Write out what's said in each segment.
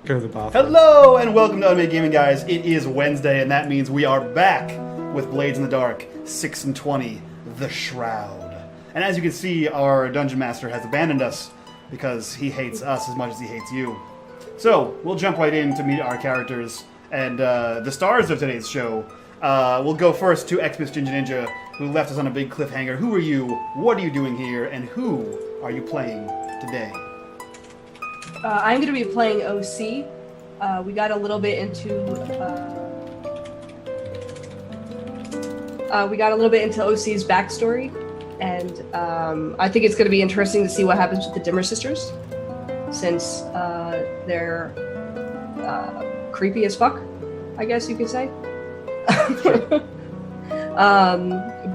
Go to the bathroom. Hello and welcome to unMadeGaming, guys. It is Wednesday, and that means we are back with Blades in the Dark 6 and 20, the Shroud. And as you can see, our Dungeon Master has abandoned us because he hates us as much as he hates you. So, we'll jump right in to meet our characters and the stars of today's show. We'll go first to Xmas Ginger Ninja, who left us on a big cliffhanger. Who are you? What are you doing here? And who are you playing today? I'm going to be playing OC. We got a little bit into OC's backstory, and I think it's going to be interesting to see what happens with the Dimmer sisters, since they're creepy as fuck, I guess you could say.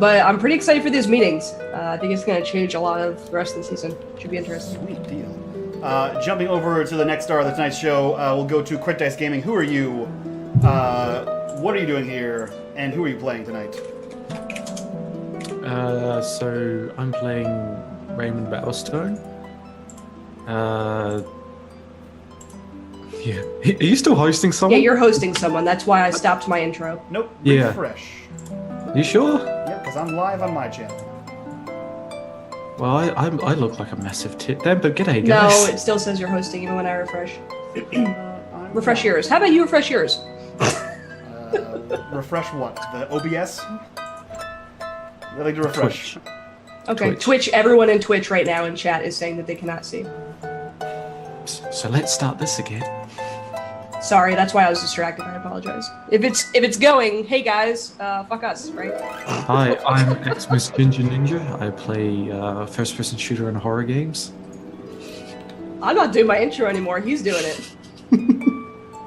But I'm pretty excited for these meetings. I think it's going to change a lot of the rest of the season. Should be interesting. Sweet deal. Jumping over to the next star of tonight's show, we'll go to Crit Dice Gaming. Who are you? What are you doing here? And who are you playing tonight? So I'm playing Reymond Bowerstone. Yeah. Are you still hosting someone? Yeah, you're hosting someone. That's why I stopped my intro. Nope. Yeah. Refresh. You sure? Yep, because I'm live on my channel. Well, I look like a massive tit then, but g'day, No, guys. it still says you're hosting even when I refresh. Refresh yours. How about you refresh yours? Refresh what? The OBS? I like to refresh. Twitch. Okay, Twitch. Everyone in Twitch right now in chat is saying that they cannot see. So let's start this again. Sorry, that's why I was distracted. I apologize. If it's going, hey guys, fuck us, right? Hi, I'm Xmas Ginger Ninja. I play first-person shooter and horror games. I'm not doing my intro anymore. He's doing it.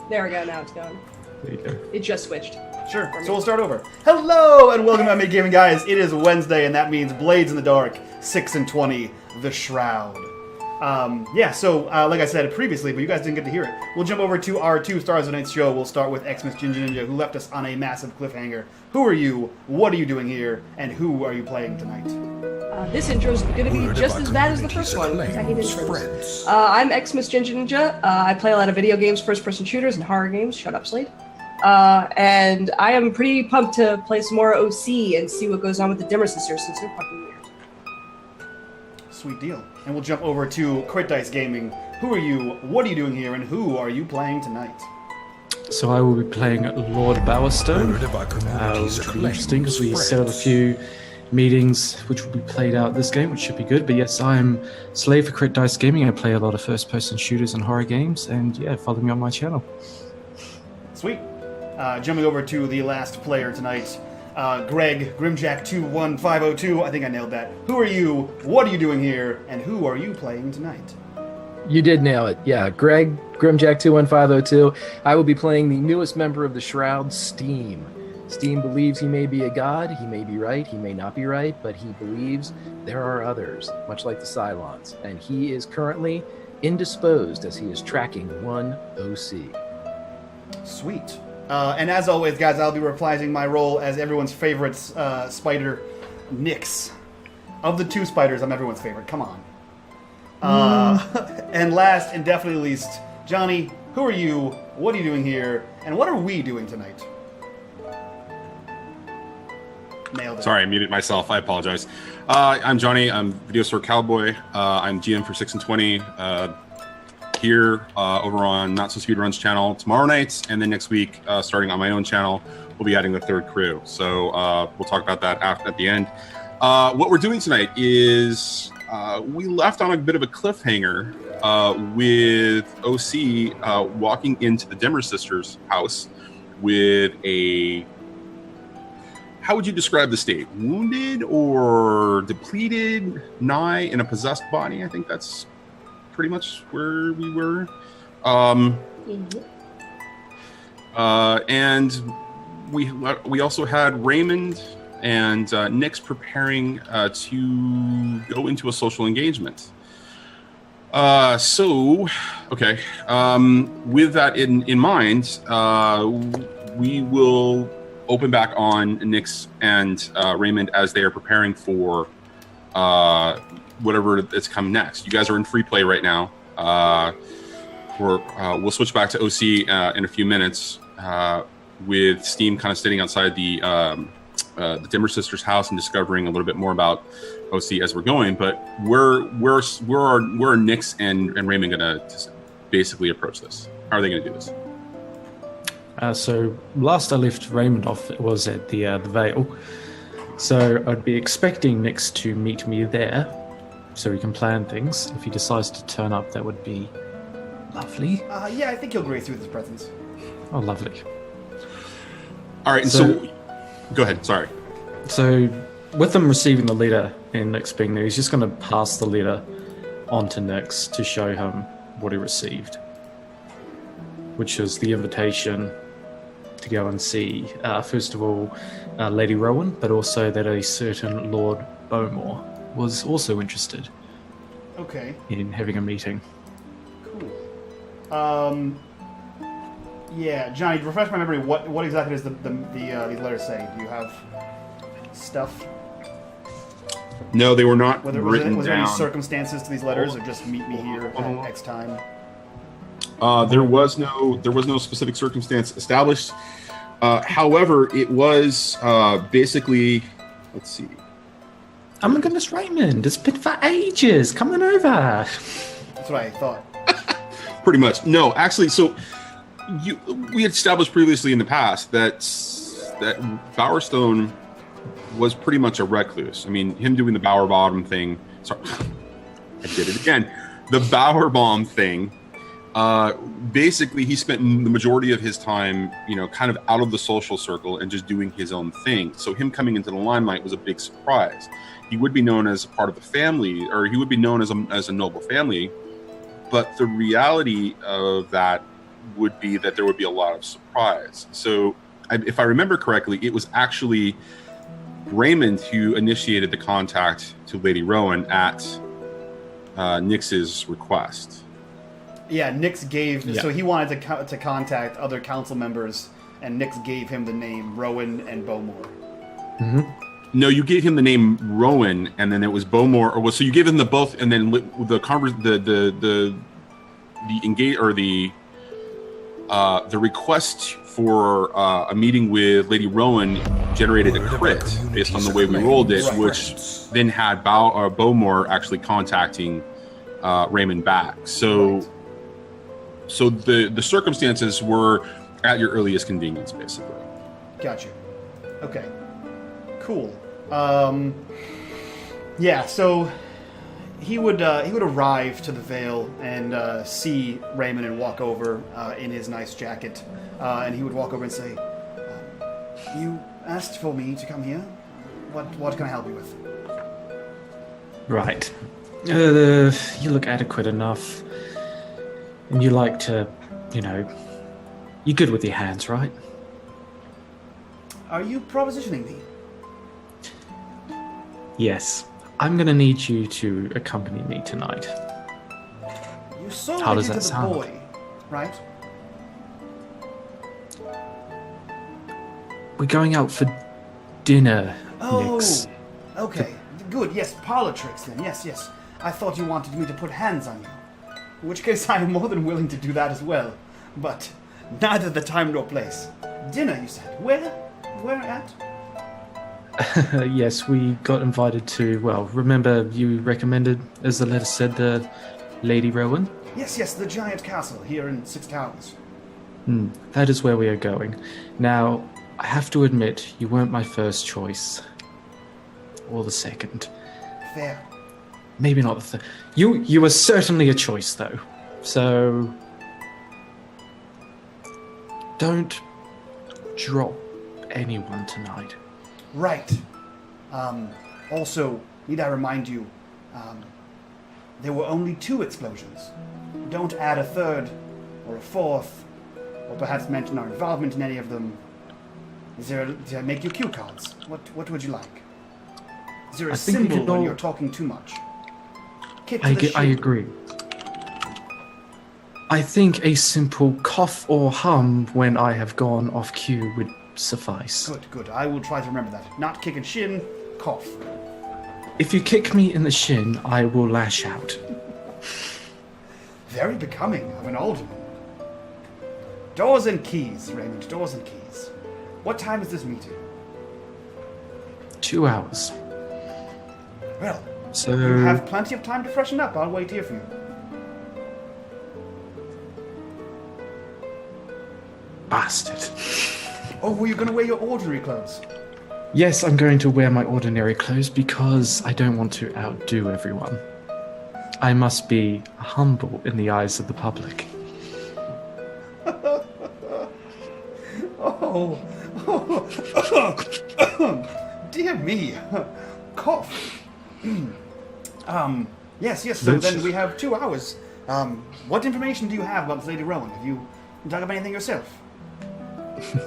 There we go. Now it's gone. There you go. It just switched. Sure, so we'll start over. Hello and welcome to unMadeGaming, guys. It is Wednesday, and that means Blades in the Dark 6 and 20, the Shroud. Like I said previously, but you guys didn't get to hear it. We'll jump over to our two stars of tonight's show. We'll start with Xmas Ginger Ninja, who left us on a massive cliffhanger. Who are you? What are you doing here? And who are you playing tonight? This intro is going to be just as bad as the first one. I hate intros. I'm Xmas Ginger Ninja. I play a lot of video games, first-person shooters, and horror games. Shut up, Slade. And I am pretty pumped to play some more OC and see what goes on with the Dimmer sisters, since they're fucking weird. Sweet deal. And we'll jump over to Crit Dice Gaming. Who are you? What are you doing here? And who are you playing tonight? So I will be playing Lord Bowerstone, which will be interesting because we set up a few meetings which will be played out this game, which should be good. But yes, I'm slave for Crit Dice Gaming. I play a lot of first-person shooters and horror games, and yeah, follow me on my channel. Sweet. Jumping over to the last player tonight, Greg, Grimjack21502. I think I nailed that. Who are you? What are you doing here? And who are you playing tonight? You did nail it. Yeah, Greg, Grimjack21502. I will be playing the newest member of the Shroud, Steam. Steam believes he may be a god, he may be right, he may not be right, but he believes there are others, much like the Cylons. And he is currently indisposed as he is tracking one OC. Sweet. And as always, guys, I'll be reprising my role as everyone's favorite spider, Nyx. Of the two spiders, I'm everyone's favorite. Come on. And last and definitely least, Johnny, who are you? What are you doing here? And what are we doing tonight? Nailed it. Sorry, I muted myself. I apologize. I'm Johnny. I'm VideostoreCowboy. I'm GM for 6 and 20. Here over on Not So Speedrun's channel tomorrow night, and then next week, starting on my own channel, we'll be adding the third crew. So we'll talk about that at the end. What we're doing tonight is we left on a bit of a cliffhanger with OC walking into the Dimmer sisters' house with a... How would you describe the state? Wounded or depleted, nigh in a possessed body? I think that's pretty much where we were. And we also had Reymond and Nyx preparing to go into a social engagement. Okay. With that in mind, we will open back on Nyx and Reymond as they are preparing for whatever that's coming next. You guys are in free play right now. we'll switch back to OC in a few minutes with Steam kind of sitting outside the Dimmer Sisters' house and discovering a little bit more about OC as we're going. But where are Nix and Reymond gonna basically approach this? How are they gonna do this? So last I left Reymond off was at the Vale. So I'd be expecting Nix to meet me there, so we can plan things. If he decides to turn up, that would be lovely. Yeah, I think he'll grace you with his presence. Oh, lovely. All right, so go ahead. Sorry. So with him receiving the letter and Nix being there, he's just going to pass the letter on to Nix to show him what he received, which is the invitation to go and see, first of all, Lady Rowan, but also that a certain Lord Bowmore was also interested in having a meeting. Cool. Yeah, Johnny, refresh my memory. What exactly does these letters say? Do you have stuff? No, they were not Was written there any down. circumstances to these letters, or just meet me here at X time? There was no specific circumstance established. However, it was basically, let's see. Oh my goodness, Reymond, it's been for ages. Come on over. That's what I thought. Pretty much. No, actually, so we had established previously in the past that Bowerstone was pretty much a recluse. I mean, him doing the Bower Bottom thing. Sorry, I did it again. The Bower Bomb thing. Basically, he spent the majority of his time, kind of out of the social circle and just doing his own thing. So him coming into the limelight was a big surprise. He would be known as a part of the family, or he would be known as a noble family. But the reality of that would be that there would be a lot of surprise. So if I remember correctly, it was actually Reymond who initiated the contact to Lady Rowan at Nix's request. Yeah, Nix gave... Yeah. So he wanted to contact other council members, and Nix gave him the name Rowan and Bowmore. Mm-hmm. No, you gave him the name Rowan, and then it was Bowmore. So you gave him the both, and then the request for a meeting with Lady Rowan generated a crit based on the way we rolled it, which then had Bowmore actually contacting Reymond back. So the circumstances were at your earliest convenience, basically. Got you. Okay. Cool. Yeah. So he would arrive to the Vale and see Reymond and walk over in his nice jacket, and he would walk over and say, "You asked for me to come here. What can I help you with?" Right. You look adequate enough, and you like to, you're good with your hands, right? Are you propositioning me? Yes. I'm going to need you to accompany me tonight. You saw How me does into that the sound? boy, right? We're going out for dinner, Nix. Okay. Good. Yes, parlor tricks then. Yes. I thought you wanted me to put hands on you. In which case I am more than willing to do that as well. But neither the time nor place. Dinner, you said. Where? Where at? Yes, we got invited to, remember you recommended, as the letter said, the Lady Rowan? Yes, the giant castle here in Six Towns. That is where we are going. Now, I have to admit, you weren't my first choice. Or the second. Fair. Maybe not the third. You were certainly a choice, though. So... don't drop anyone tonight. Right. Also, need I remind you, there were only 2 explosions. Don't add a third or a fourth, or perhaps mention our involvement in any of them. Did I make you cue cards? What would you like? Is there a symbol when you're talking too much? I agree. I think a simple cough or hum when I have gone off cue would suffice. Good. I will try to remember that. Not kick and shin, cough. If you kick me in the shin, I will lash out. Very becoming of an alderman. Doors and keys, Reymond, doors and keys. What time is this meeting? 2 hours. Well, So you have plenty of time to freshen up. I'll wait here for you. bastard. Oh, were you going to wear your ordinary clothes? Yes, I'm going to wear my ordinary clothes because I don't want to outdo everyone. I must be humble in the eyes of the public. Oh, dear me, cough. Yes. So then we have 2 hours. What information do you have about Lady Rowan? Have you dug up anything yourself?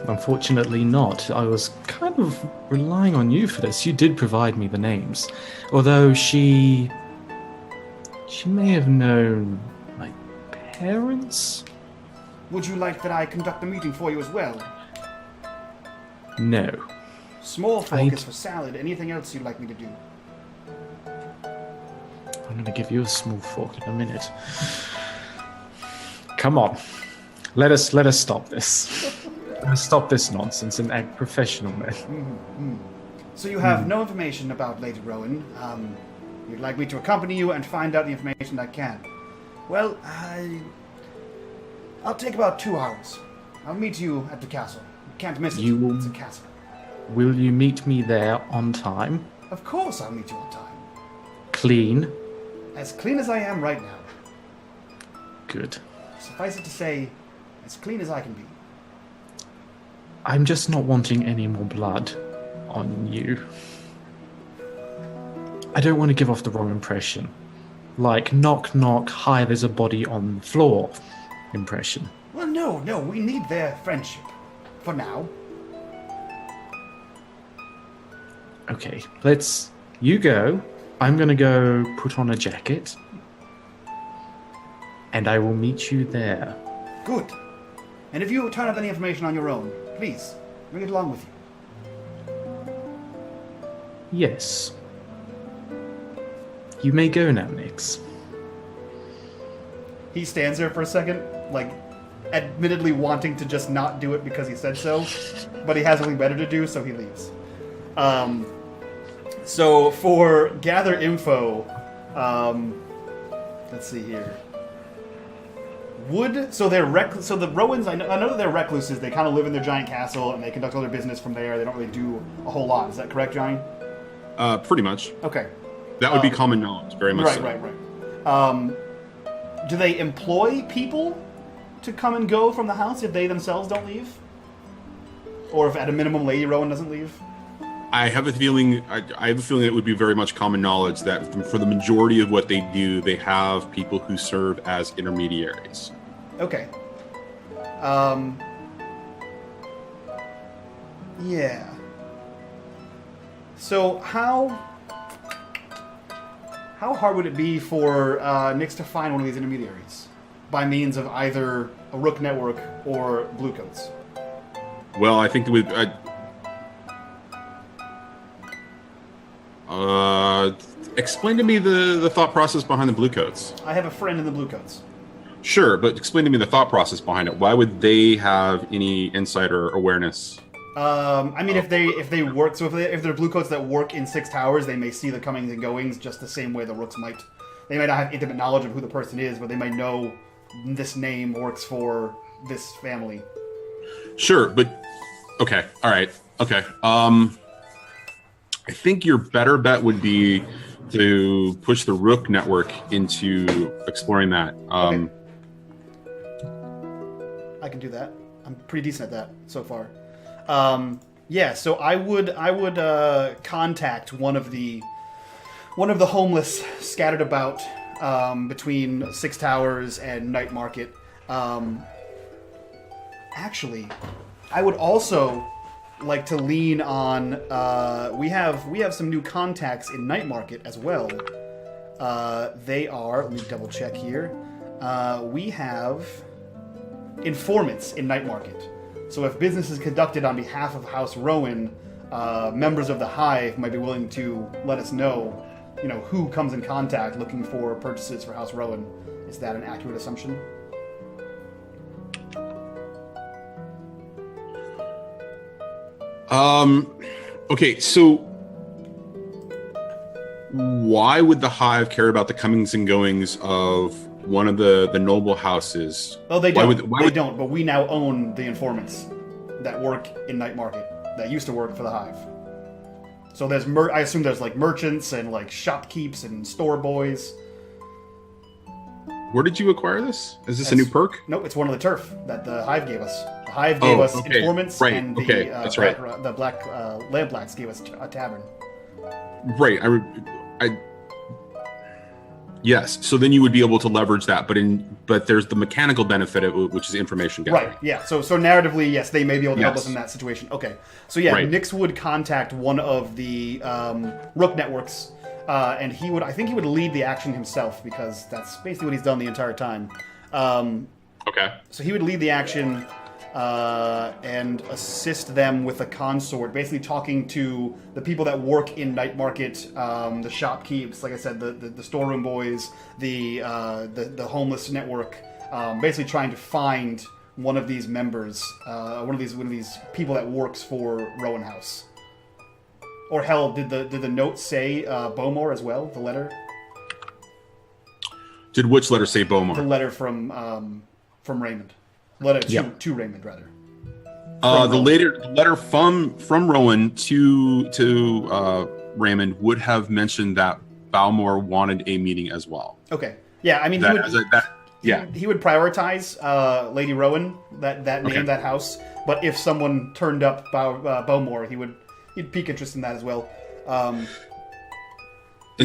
Unfortunately not. I was kind of relying on you for this. You did provide me the names. Although she may have known my parents? Would you like that I conduct the meeting for you as well? No. Small focus for salad. Anything else you'd like me to do? I'm going to give you a small fork in a minute. Come on. Let us stop this. Let's stop this nonsense and act professional, men. So you have no information about Lady Rowan. You'd like me to accompany you and find out the information I can. Well, I'll take about 2 hours. I'll meet you at the castle. You can't miss it. It's a castle. Will you meet me there on time? Of course I'll meet you on time. Clean? As clean as I am right now. Good. Suffice it to say, as clean as I can be. I'm just not wanting any more blood on you. I don't want to give off the wrong impression. Like, knock, knock, hi, there's a body on the floor impression. Well, no, we need their friendship. For now. Okay, you go. I'm gonna go put on a jacket. And I will meet you there. Good. And if you turn up any information on your own, please, bring it along with you. Yes. You may go now, Nix. He stands there for a second, like, admittedly wanting to just not do it because he said so, but he has something better to do, so he leaves. So for gather info, let's see here. So the Rowans, I know that they're recluses. They kind of live in their giant castle and they conduct all their business from there. They don't really do a whole lot. Is that correct, Johnny? Pretty much. Okay. That would be common knowledge, very much so. Right. Do they employ people to come and go from the house if they themselves don't leave? Or if at a minimum Lady Rowan doesn't leave? I have a feeling. I have a feeling it would be very much common knowledge that for the majority of what they do, they have people who serve as intermediaries. Okay. Yeah. So how hard would it be for Nix to find one of these intermediaries by means of either a Rook network or Bluecoats? Well, I think it would. Explain to me the thought process behind the Bluecoats. I have a friend in the Bluecoats. Sure, but explain to me the thought process behind it. Why would they have any insight or awareness? I mean, if they work, so if they're Bluecoats that work in 6 towers, they may see the comings and goings just the same way the Rooks might. They might not have intimate knowledge of who the person is, but they might know this name works for this family. Sure, but okay, all right, okay. I think your better bet would be to push the Rook network into exploring that. Okay. I can do that. I'm pretty decent at that so far. Yeah, so I would contact one of the homeless scattered about between 6 Towers and Night Market. Actually, I would also like to lean on. We have some new contacts in Night Market as well. They are. Let me double check here. We have informants in Night Market. So if business is conducted on behalf of House Rowan, members of the Hive might be willing to let us know, who comes in contact looking for purchases for House Rowan Is that an accurate assumption? Okay, so why would the Hive care about the comings and goings of one of the noble houses? Oh, they Why don't. would- They don't, but we now own the informants that work in Night Market, that used to work for the Hive. So there's, I assume there's like merchants and like shopkeeps and store boys. Where did you acquire this? Is this a new perk? Nope, it's one of the turf that the Hive gave us. The Hive gave us okay. informants, Right, and the, okay, that's right. the Black Lamplights gave us a tavern. Right. Yes. So then you would be able to leverage that, but there's the mechanical benefit of it, which is information gathering. Right, yeah. So narratively, yes, they may be able to help Yes. us in that situation. Okay. So yeah, Right. Nix would contact one of the Rook networks, and I think he would lead the action himself, because that's basically what he's done the entire time. Okay. So he would lead the action and assist them with a consort, basically talking to the people that work in Night Market, the shopkeeps, like I said, the storeroom boys, the homeless network, basically trying to find one of these members, one of these people that works for Rowan House. Or hell, did the note say Bowmore as well? The letter. Did which letter say Bowmore? The letter from Reymond. Letter to Reymond, rather. The letter from Rowan to Reymond would have mentioned that Bowmore wanted a meeting as well. Okay. Yeah, I mean, he would prioritize Lady Rowan, that name, Okay. that house. But if someone turned up Bowmore, he'd pique interest in that as well.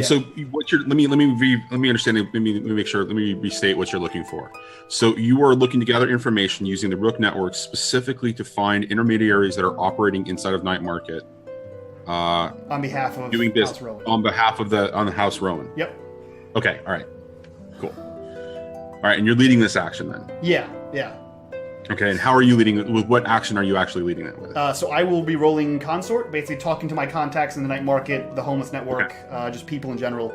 So what you're let me understand it. Let me make sure. Let me restate what you're looking for. So you are looking to gather information using the Rook network specifically to find intermediaries that are operating inside of Night Market. On behalf of Doing this House Rowan. on behalf of the House Rowan. Yep. Okay. All right. Cool. All right, and you're leading this action then. Yeah. Okay, and how are you leading it? With what action are you actually leading it with? So I will be rolling consort, basically talking to my contacts in the Night Market, the homeless network, just people in general.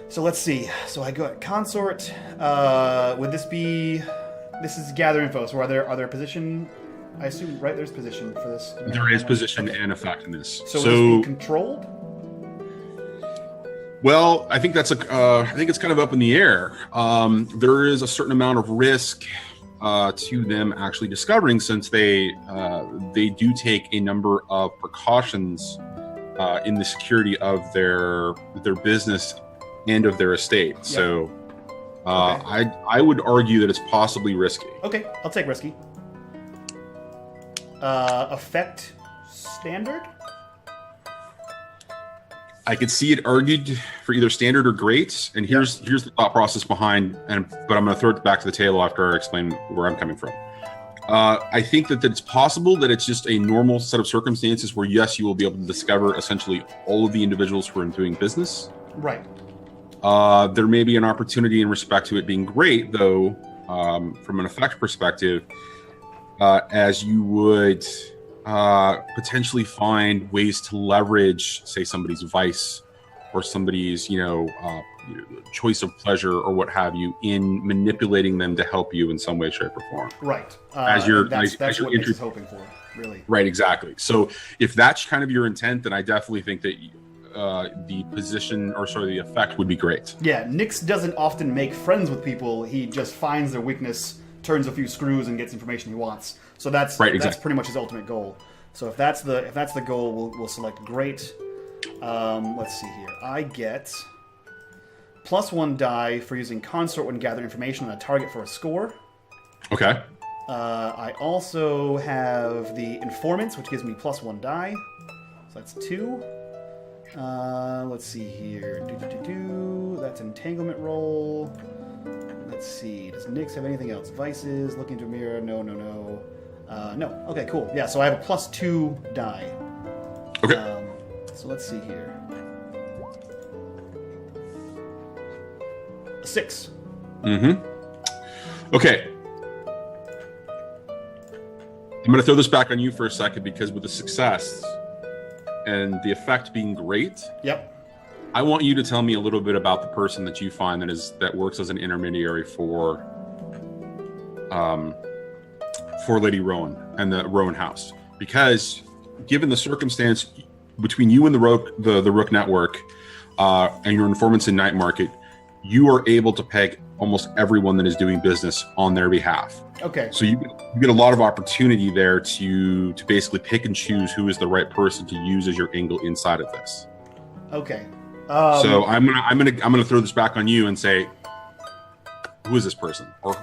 So let's see. So I go at consort. Would this be? This is gather info. So are there position? I assume right there's position for this. There is position and effect in this. So would this be controlled? Well, I think that's I think it's kind of up in the air. There is a certain amount of risk to them actually discovering, since they do take a number of precautions in the security of their business and of their estate. Yep. So I would argue that it's possibly risky. Okay, I'll take risky. Effect standard? I could see it argued for either standard or great, and here's the thought process behind. But I'm going to throw it back to the table after I explain where I'm coming from. I think that it's possible that it's just a normal set of circumstances where, yes, you will be able to discover essentially all of the individuals who are doing business. Right. There may be an opportunity in respect to it being great, though, from an effect perspective, as you would potentially find ways to leverage, say, somebody's vice or somebody's, choice of pleasure or what have you, in manipulating them to help you in some way, shape, or form. Right. That's what Nix is hoping for, really. Right, exactly. So if that's kind of your intent, then I definitely think that the position, or sorry, the effect would be great. Yeah, Nix doesn't often make friends with people. He just finds their weakness, turns a few screws, and gets information he wants. So that's right, that's pretty much his ultimate goal. So if that's the goal, we'll select great. Let's see here. I get +1 die for using consort when gathering information on a target for a score. Okay. I also have the informants, which gives me +1 die. So that's 2. Let's see here. That's entanglement roll. Let's see. Does Nix have anything else? Vices, looking to a mirror. No. No. Okay, cool. Yeah, so I have a +2 die. Okay. So let's see here. 6. Mm-hmm. Okay. I'm going to throw this back on you for a second, because with the success and the effect being great, Yep. I want you to tell me a little bit about the person that you find that works as an intermediary for Lady Rowan and the Rowan House, because given the circumstance between you and the Rook Network and your informants in Night Market, you are able to peg almost everyone that is doing business on their behalf. Okay. So you get a lot of opportunity there to basically pick and choose who is the right person to use as your angle inside of this. Okay. So I'm gonna throw this back on you and say, who is this person, or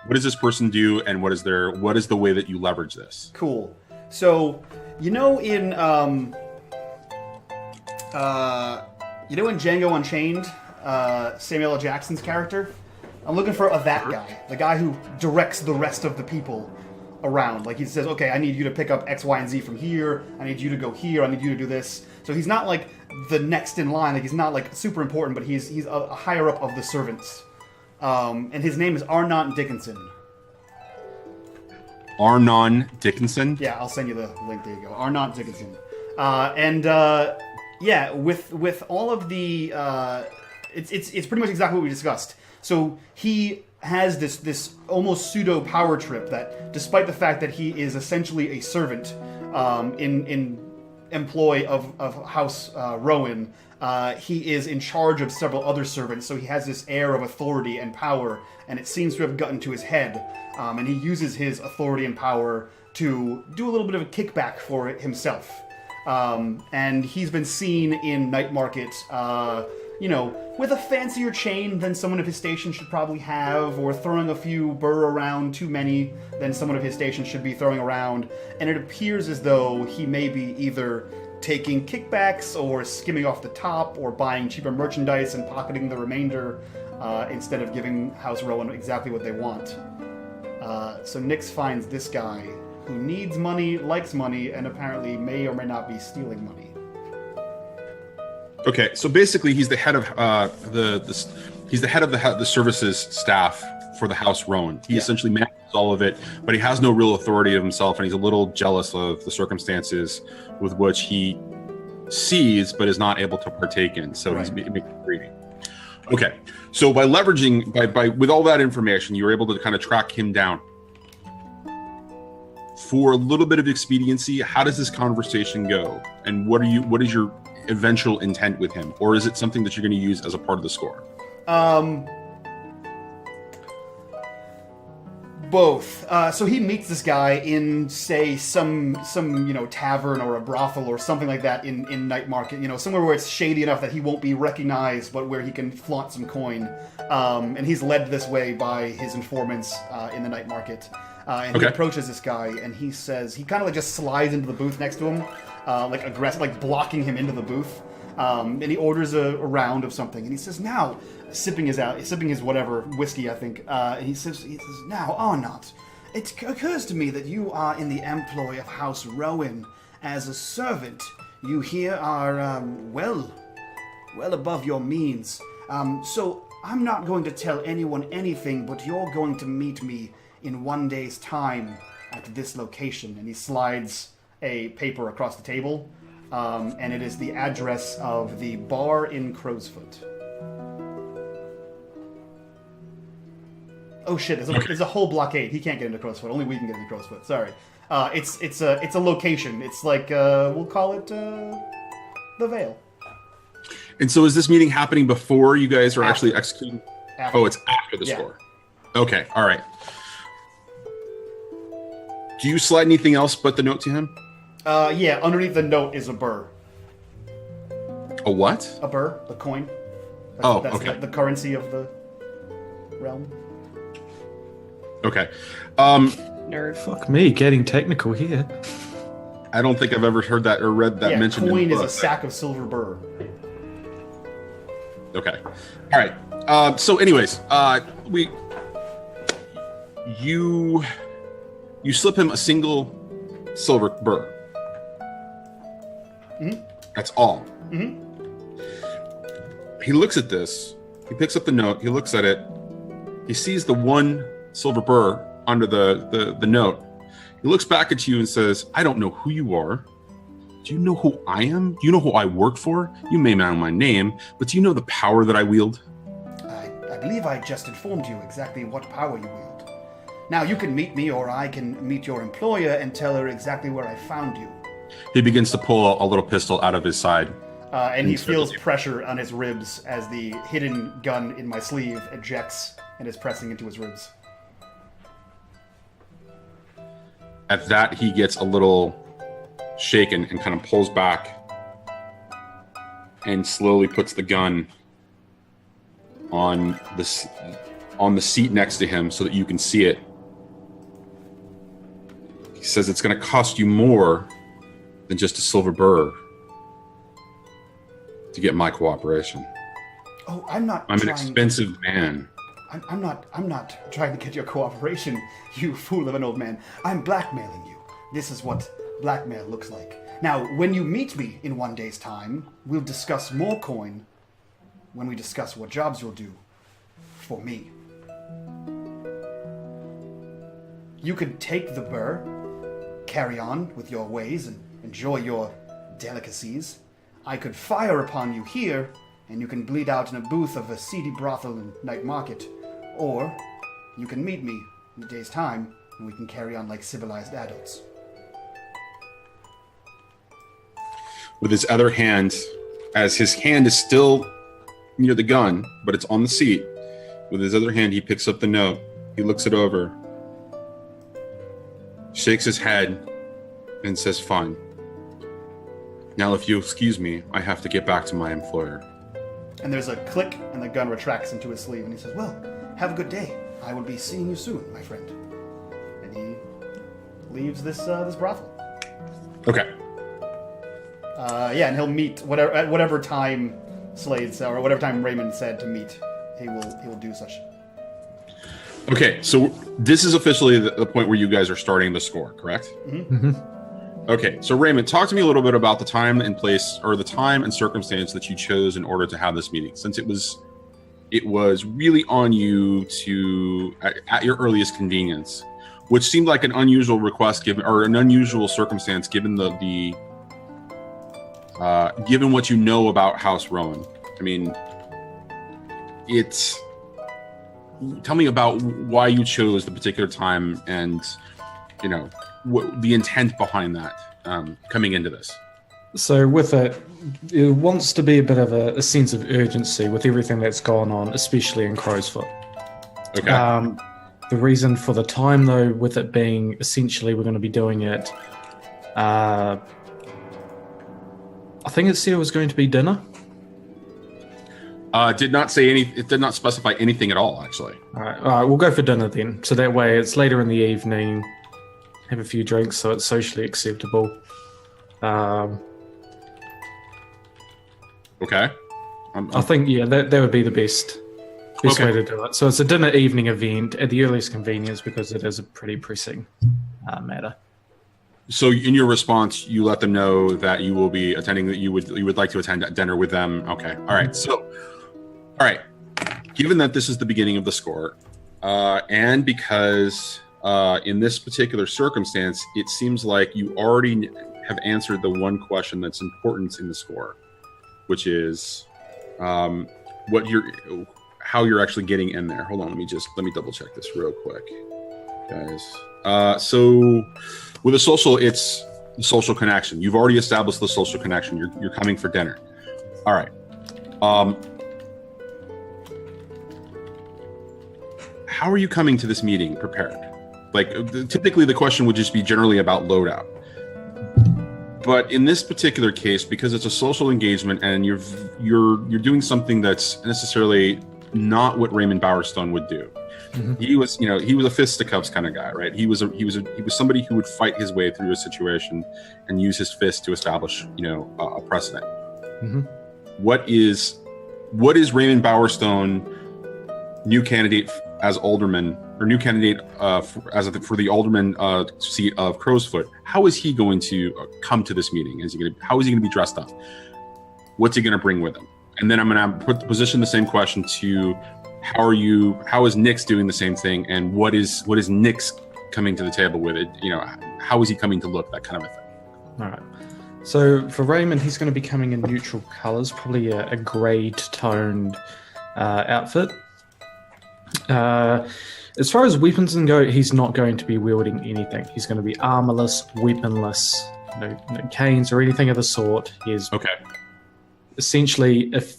what does this person do, and what is the way that you leverage this? Cool. So in Django Unchained, Samuel L. Jackson's character, I'm looking for that guy, the guy who directs the rest of the people around. Like, he says, okay, I need you to pick up X, Y, and Z from here. I need you to go here. I need you to do this. So he's not like the next in line. Like, he's not like super important, but he's a higher up of the servants. And his name is Arnon Dickinson. Arnon Dickinson? Yeah, I'll send you the link. There you go. Arnon Dickinson. With all of the it's pretty much exactly what we discussed. So he has this almost pseudo power trip that, despite the fact that he is essentially a servant in employ of House Rowan, he is in charge of several other servants. So he has this air of authority and power, and it seems to have gotten to his head. And he uses his authority and power to do a little bit of a kickback for himself. And he's been seen in Night Market, with a fancier chain than someone of his station should probably have, or throwing a few burr around too many than someone of his station should be throwing around. And it appears as though he may be either taking kickbacks or skimming off the top, or buying cheaper merchandise and pocketing the remainder instead of giving House Rowan exactly what they want. So Nyx finds this guy who needs money, likes money, and apparently may or may not be stealing money. Okay, so basically, he's the head of the services staff for the House Rowan. He essentially manages all of it, but he has no real authority of himself, and he's a little jealous of the circumstances with which he sees but is not able to partake in. So he's making greedy. Okay, so by leveraging with all that information, you were able to kind of track him down. For a little bit of expediency, how does this conversation go, and what is your eventual intent with him, or is it something that you're going to use as a part of the score? Both. So he meets this guy in, say, some tavern or a brothel or something like that in Night Market. Somewhere where it's shady enough that he won't be recognized, but where he can flaunt some coin. And he's led this way by his informants in the Night Market. He approaches this guy, and he says, he kind of just slides into the booth next to him, like aggressive, like blocking him into the booth. And he orders a round of something, and he says, now, sipping his whatever whiskey, I think. And he says, now, Arnott, it occurs to me that you are in the employ of House Rowan as a servant. You here are well above your means. So I'm not going to tell anyone anything, but you're going to meet me in 1 day's time at this location. And he slides a paper across the table, and it is the address of the bar in Crowsfoot. Oh shit! There's a whole blockade. He can't get into Crowsfoot. Only we can get into Crowsfoot. Sorry. It's a location. It's like we'll call it the Vale. And so, is this meeting happening before you guys are actually executing? After. Oh, it's after the score. Okay. All right. Do you slide anything else but the note to him? Yeah, underneath the note is a burr. A what? A burr, a coin. That's okay. The currency of the realm. Okay. Nerd. Fuck me, getting technical here. I don't think I've ever heard that or read that mentioned in the coin is book. a sack of silver burr. Okay. All right. So anyways, you slip him a single silver burr. Mm-hmm. That's all. Mm-hmm. He looks at this. He picks up the note. He looks at it. He sees the one silver burr under the note. He looks back at you and says, I don't know who you are, Do you know who I am? Do you know who I work for? You may know my name, but do you know the power that I wield? I believe I just informed you exactly what power you wield. Now, you can meet me, or I can meet your employer and tell her exactly where I found you. He begins to pull a little pistol out of his side. And he feels pressure on his ribs as the hidden gun in my sleeve ejects and is pressing into his ribs. At that, he gets a little shaken and kind of pulls back and slowly puts the gun on the seat next to him so that you can see it. He says it's going to cost you more than just a silver burr to get my cooperation. Oh, I'm an expensive man. I'm not trying to get your cooperation, you fool of an old man. I'm blackmailing you. This is what blackmail looks like. Now, when you meet me in 1 day's time, we'll discuss more coin when we discuss what jobs you'll do for me. You can take the burr, carry on with your ways, and enjoy your delicacies. I could fire upon you here, and you can bleed out in a booth of a seedy brothel and night market. Or you can meet me in a day's time, and we can carry on like civilized adults. With his other hand, as his hand is still near the gun, but it's on the seat, with his other hand, he picks up the note. He looks it over, shakes his head, and says, "Fine. Now, if you excuse me, I have to get back to my employer." And there's a click, and the gun retracts into his sleeve, and he says, "Well, have a good day. I will be seeing you soon, my friend." And he leaves this brothel. Okay. Yeah, and he'll meet at whatever time Slade said, or whatever time Reymond said to meet. He will do such. Okay, so this is officially the point where you guys are starting the score, correct? Mm-hmm. Mm-hmm. Okay, so Reymond, talk to me a little bit about the time and place, or the time and circumstance that you chose in order to have this meeting, since it was really on you to at your earliest convenience, which seemed like an unusual request given, or an unusual circumstance given given what you know about House Rowan. I mean, tell me about why you chose the particular time and, what the intent behind that coming into this. So with it wants to be a bit of a sense of urgency with everything that's gone on, especially in Crowsfoot. Okay. The reason for the time, though, with it being essentially we're going to be doing it, I think it said it was going to be dinner. Did not say any. It did not specify anything at all, actually. All right, we'll go for dinner then. So that way it's later in the evening, have a few drinks so it's socially acceptable. Okay. I think, yeah, that would be the best Okay. way to do it. So it's a dinner evening event at the earliest convenience because it is a pretty pressing matter. So in your response, you let them know that you will be attending, that you would like to attend dinner with them. Okay. All right. So, all right. Given that this is the beginning of the score, and because in this particular circumstance, it seems like you already have answered the one question that's important in the score, which is how you're actually getting in there. Hold on. Let me double check this real quick, guys. So with a social, it's the social connection. You've already established the social connection. You're coming for dinner. All right. How are you coming to this meeting prepared? Like, typically the question would just be generally about loadout. But in this particular case, because it's a social engagement and you're doing something that's necessarily not what Reymond Bowerstone would do. Mm-hmm. He was a fisticuffs kind of guy, right? He was somebody who would fight his way through a situation and use his fist to establish, a precedent. Mm-hmm. What is Reymond Bowerstone, new candidate as alderman, or new candidate for the alderman seat of Crowsfoot? How is he going to come to this meeting? How is he going to be dressed up? What's he going to bring with him? And then I'm going to position the same question to how is Nyx doing the same thing, and what is Nyx coming to the table with it? How is he coming to look, that kind of a thing. All right. So for Reymond, he's going to be coming in neutral colors, probably a grey-toned outfit. As far as weapons go, he's not going to be wielding anything. He's going to be armorless, weaponless, no canes or anything of the sort. He's essentially, if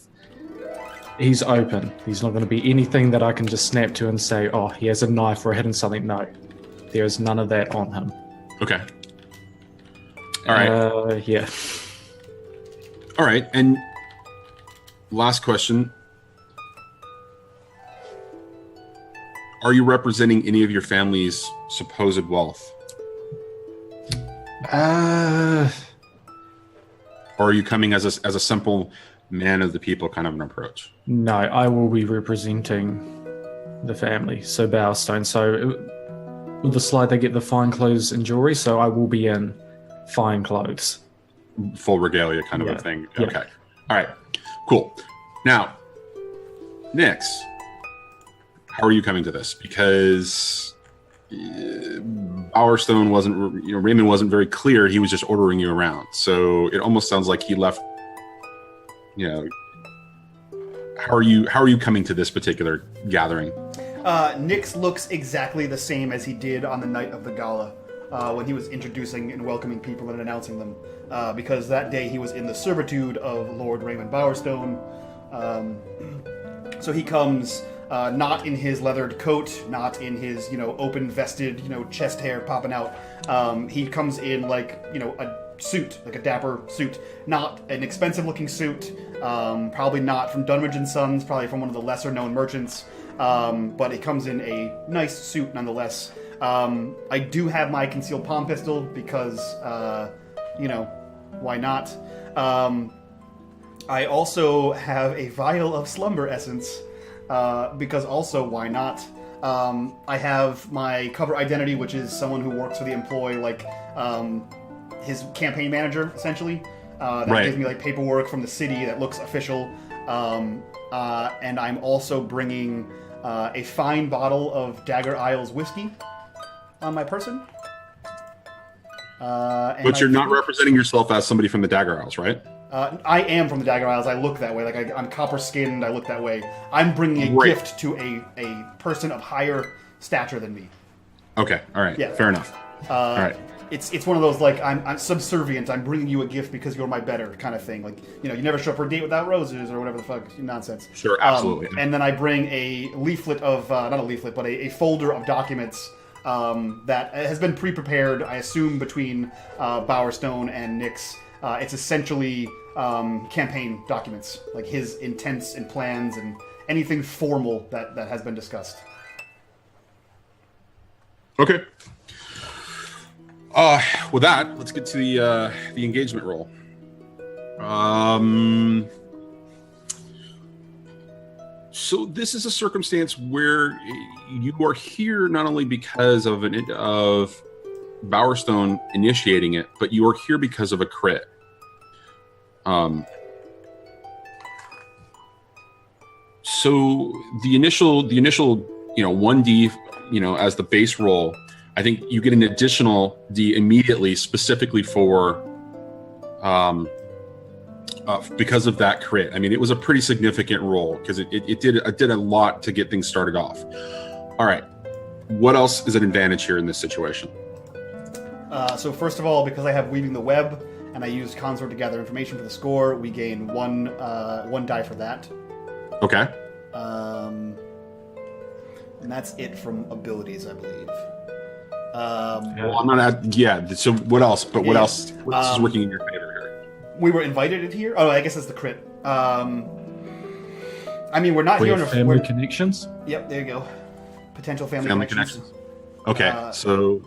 he's open, he's not going to be anything that I can just snap to and say, oh, he has a knife or a hidden something. No, there is none of that on him. Okay. All right. Yeah. All right. And last question. Are you representing any of your family's supposed wealth? Or are you coming as a simple man of the people kind of an approach? No, I will be representing the family. So Bowerstone. So with the slide, they get the fine clothes and jewelry. So I will be in fine clothes. Full regalia kind of a thing. Yeah. Okay. All right. Cool. Now, Nix, how are you coming to this? Because Bowerstone wasn't, Reymond wasn't very clear. He was just ordering you around. So it almost sounds like he left, how are you coming to this particular gathering? Nix looks exactly the same as he did on the night of the gala, when he was introducing and welcoming people and announcing them. Because that day he was in the servitude of Lord Reymond Bowerstone. So he comes not in his leathered coat, not in his, open-vested, chest hair popping out. He comes in like, a suit, like a dapper suit. Not an expensive-looking suit. Probably not from Dunwich & Sons, probably from one of the lesser-known merchants. But it comes in a nice suit nonetheless. I do have my concealed palm pistol because, why not? I also have a vial of slumber essence, because also why not? I have my cover identity, which is someone who works for the employee, like his campaign manager, essentially. That gives me like paperwork from the city that looks official. And I'm also bringing a fine bottle of Dagger Isles whiskey on my person. But you're not representing yourself as somebody from the Dagger Isles, right? I am from the Dagger Isles. I look that way. Like I'm copper-skinned. I look that way. I'm bringing a gift to a person of higher stature than me. Okay. All right. Yeah. Fair enough. All right. It's one of those like I'm subservient. I'm bringing you a gift because you're my better kind of thing. Like you never show up for a date without roses or whatever the fuck nonsense. Sure. Absolutely. And then I bring a leaflet of not a leaflet, but a folder of documents that has been pre-prepared. I assume between Bowerstone and Nix. It's essentially campaign documents, like his intents and plans and anything formal that has been discussed. Okay. With that, let's get to the engagement roll. So this is a circumstance where you are here not only because of Bowerstone initiating it, but you are here because of a crit. So the initial 1D, as the base roll, I think you get an additional D immediately, specifically for because of that crit. I mean, it was a pretty significant roll because it did a lot to get things started off. All right, what else is an advantage here in this situation? So first of all, because I have Weaving the Web and I used Consort to gather information for the score, we gain one die for that. Okay. And that's it from abilities, I believe. Well, I'm not. So what else? But what else? What else is working in your favor here? We were invited here. Oh, I guess that's the crit. I mean, we're not here on family connections. Yep, there you go. Potential family connections. Okay, so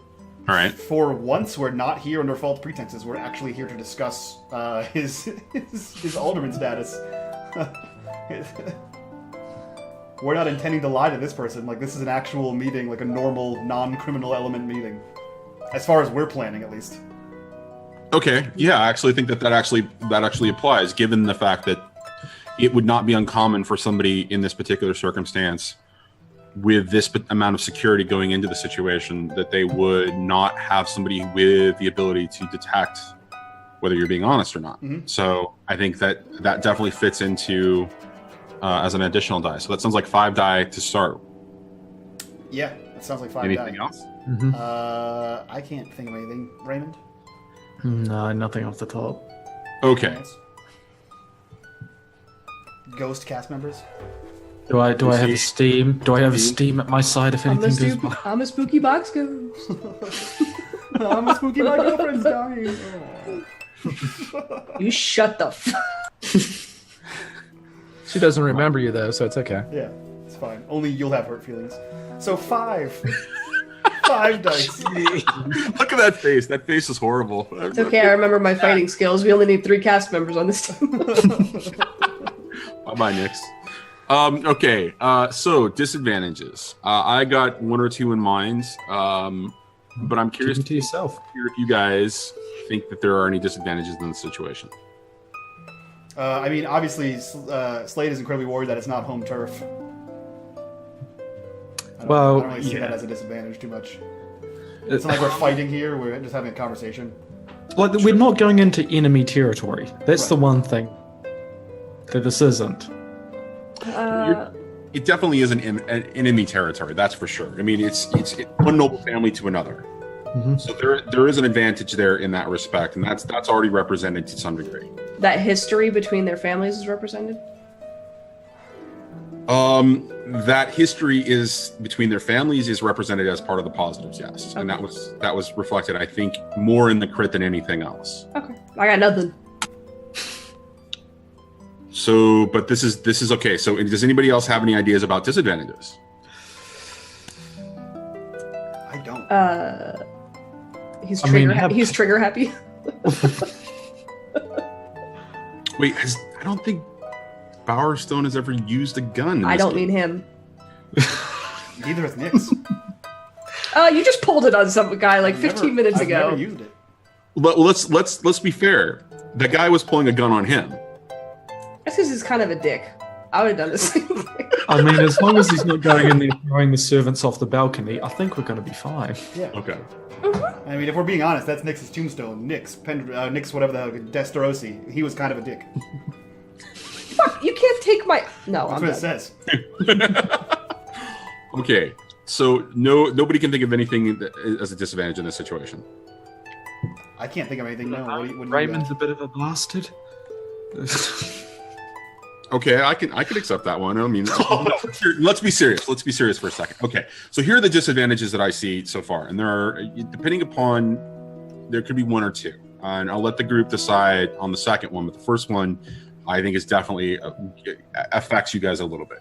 all right. For once, we're not here under false pretenses. We're actually here to discuss his alderman status. We're not intending to lie to this person. Like, this is an actual meeting, like a normal, non-criminal element meeting. As far as we're planning, at least. Okay, yeah, I actually think that actually applies, given the fact that it would not be uncommon for somebody in this particular circumstance, with this amount of security going into the situation, that they would not have somebody with the ability to detect whether you're being honest or not. So I think that definitely fits into as an additional die. So that sounds like 5 die to start. Yeah, that sounds like 5 Anything die. else? I can't think of anything. Reymond? No, nothing off the top. Okay. Ghost cast members? Do I have a Steam? Do I have a Steam at my side if anything goes wrong? I'm a spooky box ghost. I'm a spooky, my girlfriend's dying. You shut the She doesn't remember you though, so it's okay. Yeah, it's fine. Only you'll have hurt feelings. So 5. 5 dice. Look at that face. That face is horrible. It's okay, I remember my fighting skills. We only need 3 cast members on this team. Bye-bye, Nix. Okay, so disadvantages. I got 1 or 2 in mind, but I'm curious Keep it to yourself. hear if you guys think that there are any disadvantages in the situation. I mean, obviously, Slade is incredibly worried that it's not home turf. I don't really see that as a disadvantage too much. It's not like we're fighting here, we're just having a conversation. Like, we're not going into enemy territory. That's the one thing that this isn't. It definitely is an enemy territory, that's for sure. I mean, it's one noble family to another. So there is an advantage there in that respect, and that's already represented to some degree. That history between their families is represented? That history is between their families is represented as part of the positives, yes. Okay. And that was reflected, I think, more in the crit than anything else. Okay. I got nothing. So, but this is okay. So does anybody else have any ideas about disadvantages? I don't. He's trigger happy. Wait, I don't think Bowerstone has ever used a gun. I don't mean him. Neither has Nix. You just pulled it on some guy like 15 minutes ago. I've never used it. Let's be fair. The guy was pulling a gun on him. That's because he's kind of a dick. I would have done the same thing. I mean, as long as he's not going in there throwing the servants off the balcony, I think we're going to be fine. Yeah. Okay. I mean, if we're being honest, that's Nix's tombstone. Nix, whatever the hell, dastardly. He was kind of a dick. Fuck, you can't take my... No, That's I'm what done. it says. Okay, so nobody can think of anything as a disadvantage in this situation. I can't think of anything. No. What do you Raymond's a bit of a bastard. Okay, I can accept that one. I mean, let's be serious. Let's be serious for a second. Okay, so here are the disadvantages that I see so far, and there are, depending upon, there could be 1 or 2, and I'll let the group decide on the second one. But the first one, I think, is definitely affects you guys a little bit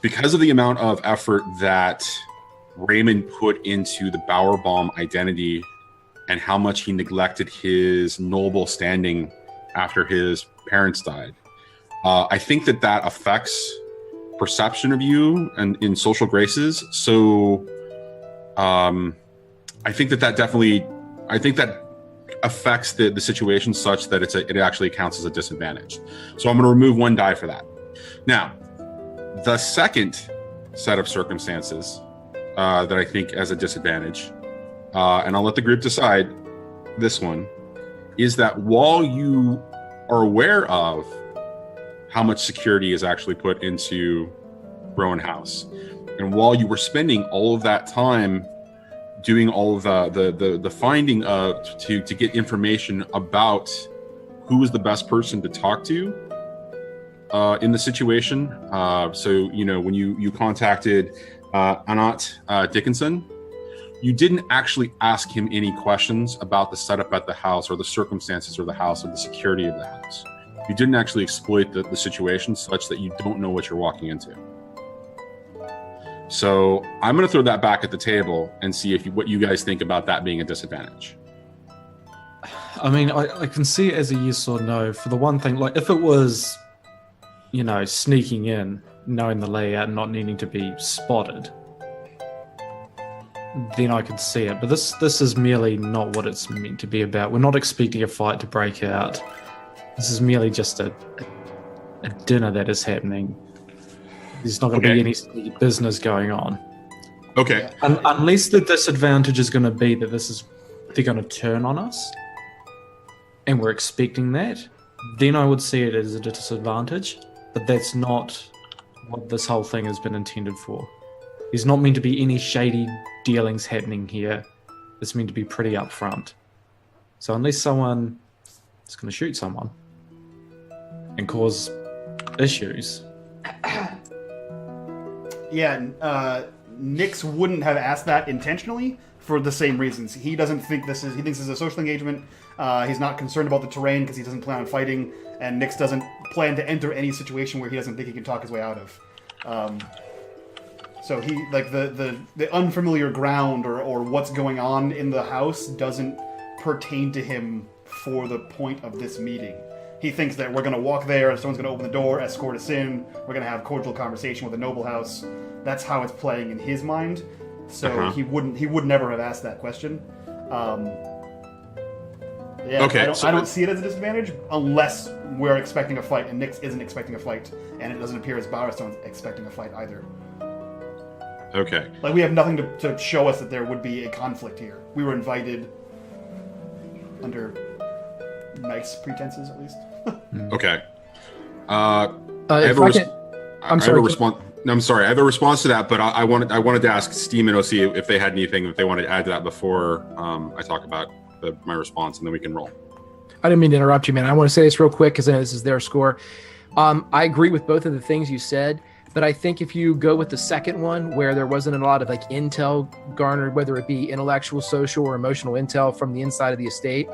because of the amount of effort that Reymond put into the Bowerbaum identity and how much he neglected his noble standing after his parents died. I think that affects perception of you and in social graces. So I think that definitely, affects the situation such that it actually counts as a disadvantage. So I'm going to remove 1 die for that. Now, the second set of circumstances that I think as a disadvantage, and I'll let the group decide this one, is that while you are aware of how much security is actually put into Rowan House, and while you were spending all of that time doing all of the finding of to get information about who was the best person to talk to in the situation. So when you contacted Anat Dickinson, you didn't actually ask him any questions about the setup at the house or the circumstances of the house or the security of the house. You didn't actually exploit the situation such that you don't know what you're walking into. So I'm going to throw that back at the table and see what you guys think about that being a disadvantage. I mean, I can see it as a yes or no. For the one thing, like if it was, sneaking in, knowing the layout and not needing to be spotted, then I could see it. But this is merely not what it's meant to be about. We're not expecting a fight to break out. This is merely just a dinner that is happening. There's not going to be any business going on. Okay. Unless the disadvantage is going to be that they're going to turn on us. and we're expecting that, then I would see it as a disadvantage. But that's not what this whole thing has been intended for. There's not meant to be any shady dealings happening here. It's meant to be pretty upfront. So unless someone is going to shoot someone and cause issues. Yeah, Nix wouldn't have asked that intentionally for the same reasons. He doesn't think he thinks this is a social engagement. He's not concerned about the terrain because he doesn't plan on fighting, and Nix doesn't plan to enter any situation where he doesn't think he can talk his way out of. So he, like, the unfamiliar ground or what's going on in the house doesn't pertain to him for the point of this meeting. He thinks that we're going to walk there, someone's going to open the door, escort us in, we're going to have cordial conversation with the noble house. That's how it's playing in his mind. So he would never have asked that question. Yeah, okay, I don't see it as a disadvantage unless we're expecting a fight and Nix isn't expecting a fight, and it doesn't appear as Bowerstone's expecting a fight either. Okay. Like, we have nothing to show us that there would be a conflict here. We were invited under nice pretenses, at least. Okay. I'm sorry. I'm sorry. I have a response to that, but I wanted to ask Steam and OC if they had anything, if they wanted to add to that before I talk about my response, and then we can roll. I didn't mean to interrupt you, man. I want to say this real quick because this is their score. I agree with both of the things you said, but I think if you go with the second one, where there wasn't a lot of like intel garnered, whether it be intellectual, social, or emotional intel from the inside of the estate,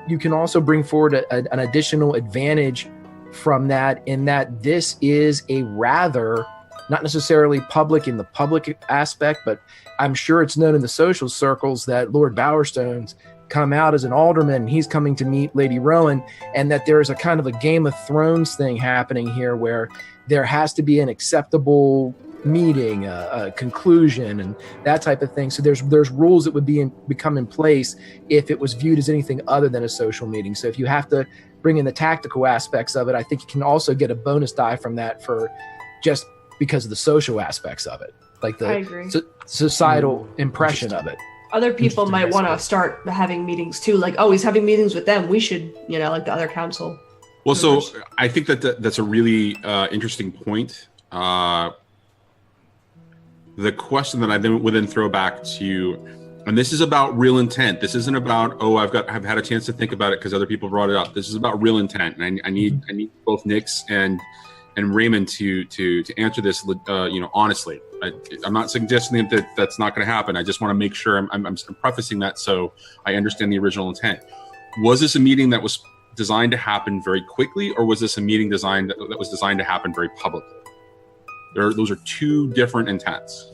you can also bring forward an additional advantage from that, in that this is a rather, not necessarily public in the public aspect, but I'm sure it's known in the social circles that Lord Bowerstone's come out as an alderman. He's coming to meet Lady Rowan, and that there's a kind of a Game of Thrones thing happening here where there has to be an acceptable meeting, a conclusion, and that type of thing. So there's rules that would become in place if it was viewed as anything other than a social meeting. So if you have to bring in the tactical aspects of it, I think you can also get a bonus die from that for just because of the social aspects of it, like the societal impression of it. Other people might want to start having meetings too, like, oh, he's having meetings with them, we should, like the other council. Well, so I think that's a really interesting point. The question that I would then throw back to you, and this is about real intent. This isn't about, oh, I've had a chance to think about it because other people brought it up. This is about real intent, and I need both Nix and Reymond to answer this, honestly. I'm not suggesting that that's not going to happen. I just want to make sure I'm prefacing that so I understand the original intent. Was this a meeting that was designed to happen very quickly, or was this a meeting that was designed to happen very publicly? Those are two different intents.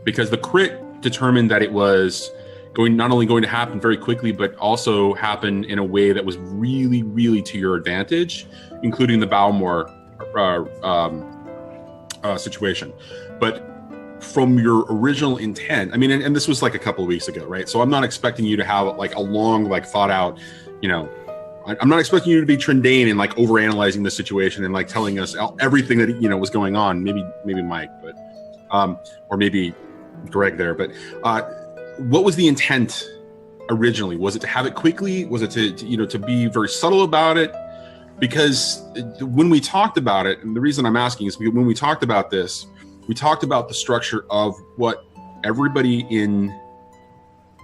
Because the crit determined that it was not only going to happen very quickly, but also happen in a way that was really, really to your advantage, including the Balmore situation. But from your original intent, I mean, and this was like a couple of weeks ago, right? So I'm not expecting you to have like a long, like thought out, I'm not expecting you to be Trindane and like overanalyzing the situation and like telling us everything that was going on. Maybe Mike, but or maybe Greg there. But what was the intent originally? Was it to have it quickly? Was it to be very subtle about it? Because when we talked about it, and the reason I'm asking is because when we talked about this, we talked about the structure of what everybody in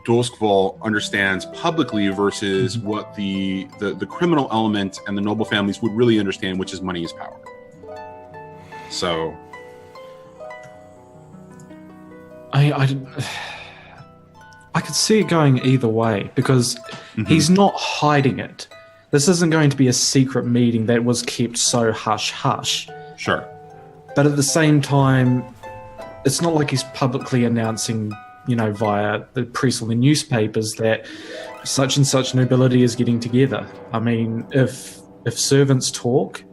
Doskvol understands publicly versus what the criminal element and the noble families would really understand, which is money is power. So I could see it going either way, because he's not hiding it. This isn't going to be a secret meeting that was kept so hush-hush. Sure. But at the same time, it's not like he's publicly announcing, via the press or the newspapers that such and such nobility is getting together. I mean, if servants talk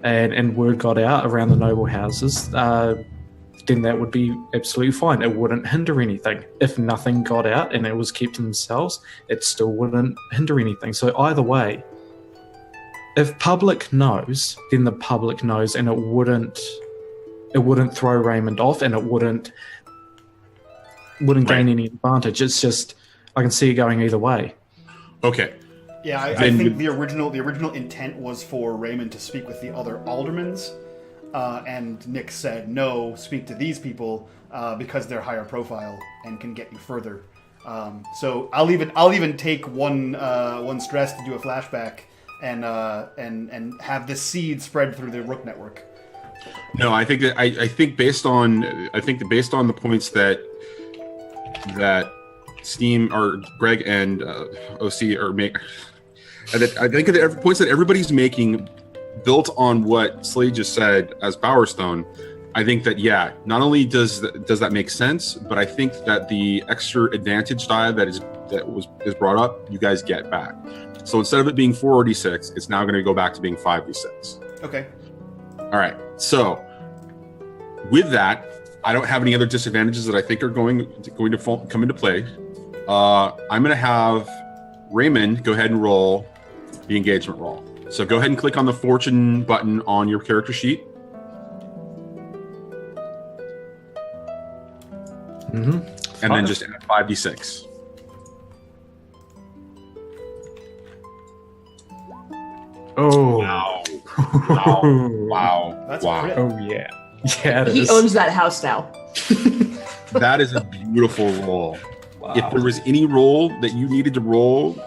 and word got out around the noble houses, then that would be absolutely fine. It wouldn't hinder anything. If nothing got out and it was kept to themselves, it still wouldn't hinder anything. So either way, if public knows, then the public knows, and it wouldn't throw Reymond off, and it wouldn't gain any advantage. It's just, I can see it going either way. Okay. Yeah, I think the original intent was for Reymond to speak with the other aldermans, and Nick said, no, speak to these people because they're higher profile and can get you further. So I'll even take one stress to do a flashback and have the seed spread through the Rook network. No, I think based on the points that Steam or Greg and OC are making, I think the points that everybody's making, built on what Slade just said as Bowerstone. I think that not only does that make sense, but I think that the extra advantage die that is brought up, you guys get back. So instead of it being 4d6, it's now going to go back to being 5d6. Okay. All right. So with that, I don't have any other disadvantages that I think are going to come into play. I'm going to have Reymond go ahead and roll the engagement roll. So go ahead and click on the fortune button on your character sheet. Mm-hmm. And then just add 5d6. Oh. Wow. Wow. Wow. That's wow. crit. Oh, yeah. Yeah, it He is. owns that house now. That is a beautiful roll. Wow. If there was any roll that you needed to roll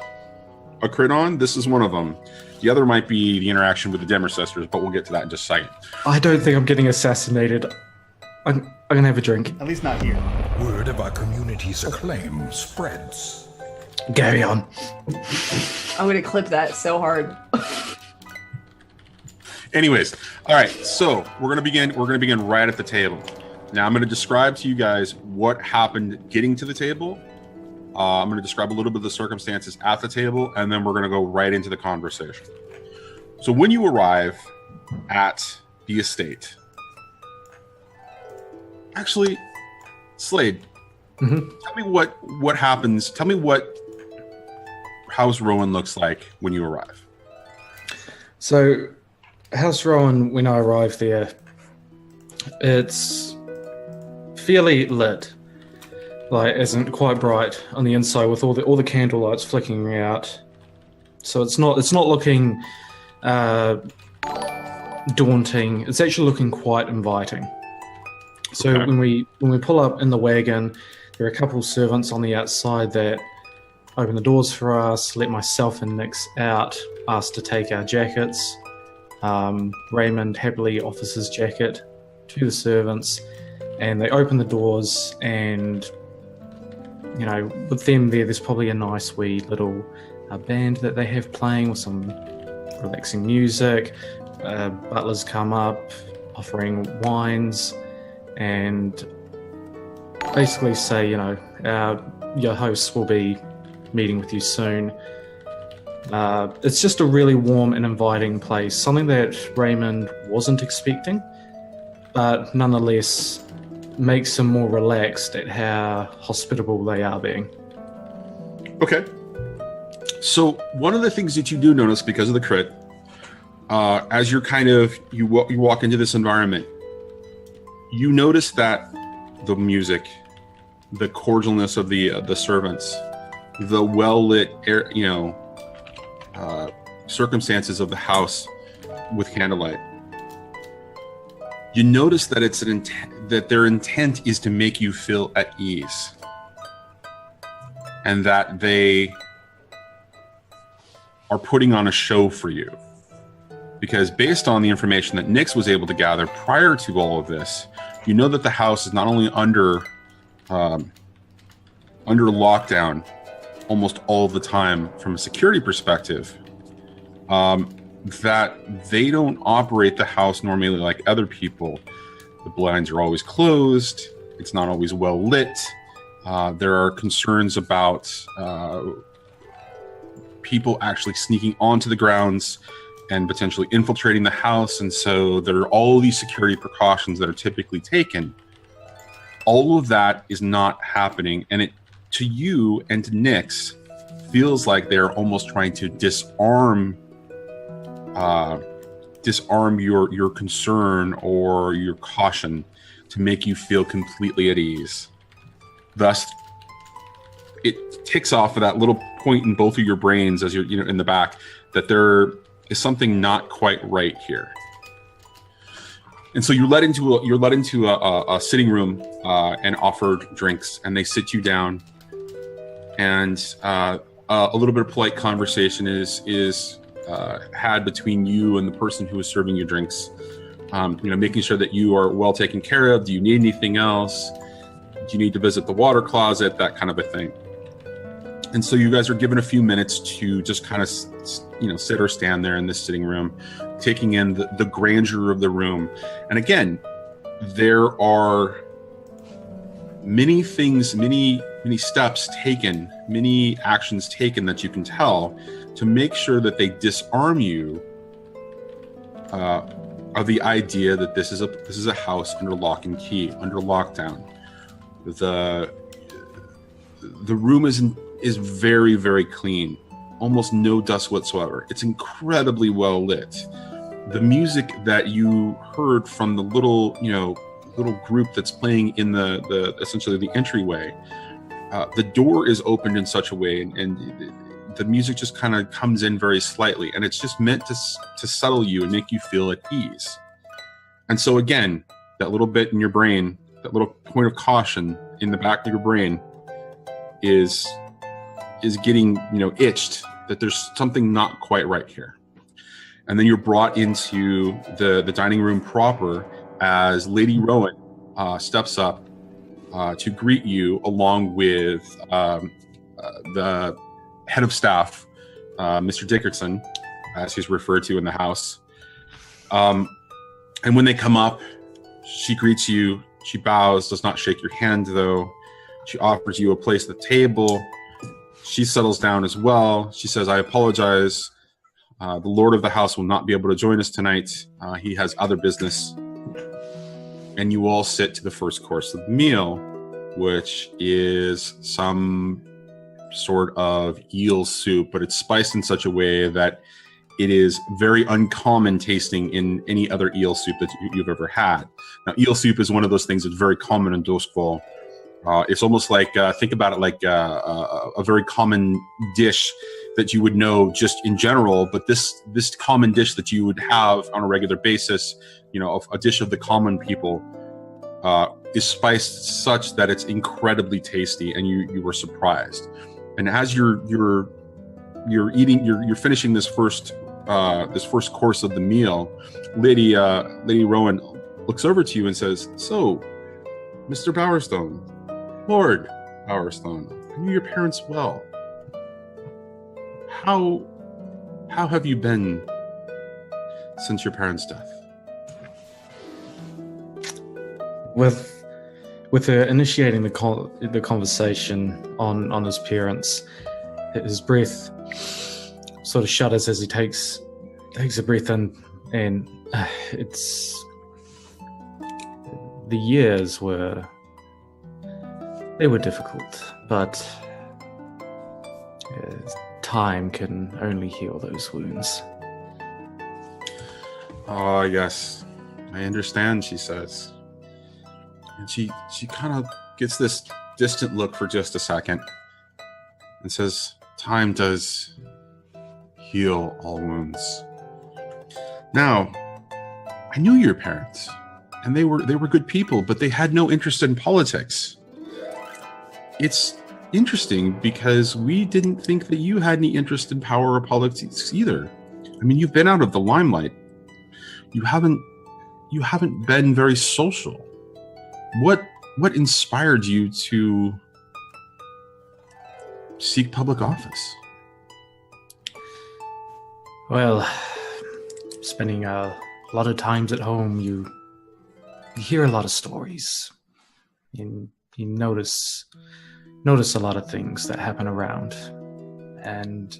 a crit on, this is one of them. The other might be the interaction with the Demercestors, but we'll get to that in just a second. I don't think I'm getting assassinated. I'm going to have a drink. At least not here. Word of our community's acclaim spreads. Carry on. I'm gonna clip that so hard. Anyways, all right. So we're gonna begin right at the table. Now I'm gonna describe to you guys what happened getting to the table. I'm gonna describe a little bit of the circumstances at the table, and then we're gonna go right into the conversation. So when you arrive at the estate, actually, Slade, tell me what happens. Tell me what House Rowan looks like when you arrive. So, House Rowan, when I arrived there, it's fairly lit. Like, isn't quite bright on the inside with all the candle lights flickering out. So it's not looking daunting. It's actually looking quite inviting. So Okay. when we pull up in the wagon, there are a couple of servants on the outside that open the doors for us, let myself and Nix out, ask to take our jackets. Reymond happily offers his jacket to the servants, and they open the doors, and you know, with them there's probably a nice wee little band that they have playing with some relaxing music. Butlers come up offering wines and basically say, you know, your hosts will be meeting with you soon. It's just a really warm and inviting place, something that Reymond wasn't expecting, but nonetheless makes him more relaxed at how hospitable they are being. Okay. So one of the things that you do notice because of the crit, as you're you walk into this environment, you notice that the music, the cordialness of the servants, the well-lit air, circumstances of the house with candlelight. You notice that that their intent is to make you feel at ease, and that they are putting on a show for you. Because based on the information that Nix was able to gather prior to all of this, you know that the house is not only under lockdown almost all the time from a security perspective, that they don't operate the house normally like other people. The blinds are always closed. It's not always well lit. There are concerns about people actually sneaking onto the grounds and potentially infiltrating the house. And so there are all these security precautions that are typically taken. All of that is not happening. And it, to you and to Nix, feels like they're almost trying to disarm your concern or your caution to make you feel completely at ease. Thus, it ticks off of that little point in both of your brains as you're in the back that there is something not quite right here. And so you're led into a sitting room and offered drinks, and they sit you down, and a little bit of polite conversation is had between you and the person who is serving you drinks. Making sure that you are well taken care of. Do you need anything else? Do you need to visit the water closet? That kind of a thing. And so you guys are given a few minutes to just kind of, sit or stand there in this sitting room, taking in the grandeur of the room. And again, there are many things, many steps taken, many actions taken that you can tell to make sure that they disarm you of the idea that this is a house under lock and key, under lockdown. The room is very, very clean, almost no dust whatsoever. It's incredibly well lit. The music that you heard from the little group that's playing in the essentially the entryway, the door is opened in such a way, and the music just kind of comes in very slightly, and it's just meant to settle you and make you feel at ease. And so again, that little bit in your brain, that little point of caution in the back of your brain is getting itched that there's something not quite right here. And then you're brought into the dining room proper as Lady Rowan steps up to greet you, along with the head of staff, Mr. Dickerson, as he's referred to in the house. And when they come up, she greets you. She bows, does not shake your hand, though. She offers you a place at the table. She settles down as well. She says, "I apologize. The Lord of the house will not be able to join us tonight. He has other business." And you all sit to the first course of the meal, which is some sort of eel soup, but it's spiced in such a way that it is very uncommon tasting in any other eel soup that you've ever had. Now, eel soup is one of those things that's very common in Doskvol. It's almost like, think about it like a very common dish that you would know just in general, but this common dish that you would have on a regular basis, a dish of the common people, is spiced such that it's incredibly tasty, and you were surprised. And as you're eating, you're finishing this first course of the meal, Lady Rowan looks over to you and says, "So, Mr. Bowerstone, Lord Bowerstone, I knew your parents well. How have you been since your parents' death?" With initiating the conversation on his parents, his breath sort of shudders as he takes a breath in, and it's the years were difficult, but time can only heal those wounds. "Oh, yes, I understand," she says. And she kind of gets this distant look for just a second and says, "Time does heal all wounds. Now, I knew your parents, and they were good people, but they had no interest in politics. It's interesting because we didn't think that you had any interest in power or politics either. I mean, you've been out of the limelight. You haven't been very social. What inspired you to seek public office?" Well, spending a lot of times at home, you hear a lot of stories. You notice a lot of things that happen around. And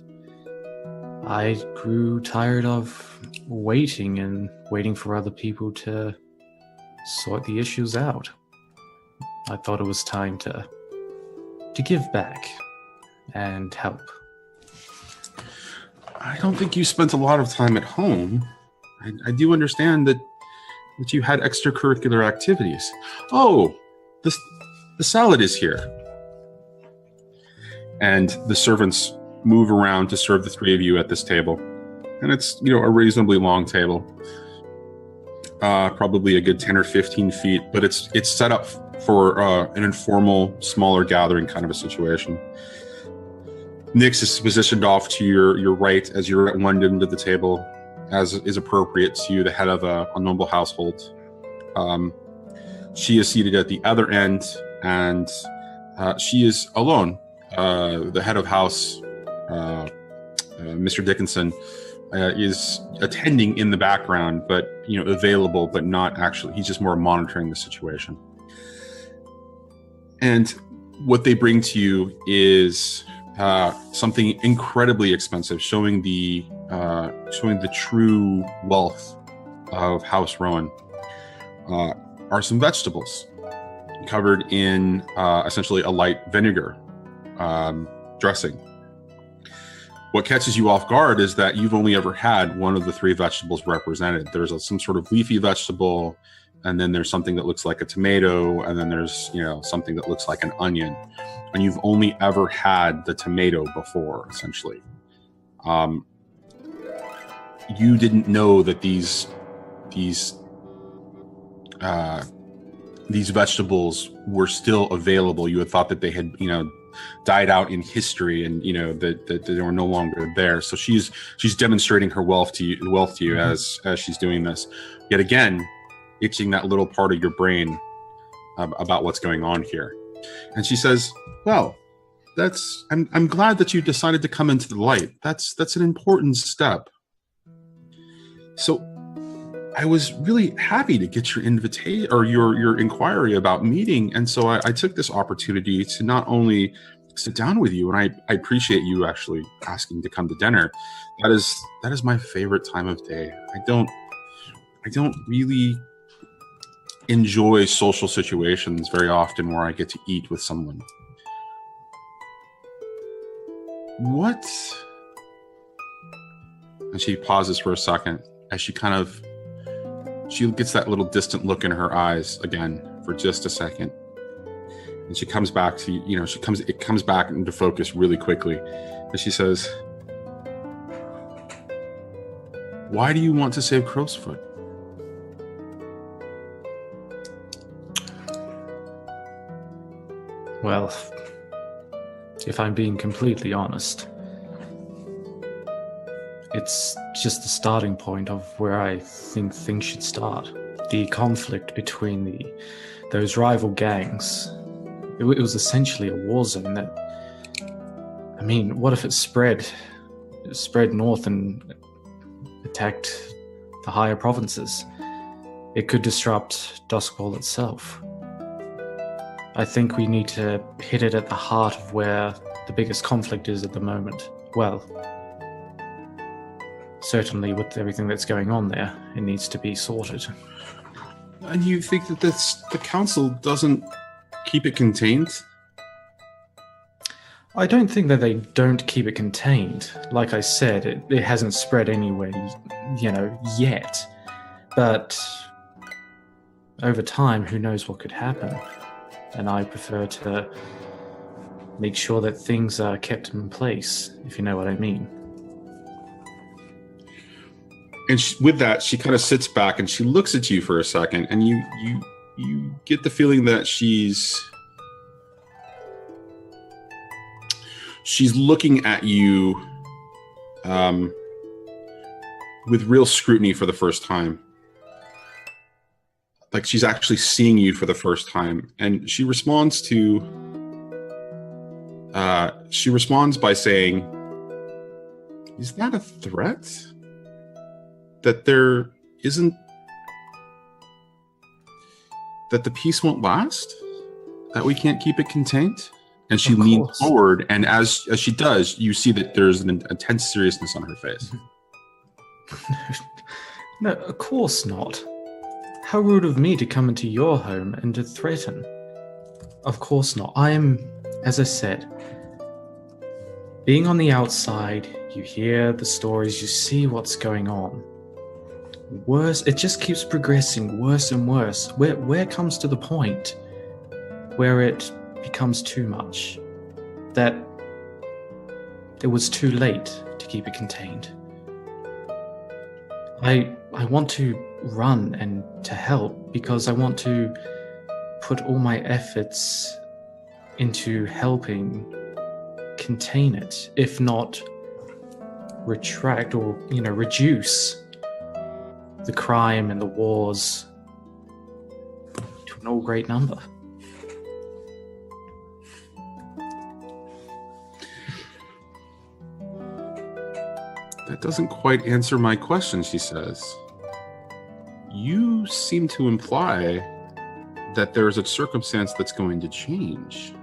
I grew tired of waiting for other people to sort the issues out. I thought it was time to give back and help. I don't think you spent a lot of time at home. I do understand that you had extracurricular activities. "Oh, the salad is here." And the servants move around to serve the three of you at this table. And it's, you know, a reasonably long table. Probably a good 10 or 15 feet, but it's set up for an informal, smaller gathering kind of a situation. Nyx is positioned off to your right as you're at one end of the table, as is appropriate to the head of a noble household. She is seated at the other end, and she is alone. The head of house, Mr. Dickinson, is attending in the background, but available, but not actually. He's just more monitoring the situation. And what they bring to you is something incredibly expensive, showing the true wealth of House Rowan. Are some vegetables covered in essentially a light vinegar dressing. What catches you off guard is that you've only ever had one of the three vegetables represented. There's some sort of leafy vegetable, and then there's something that looks like a tomato, and then there's something that looks like an onion. And you've only ever had the tomato before, essentially. You didn't know that these vegetables were still available. You had thought that they had, died out in history, and that they were no longer there. So she's demonstrating her wealth to you as she's doing this. Yet again, itching that little part of your brain about what's going on here. And she says, "Well, I'm glad that you decided to come into the light. That's an important step. So I was really happy to get your invitation or your inquiry about meeting. And so I took this opportunity to not only sit down with you, and I appreciate you actually asking to come to dinner. That is my favorite time of day. I don't really enjoy social situations very often where I get to eat with someone. What?" And she pauses for a second as she gets that little distant look in her eyes again for just a second. And she comes back to, it comes back into focus really quickly. And she says, "Why do you want to save Crowsfoot?" Well, if I'm being completely honest, it's just the starting point of where I think things should start. The conflict between those rival gangs. It was essentially a war zone that, what if it spread north and attacked the higher provinces? It could disrupt Doskvol itself. I think we need to hit it at the heart of where the biggest conflict is at the moment. Well, certainly with everything that's going on there, it needs to be sorted. And you think that the council doesn't keep it contained? I don't think that they don't keep it contained. Like I said, it hasn't spread anywhere, yet. But over time, who knows what could happen? And I prefer to make sure that things are kept in place, if you know what I mean. And with that, she kind of sits back and she looks at you for a second, and you get the feeling that she's looking at you with real scrutiny for the first time. Like she's actually seeing you for the first time. And she responds by saying, "Is that a threat? That there isn't, that the peace won't last? That we can't keep it contained?" And she leans forward, and as she does, you see that there's an intense seriousness on her face. No, of course not. How rude of me to come into your home and to threaten. Of course not. I am, as I said, being on the outside, you hear the stories, you see what's going on. Worse, it just keeps progressing worse and worse. Where comes to the point where it becomes too much? That it was too late to keep it contained. I want to run and to help because I want to put all my efforts into helping contain it, if not retract or, reduce the crime and the wars to an all great number. That doesn't quite answer my question, she says. You seem to imply that there's a circumstance that's going to change,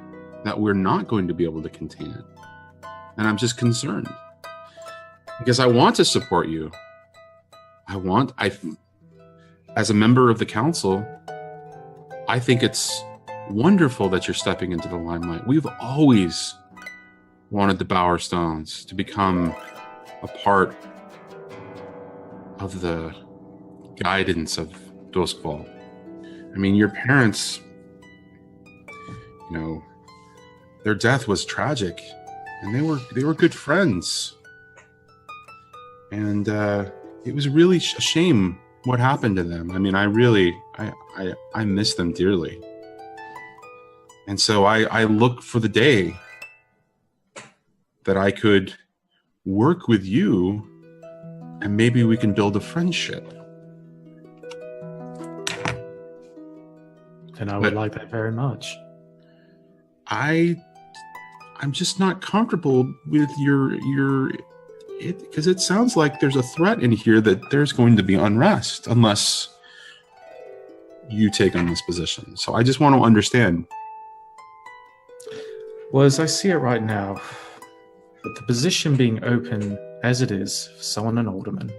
that we're not going to be able to contain it. And I'm just concerned. Because I want to support you. As a member of the council, I think it's wonderful that you're stepping into the limelight. We've always wanted the Bowerstones to become a part of the guidance of Doskvol. I mean, your parents, their death was tragic, and they were good friends. And it was really a shame what happened to them. I mean, I miss them dearly. And so I look for the day that I could work with you, and maybe we can build a friendship. And I would like that very much. I'm just not comfortable with because it sounds like there's a threat in here that there's going to be unrest unless you take on this position. So I just want to understand. Well, as I see it right now, with the position being open as it is for someone an alderman,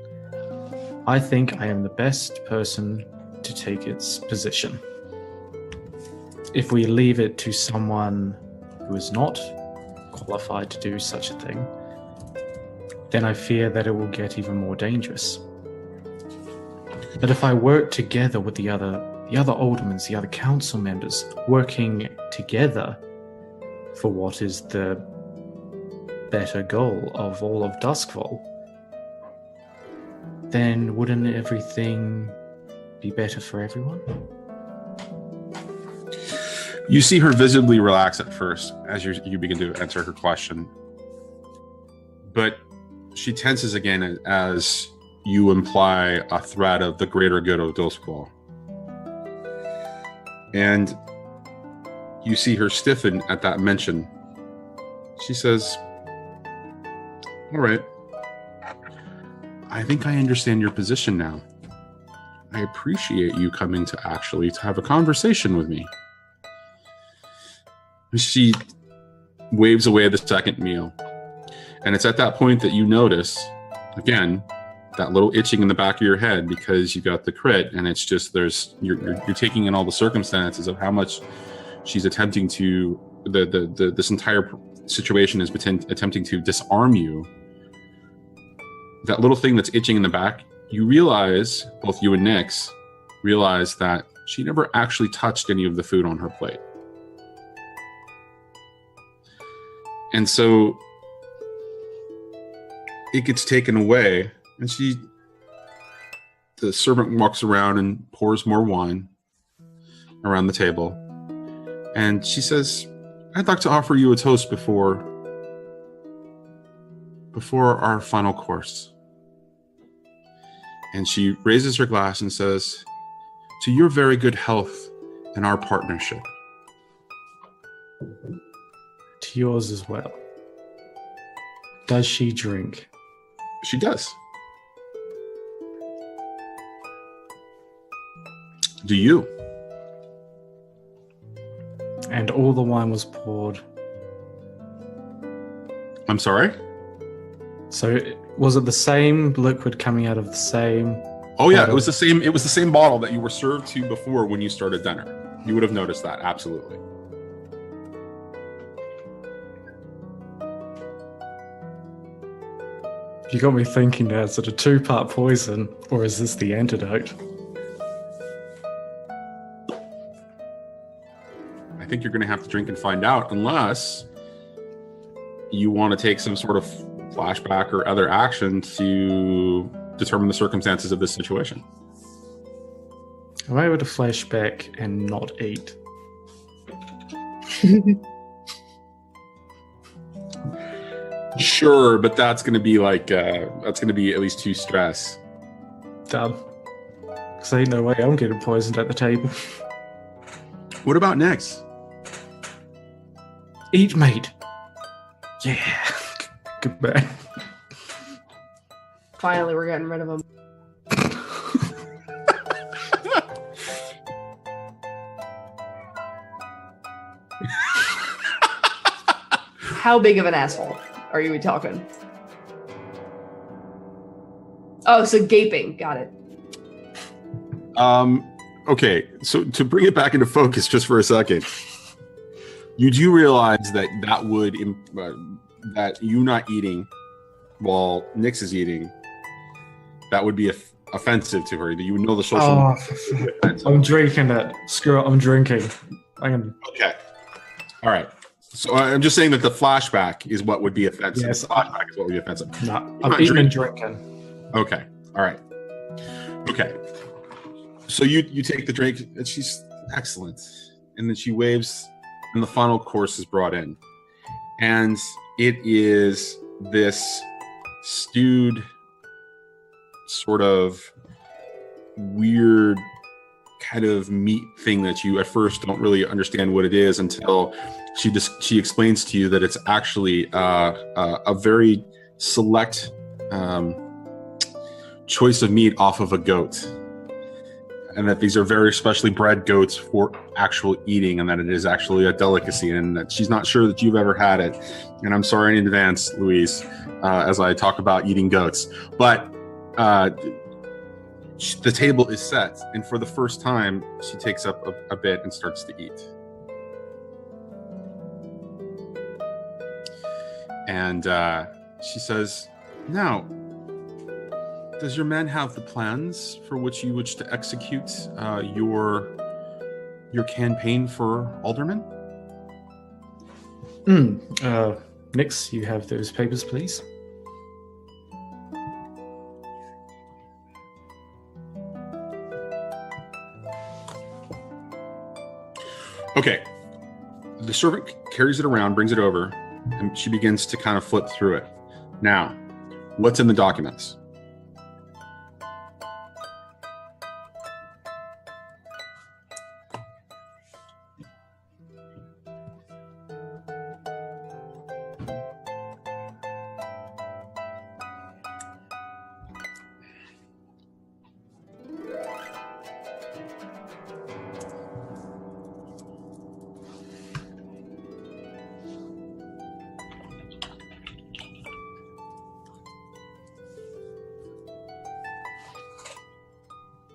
I think I am the best person to take its position. If we leave it to someone who is not qualified to do such a thing, then I fear that it will get even more dangerous. But if I work together with the other aldermen, the other council members, working together for what is the better goal of all of Doskvol, then wouldn't everything be better for everyone? You see her visibly relax at first as you begin to answer her question. But she tenses again as you imply a threat of the greater good of Doskvol. And you see her stiffen at that mention. She says, all right, I think I understand your position now. I appreciate you coming to have a conversation with me. She waves away the second meal. And it's at that point that you notice, again, that little itching in the back of your head because you got the crit, and it's just you're taking in all the circumstances of how much she's attempting to this entire situation is attempting to disarm you. That little thing that's itching in the back, you realize, both you and Nyx realize, that she never actually touched any of the food on her plate. And so it gets taken away, and the servant walks around and pours more wine around the table. And she says, I'd like to offer you a toast before our final course. And she raises her glass and says, to your very good health and our partnership. To yours as well. Does she drink? She does. Do you? And all the wine was poured. I'm sorry? So was it the same liquid coming out of the same? Oh yeah, it was the same bottle that you were served to before when you started dinner. You would have noticed that, absolutely. You got me thinking now, is it a 2-part poison, or is this the antidote? I think you're going to have to drink and find out, unless you want to take some sort of flashback or other action to determine the circumstances of this situation. Am I able to flashback and not eat? Sure, but that's going to be like that's going to be at least 2 stress. Done. Because ain't no way I'm getting poisoned at the table. What about next? Eat, mate. Yeah. Goodbye. Finally, we're getting rid of him. How big of an asshole are you talking? Oh, so gaping. Got it. Okay, so to bring it back into focus just for a second, you do realize that that you not eating while Nyx is eating, that would be offensive to her. You would know the social. I'm drinking it. Screw it. I'm drinking. Okay. All right. So I'm just saying that the flashback is what would be offensive. Yes. The flashback is what would be offensive. No, I'm eating and drinking. Okay. All right. Okay. So you take the drink, and she's excellent. And then she waves, and the final course is brought in. And it is this stewed, sort of weird kind of meat thing that you at first don't really understand what it is until she explains to you that it's actually a very select choice of meat off of a goat, and that these are very specially bred goats for actual eating, and that it is actually a delicacy, and that she's not sure that you've ever had it. And I'm sorry in advance, Louise, as I talk about eating goats, but the table is set, and for the first time, she takes up a bit and starts to eat. And she says, "Now, does your man have the plans for which you wish to execute your campaign for alderman?" Nyx, you have those papers, please. Okay. The servant carries it around, brings it over, and she begins to kind of flip through it. Now, what's in the documents?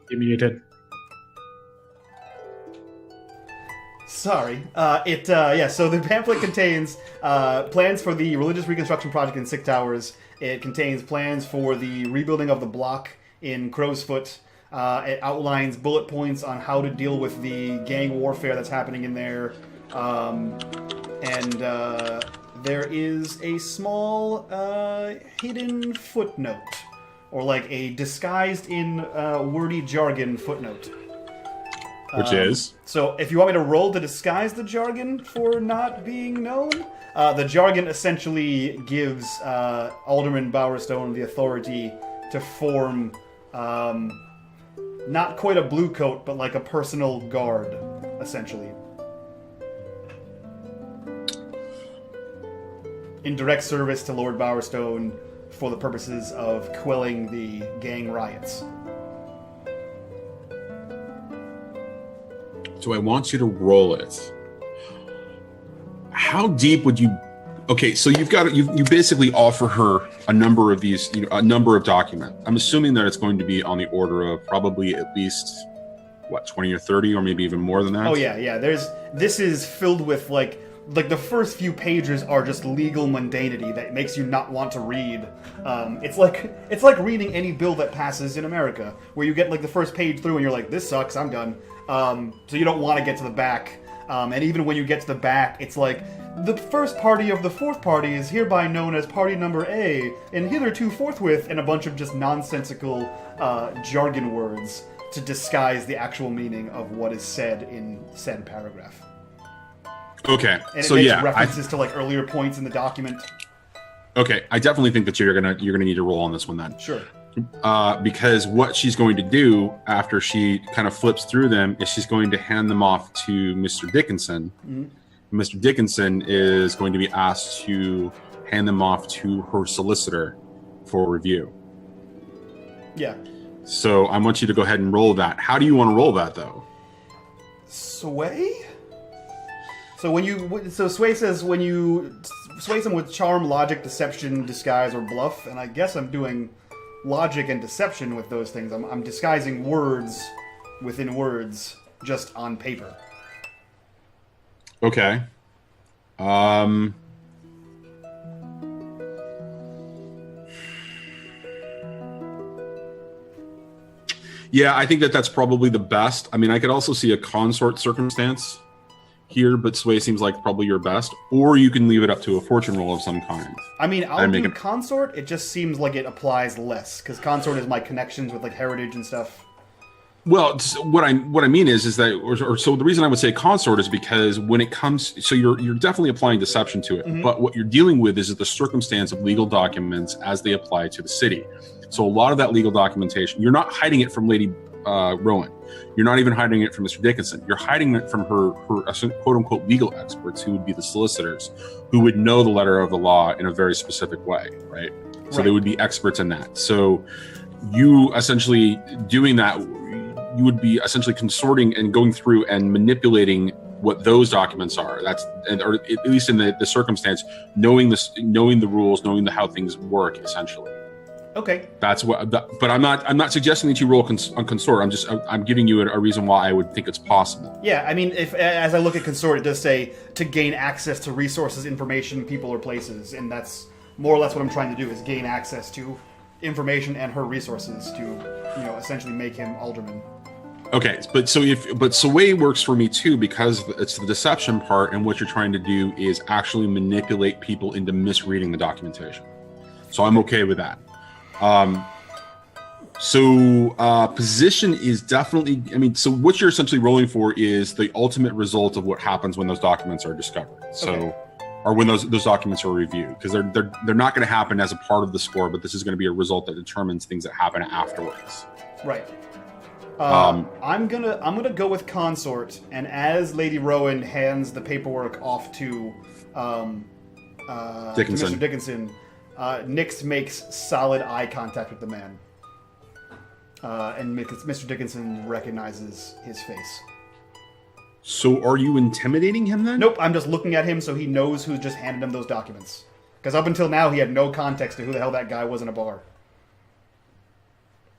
You're muted. Sorry. So the pamphlet contains plans for the religious reconstruction project in Sick Towers. It contains plans for the rebuilding of the block in Crow's Foot. It outlines bullet points on how to deal with the gang warfare that's happening in there. And there is a small hidden footnote, or like a disguised in wordy jargon footnote. Which is? So if you want me to roll to disguise the jargon for not being known, the jargon essentially gives Alderman Bowerstone the authority to form not quite a blue coat, but like a personal guard, essentially. In direct service to Lord Bowerstone for the purposes of quelling the gang riots. So I want you to roll it. How deep would you? Okay, so you basically offer her a number of these, a number of documents. I'm assuming that it's going to be on the order of probably at least 20 or 30, or maybe even more than that. Oh yeah. This is filled with like the first few pages are just legal mundanity that makes you not want to read. It's like reading any bill that passes in America, where you get like the first page through and you're like, this sucks, I'm done. So you don't want to get to the back. And even when you get to the back, it's like The first party of the fourth party is hereby known as party number A, and hitherto forthwith, and a bunch of just nonsensical jargon words to disguise the actual meaning of what is said in said paragraph. Okay, And so it makes yeah, references to like earlier points in the document. okay, I definitely think that you're gonna need to roll on this one then. Sure. Because what she's going to do after she kind of flips through them is she's going to hand them off to Mr. Dickinson. Mm-hmm. Mr. Dickinson is going to be asked to hand them off to her solicitor for review. Yeah. So I want you to go ahead and roll that. How do you want to roll that, though? Sway? So Sway says when you sway them with charm, logic, deception, disguise, or bluff, and I guess I'm doing logic and deception with those things. I'm disguising words within words just on paper. Okay. Yeah, I think that's probably the best. I mean, I could also see a consort circumstance here, but Sway seems like probably your best. Or you can leave it up to a fortune roll of some kind. I mean, I'll do consort. It just seems like it applies less, because consort is my connections with like heritage and stuff. Well, what I mean is that, so the reason I would say consort is because when it comes, so you're definitely applying deception to it, mm-hmm. but what you're dealing with is the circumstance of legal documents as they apply to the city. So a lot of that legal documentation, you're not hiding it from Lady Rowan. You're not even hiding it from Mr. Dickinson. You're hiding it from her quote-unquote legal experts, who would be the solicitors, who would know the letter of the law in a very specific way, right? So they would be experts in that. So you essentially doing that, you would be essentially consorting and going through and manipulating what those documents are. That's, or at least in the circumstance, knowing the rules, knowing how things work, essentially. Okay. That's what. But I'm not suggesting that you roll on consort. I'm giving you a reason why I would think it's possible. Yeah, I mean, if as I look at consort, it does say to gain access to resources, information, people, or places, and that's more or less what I'm trying to do, is gain access to information and her resources to, essentially make him alderman. Okay, but Sway works for me too, because it's the deception part, and what you're trying to do is actually manipulate people into misreading the documentation. So I'm okay with that. Position is definitely, I mean, so what you're essentially rolling for is the ultimate result of what happens when those documents are discovered. So, or when those documents are reviewed, because they're not going to happen as a part of the score, but this is going to be a result that determines things that happen afterwards. Right. I'm gonna go with consort, and as Lady Rowan hands the paperwork off to Dickinson. To Mr. Dickinson, Nix makes solid eye contact with the man, and Mr. Dickinson recognizes his face. So are you intimidating him then? Nope, I'm just looking at him so he knows who just handed him those documents. Because up until now, he had no context to who the hell that guy was in a bar.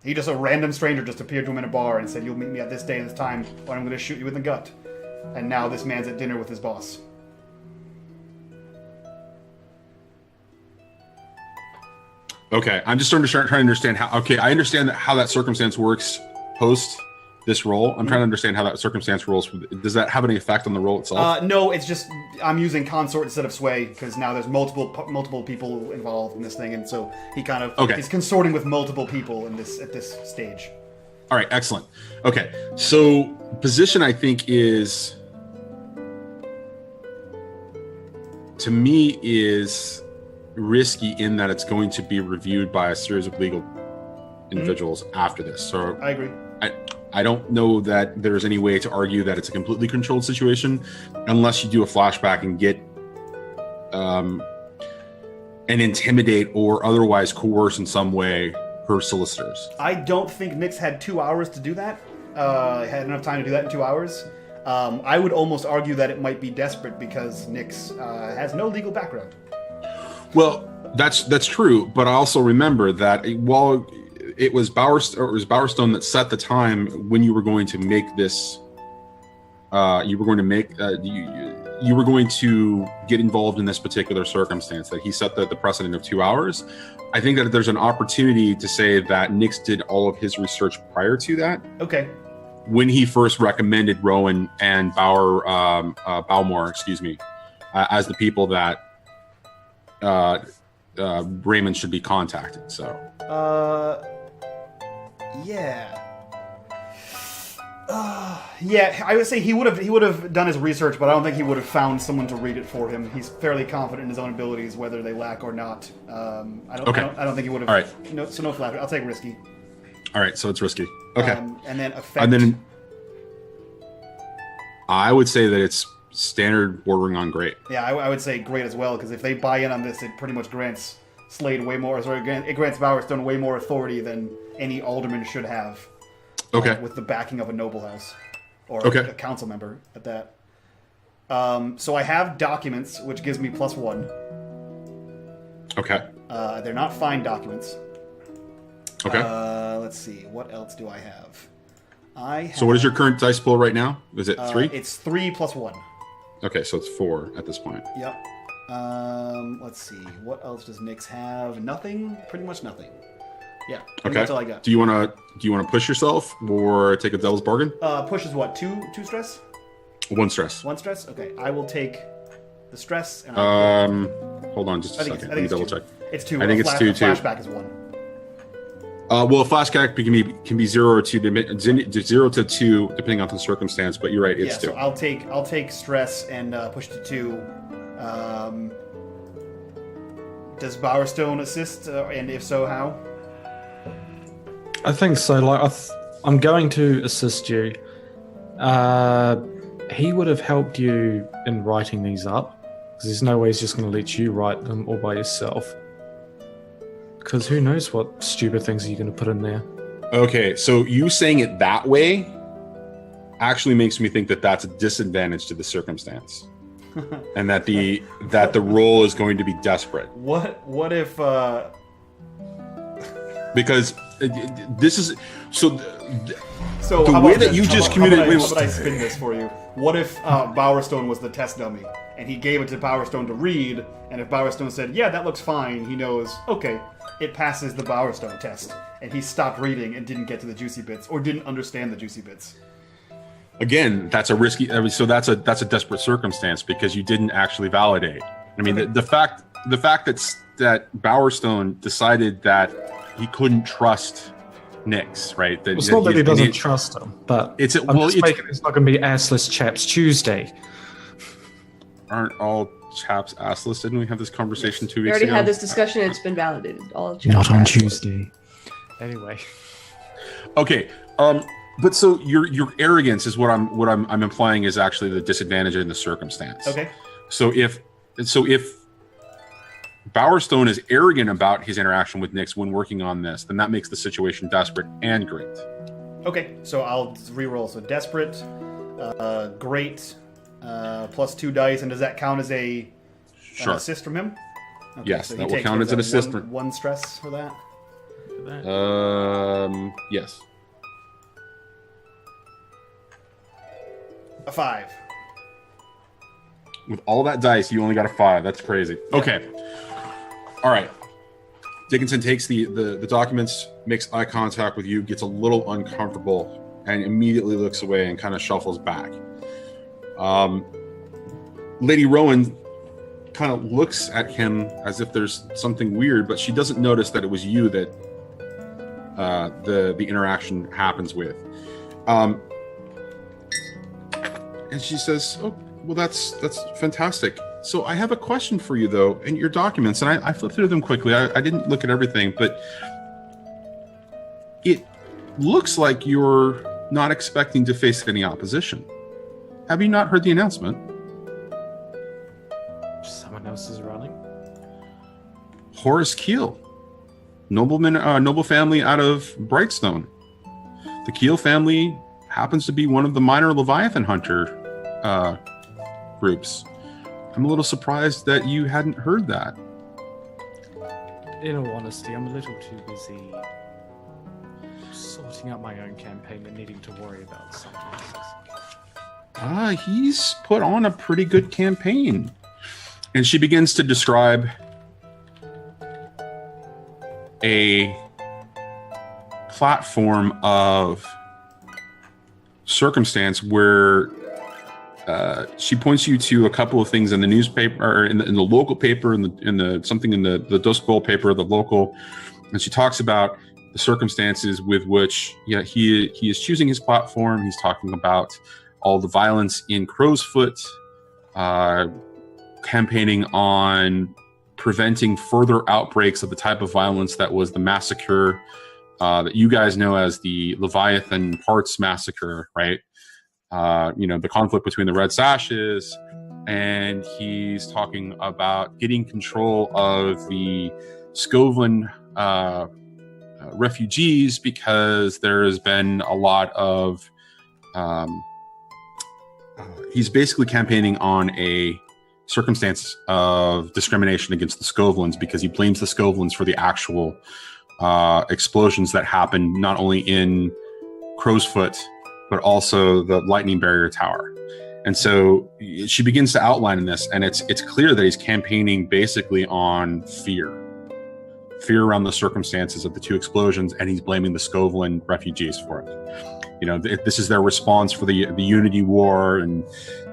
He just, a random stranger just appeared to him in a bar and said, "You'll meet me at this day and this time, or I'm going to shoot you in the gut." And now this man's at dinner with his boss. Okay, I'm just trying to understand how. Okay, I understand how that circumstance works post this roll. I'm trying to understand how that circumstance rolls. Does that have any effect on the roll itself? No, it's just I'm using consort instead of sway, because now there's multiple people involved in this thing, and so he kind of is consorting with multiple people at this stage. All right, excellent. Okay, so position, I think, is, to me, is risky in that it's going to be reviewed by a series of legal individuals after this. So I agree. I don't know that there's any way to argue that it's a completely controlled situation unless you do a flashback and get and intimidate or otherwise coerce in some way her solicitors. I don't think Nix had 2 hours to do that. Had enough time to do that in 2 hours. I would almost argue that it might be desperate because Nix has no legal background. Well, that's true, but I also remember that while it was Bowerstone that set the time when you were going to make this. You were going to get involved in this particular circumstance. That he set the precedent of 2 hours. I think that there's an opportunity to say that Nix did all of his research prior to that. Okay. When he first recommended Rowan and Bowmore, as the people that Reymond should be contacting. So. Yeah. Yeah, I would say he would have done his research, but I don't think he would have found someone to read it for him. He's fairly confident in his own abilities, whether they lack or not. I don't think he would have. All right. No flattery. I'll take risky. All right, so it's risky. Okay. And then effect. And then I would say that it's standard, bordering on great. Yeah, I would say great as well, because if they buy in on this, it pretty much grants Slade way more. Sorry, it grants Bowerstone way more authority than any alderman should have. Okay. With the backing of a noble house. Or Okay. a council member at that. So I have documents, which gives me +1. Okay. They're not fine documents. Okay. Let's see. What else do I have? So what is your current dice pool right now? Is it 3? It's 3 + 1. Okay, so it's 4 at this point. Yep. Let's see. What else does Nyx have? Nothing. Pretty much nothing. Yeah. Okay. That's all I got. Do you want to push yourself or take a devil's bargain? Push is what? 2 stress? 1 stress. 1 stress. Okay. I will take the stress. And hold on just a second. Let me double check. It's 2. I think it's 2 too. Flashback is 1. Well, a flashback can be 0 or 2, 0 to 2, depending on the circumstance. But you're right, it's 2. So I'll take stress and push to 2. Does Bowerstone assist, and if so, how? I think so. Like, I'm going to assist you. He would have helped you in writing these up, because there's no way he's just going to let you write them all by yourself. Because who knows what stupid things you're going to put in there. Okay, so you saying it that way actually makes me think that that's a disadvantage to the circumstance, and that the role is going to be desperate. What if? Because this is so. So the way that you just communicated. How about I spin this for you? What if Bowerstone was the test dummy, and he gave it to Bowerstone to read, and if Bowerstone said, "Yeah, that looks fine," he knows, okay, it passes the Bowerstone test, and he stopped reading and didn't get to the juicy bits, or didn't understand the juicy bits. Again, that's a risky. So that's a desperate circumstance because you didn't actually validate. I mean, the fact that Bowerstone decided that he couldn't trust Nyx, right? It's not that he doesn't trust him, but it's not going to be assless chaps Tuesday. Aren't all chaps assless? Didn't we have this conversation 2 weeks ago? We already had this discussion. It's been validated. All chaps not on are assless. Tuesday. Anyway. Okay. But so your arrogance is what I'm implying is actually the disadvantage in the circumstance. Okay. So if Bowerstone is arrogant about his interaction with Nyx when working on this, then that makes the situation desperate and great. Okay, so I'll reroll. So desperate, great, +2 dice, and does that count as an assist from him? Okay, yes, so that will count as an assist. One stress for that. Yes. A 5. With all that dice, you only got a 5. That's crazy. Yeah. Okay. All right. Dickinson takes the documents, makes eye contact with you, gets a little uncomfortable, and immediately looks away and kind of shuffles back. Lady Rowan kind of looks at him as if there's something weird, but she doesn't notice that it was you that the interaction happens with. And she says, "Oh, well, that's fantastic. So I have a question for you, though, in your documents." And I flipped through them quickly. I didn't look at everything, but it looks like you're not expecting to face any opposition. Have you not heard the announcement? Someone else is running. Horace Keel, noble family out of Brightstone. The Keel family happens to be one of the minor Leviathan hunter groups. I'm a little surprised that you hadn't heard that. In all honesty, I'm a little too busy sorting out my own campaign and needing to worry about something else. He's put on a pretty good campaign. And she begins to describe a platform of circumstance where she points you to a couple of things in the newspaper, or in the local paper, in the something in the Doskvol paper, the local, and she talks about the circumstances with which he is choosing his platform. He's talking about all the violence in Crowsfoot, campaigning on preventing further outbreaks of the type of violence that was the massacre that you guys know as the Leviathan Parts massacre, right? The conflict between the Red Sashes, and he's talking about getting control of the Skovlin refugees, because there has been a lot of he's basically campaigning on a circumstance of discrimination against the Skovlins, because he blames the Skovlins for the actual explosions that happened not only in Crowsfoot but also the Lightning Barrier Tower. And so she begins to outline in this, and it's clear that he's campaigning basically on fear around the circumstances of the two explosions, and he's blaming the Skovlin refugees for it. This is their response for the Unity War, and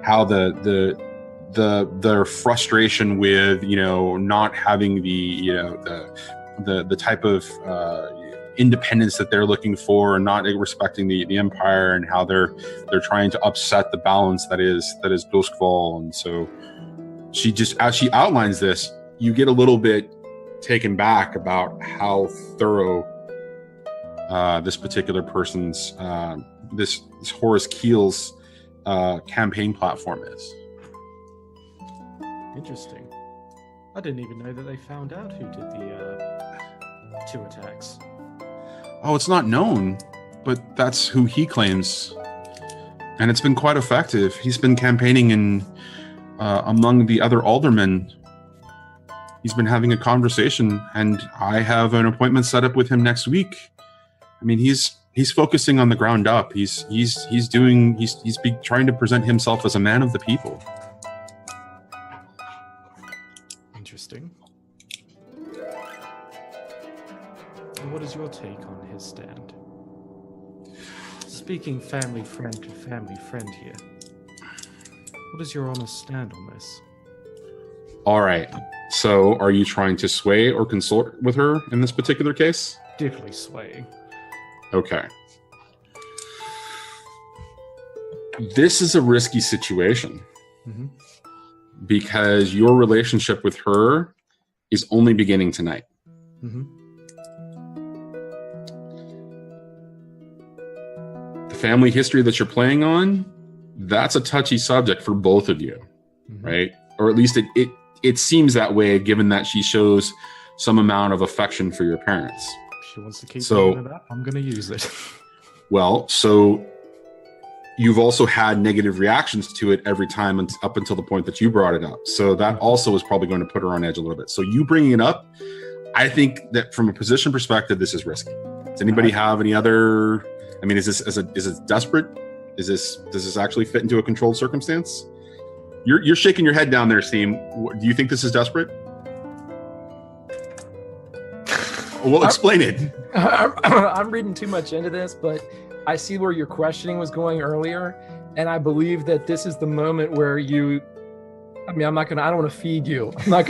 how their frustration with not having the type of independence that they're looking for, and not respecting the empire, and how they're trying to upset the balance that is Doskvol. And so she just, as she outlines this, you get a little bit taken back about how thorough this particular person's this Horace Keel's campaign platform is. Interesting. I didn't even know that they found out who did the 2 attacks. Oh, it's not known, but that's who he claims, and it's been quite effective. He's been campaigning in among the other aldermen. He's been having a conversation, and I have an appointment set up with him next week. I mean, he's focusing on the ground up. He's trying to present himself as a man of the people. Interesting. And what is your take on his stand? Speaking family friend to family friend here. What is your honest stand on this? All right. So, are you trying to sway or consort with her in this particular case? Definitely swaying. Okay. This is a risky situation. Mm-hmm. Because your relationship with her is only beginning tonight. Mm-hmm. The family history that you're playing on, that's a touchy subject for both of you, Mm-hmm. right? Or at least it seems that way, given that she shows some amount of affection for your parents. If she wants to keep So- bringing it up, I'm going to use it. Well, so you've also had negative reactions to it every time up until the point that you brought it up. So that also is probably going to put her on edge a little bit. So you bringing it up, I think that from a position perspective, this is risky. Does anybody have any other? I mean, is it desperate? Does this actually fit into a controlled circumstance? You're shaking your head down there, Steam. Do you think this is desperate? Well, explain it. I'm reading too much into this, but I see where your questioning was going earlier, and I believe that this is the moment where you. I mean, I don't want to feed you. I'm not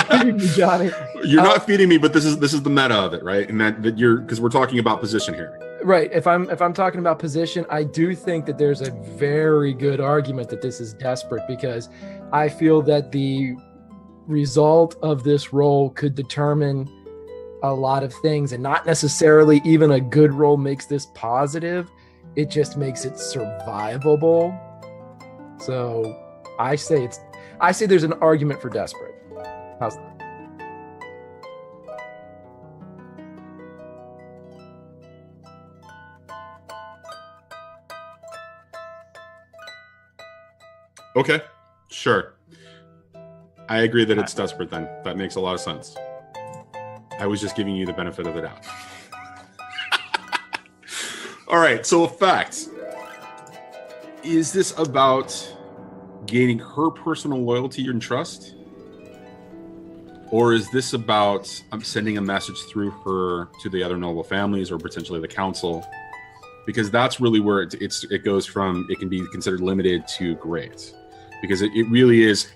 feeding you, Johnny. You're not feeding me, but this is the meta of it, right? And that you're, because we're talking about position here. Right. If I'm talking about position, I do think that there's a very good argument that this is desperate, because I feel that the result of this roll could determine a lot of things, and not necessarily even a good roll makes this positive. It just makes it survivable. So I say there's an argument for desperate. How's that? Okay, sure. I agree that it's desperate then. That makes a lot of sense. I was just giving you the benefit of the doubt. All right, so effect. Is this about gaining her personal loyalty and trust? Or is this about sending a message through her to the other noble families, or potentially the council, because that's really where it goes from. It can be considered limited to great, because it really is.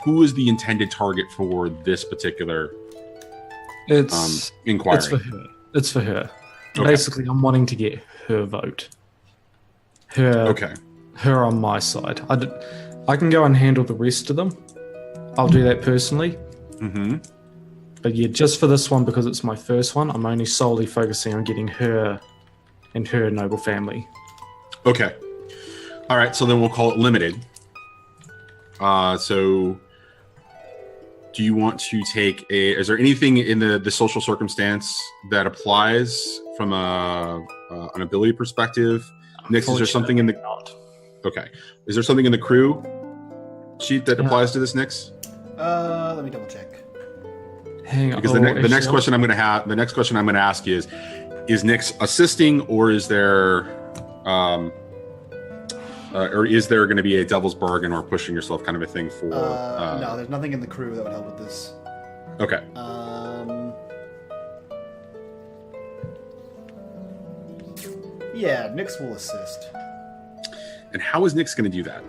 Who is the intended target for this particular inquiry? It's for her. Okay. Basically, I'm wanting to get her vote. Her on my side. I can go and handle the rest of them. I'll do that personally. Mm-hmm. But yeah, just for this one, because it's my first one, I'm only solely focusing on getting her and her noble family. Okay. All right, so then we'll call it limited. So do you want to take is there anything in the social circumstance that applies from an ability perspective? Nix, is there something in the... Okay. Is there something in the crew sheet that applies to this, Nix? Let me double check. Hang on. Because the next question I'm going to ask you is Nix assisting, or is there going to be a devil's bargain or pushing yourself kind of a thing for? No, there's nothing in the crew that would help with this. Okay. Yeah, Nix will assist. And how is Nix going to do that?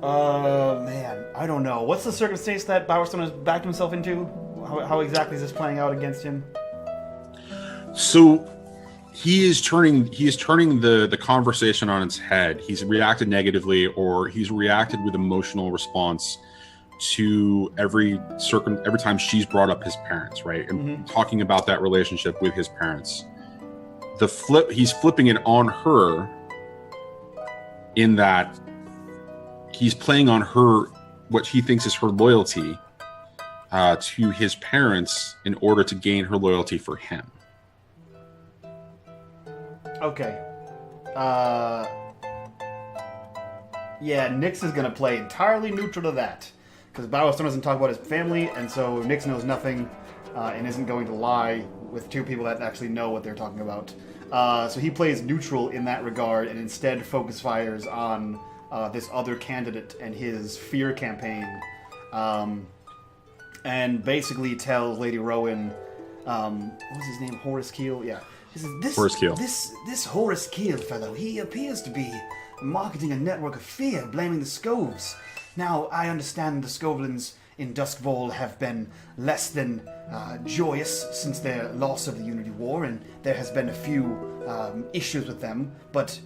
Man, I don't know. What's the circumstance that Bowerstone has backed himself into? How exactly is this playing out against him? So he is turning the conversation on its head. He's reacted negatively, or he's reacted with emotional response to every time she's brought up his parents, right? And talking about that relationship with his parents. He's flipping it on her, in that he's playing on her what he thinks is her loyalty to his parents in order to gain her loyalty for him. Okay. Yeah, Nix is going to play entirely neutral to that. Because Bowerstone doesn't talk about his family, and so Nix knows nothing and isn't going to lie with two people that actually know what they're talking about. So he plays neutral in that regard, and instead focus fires on this other candidate and his fear campaign. And basically tells Lady Rowan, what was his name? Horace Keel? Yeah. He says, Horace Keel. This Horace Keel fellow, he appears to be marketing a network of fear, blaming the Scoves. Now, I understand the Scovelins in Doskvol have been less than joyous since their loss of the Unity War, and there has been a few issues with them, but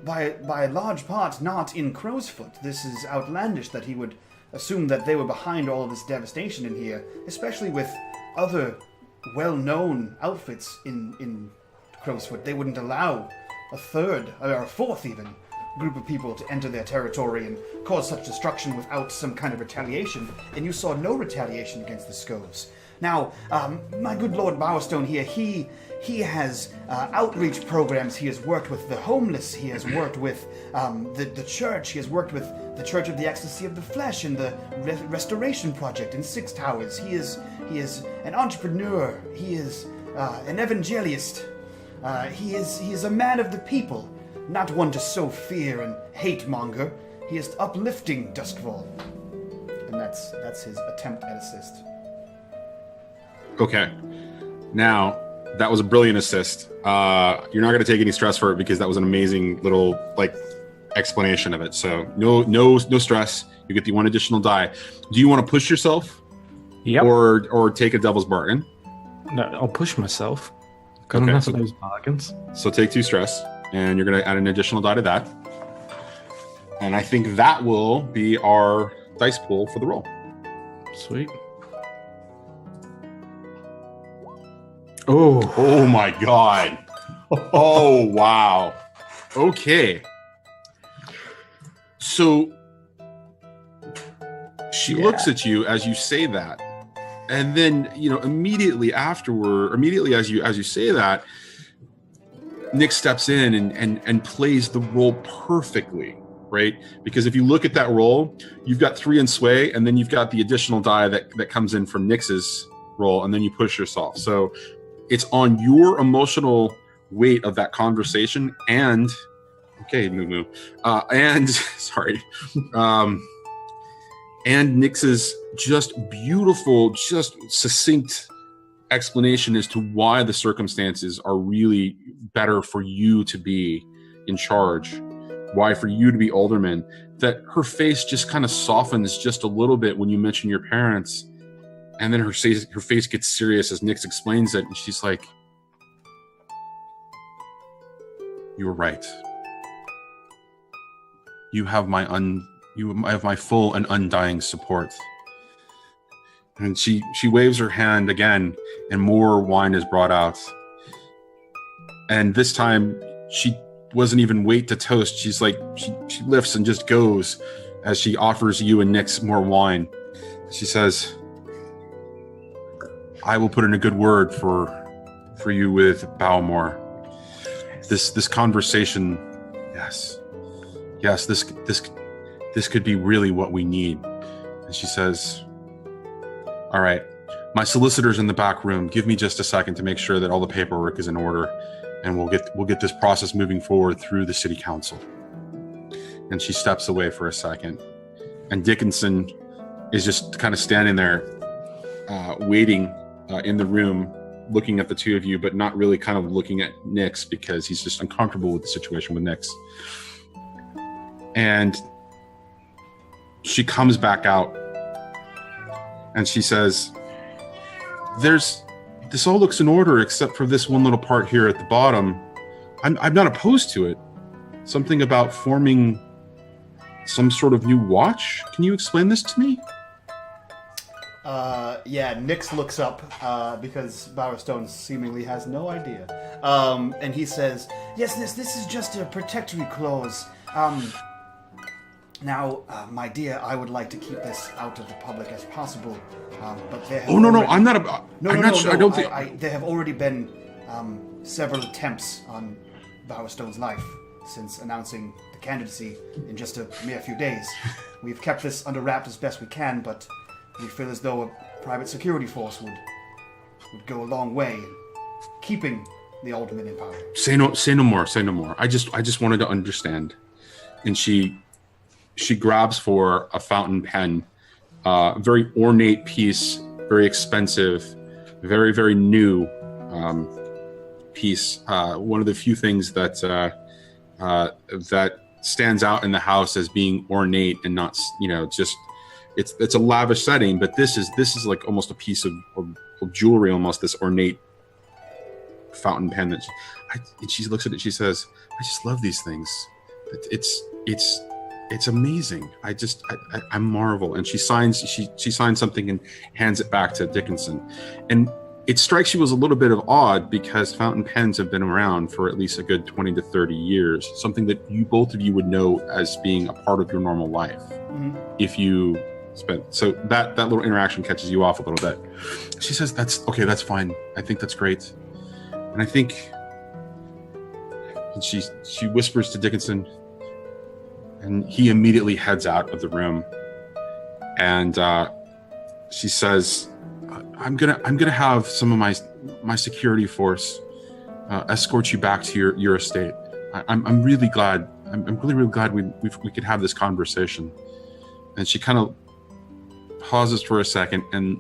by a large part not in Crowsfoot. This is outlandish that he would assume that they were behind all of this devastation in here, especially with other well-known outfits in Crowsfoot. They wouldn't allow a third, or a fourth even, group of people to enter their territory and cause such destruction without some kind of retaliation, and you saw no retaliation against the Scoves. Now, my good Lord Bowerstone here, he has outreach programs. He has worked with the homeless. He has worked with the church. He has worked with the Church of the Ecstasy of the Flesh and the Restoration Project in Six Towers. He is an entrepreneur. He is an evangelist. He is a man of the people, not one to sow fear and hate monger. He is uplifting Doskvol, and that's his attempt at assist. Okay. Now, that was a brilliant assist. You're not going to take any stress for it, because that was an amazing little explanation of it. So no stress. You get the one additional die. Do you want to push yourself? Yep. Or take a devil's bargain? No, I'll push myself. Got enough of those bargains. So take 2 stress, and you're going to add an additional die to that. And I think that will be our dice pool for the roll. Sweet. Oh my God. Oh, wow. Okay. So she looks at you as you say that. And then, immediately as you say that, Nick steps in and plays the role perfectly, right? Because if you look at that roll, you've got 3 in sway, and then you've got the additional die that comes in from Nix's roll, and then you push yourself. So it's on your emotional weight of that conversation and and Nix's just beautiful, just succinct explanation as to why the circumstances are really better for you to be in charge, why for you to be alderman, that her face just kind of softens just a little bit when you mention your parents. And then her face gets serious as Nyx explains it. And she's like, you were right. You have my full and undying support. And she waves her hand again, and more wine is brought out. And this time, she doesn't even wait to toast. She's like, she lifts and just goes as she offers you and Nyx more wine. She says, I will put in a good word for you with Bowmore. This conversation, yes, this could be really what we need. And she says, all right, my solicitor's in the back room. Give me just a second to make sure that all the paperwork is in order, and we'll get this process moving forward through the city council. And she steps away for a second, and Dickinson is just kind of standing there, waiting in the room, looking at the two of you, but not really kind of looking at Nyx because he's just uncomfortable with the situation with Nyx. And she comes back out and she says, this all looks in order except for this one little part here at the bottom. I'm not opposed to it. Something about forming some sort of new watch. Can you explain this to me? Yeah, Nyx looks up because Bowerstone seemingly has no idea. And he says, yes, this is just a protectory clause. Now, my dear, I would like to keep this out of the public as possible. But there have I'm not. I don't think there have already been several attempts on Bowerstone's life since announcing the candidacy in just a mere few days. We've kept this under wraps as best we can, but we feel as though a private security force would go a long way in keeping the alderman in power. Say no more. I just wanted to understand. And she grabs for a fountain pen, very ornate piece, very expensive, very, very new piece. One of the few things that stands out in the house as being ornate and not, just it's a lavish setting. But this is like almost a piece of jewelry, almost this ornate fountain pen that she looks at it. She says, "I just love these things. It's amazing. I marvel." And she signs something and hands it back to Dickinson. And it strikes you as a little bit of odd because fountain pens have been around for at least a good 20 to 30 years. Something that both of you would know as being a part of your normal life. Mm-hmm. If you spent so that little interaction catches you off a little bit. She says, "That's okay. That's fine. I think that's great." And I think, and she whispers to Dickinson. And he immediately heads out of the room, and she says, "I'm gonna have some of my security force escort you back to your estate. I'm really glad. I'm really glad we could have this conversation." And she kind of pauses for a second, and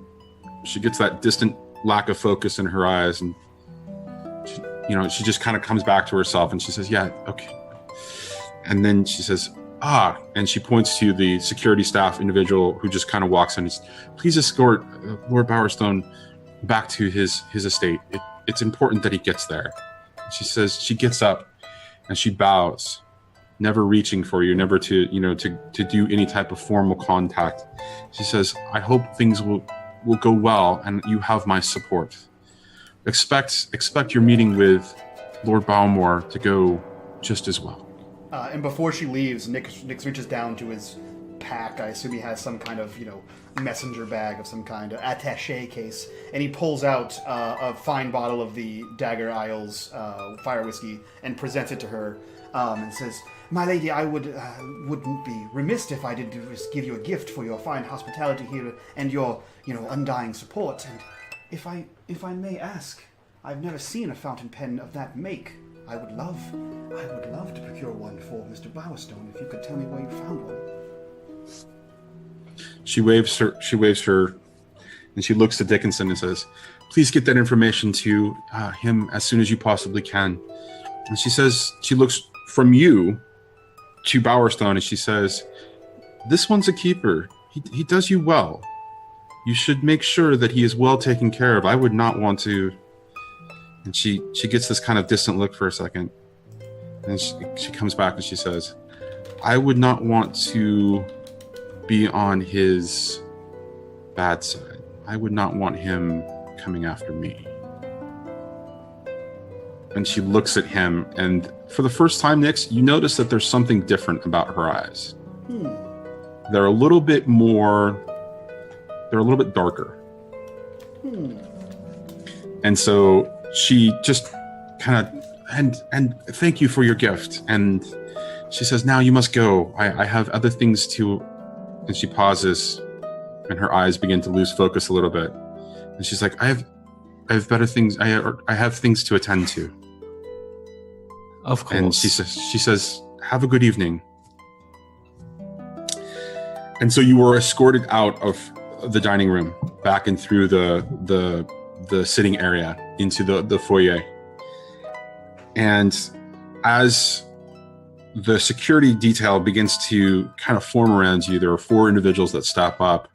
she gets that distant lack of focus in her eyes, and she just kind of comes back to herself, and she says, "Yeah, okay." And then she says, and she points to the security staff individual who just kind of walks in and says, "Please escort Lord Bowerstone back to his estate. It's important that he gets there." And she says, she gets up and she bows, never reaching for you, never to do any type of formal contact. She says, "I hope things will go well and you have my support. Expect your meeting with Lord Bowmore to go just as well." And before she leaves, Nyx reaches down to his pack. I assume he has some kind of, messenger bag of some kind, of attaché case, and he pulls out a fine bottle of the Dagger Isles fire whiskey and presents it to her, and says, "My lady, I wouldn't be remiss if I didn't just give you a gift for your fine hospitality here and your, undying support. And if I may ask, I've never seen a fountain pen of that make. I would love to procure one for Mr. Bowerstone, if you could tell me where you found one." She waves her, and she looks to Dickinson and says, please get that information to him as soon as you possibly can. And she says, she looks from you to Bowerstone, and she says, this one's a keeper. He does you well. You should make sure that he is well taken care of. I would not want to. And she gets this kind of distant look for a second. And she comes back and she says, I would not want to be on his bad side. I would not want him coming after me. And she looks at him, and for the first time, Nix, you notice that there's something different about her eyes. They're a little bit darker. And so she just kind of, and thank you for your gift. And she says, now you must go. I have other things to, and she pauses and her eyes begin to lose focus a little bit. And she's like, I have better things. I have things to attend to. Of course. And she says, have a good evening. And so you were escorted out of the dining room, back and through the sitting area into the foyer. And as the security detail begins to kind of form around you, there are 4 individuals that step up.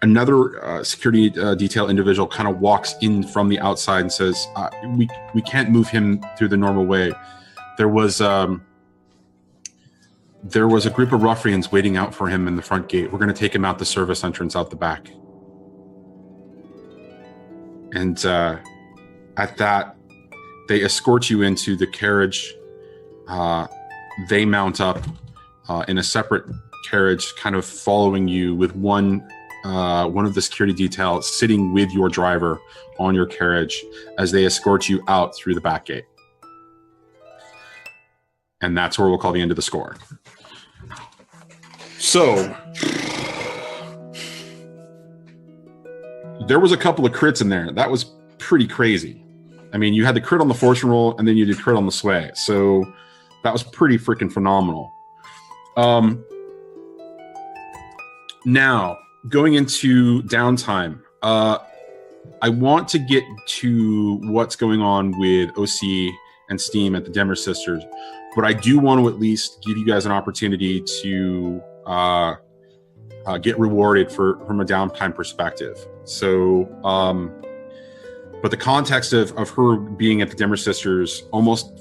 Another security detail individual kind of walks in from the outside and says, we can't move him through the normal way. There was a group of ruffians waiting out for him in the front gate. We're going to take him out the service entrance out the back. And at that, they escort you into the carriage. They mount up in a separate carriage, kind of following you with one of the security detail sitting with your driver on your carriage as they escort you out through the back gate. And that's where we'll call the end of the score. So there was a couple of crits in there. That was pretty crazy. I mean, you had the crit on the fortune roll, and then you did crit on the sway. So that was pretty freaking phenomenal. Now, going into downtime, I want to get to what's going on with OC and Steam at the Demmer Sisters, but I do want to at least give you guys an opportunity to get rewarded from a downtime perspective. So, but the context of her being at the Demmer Sisters almost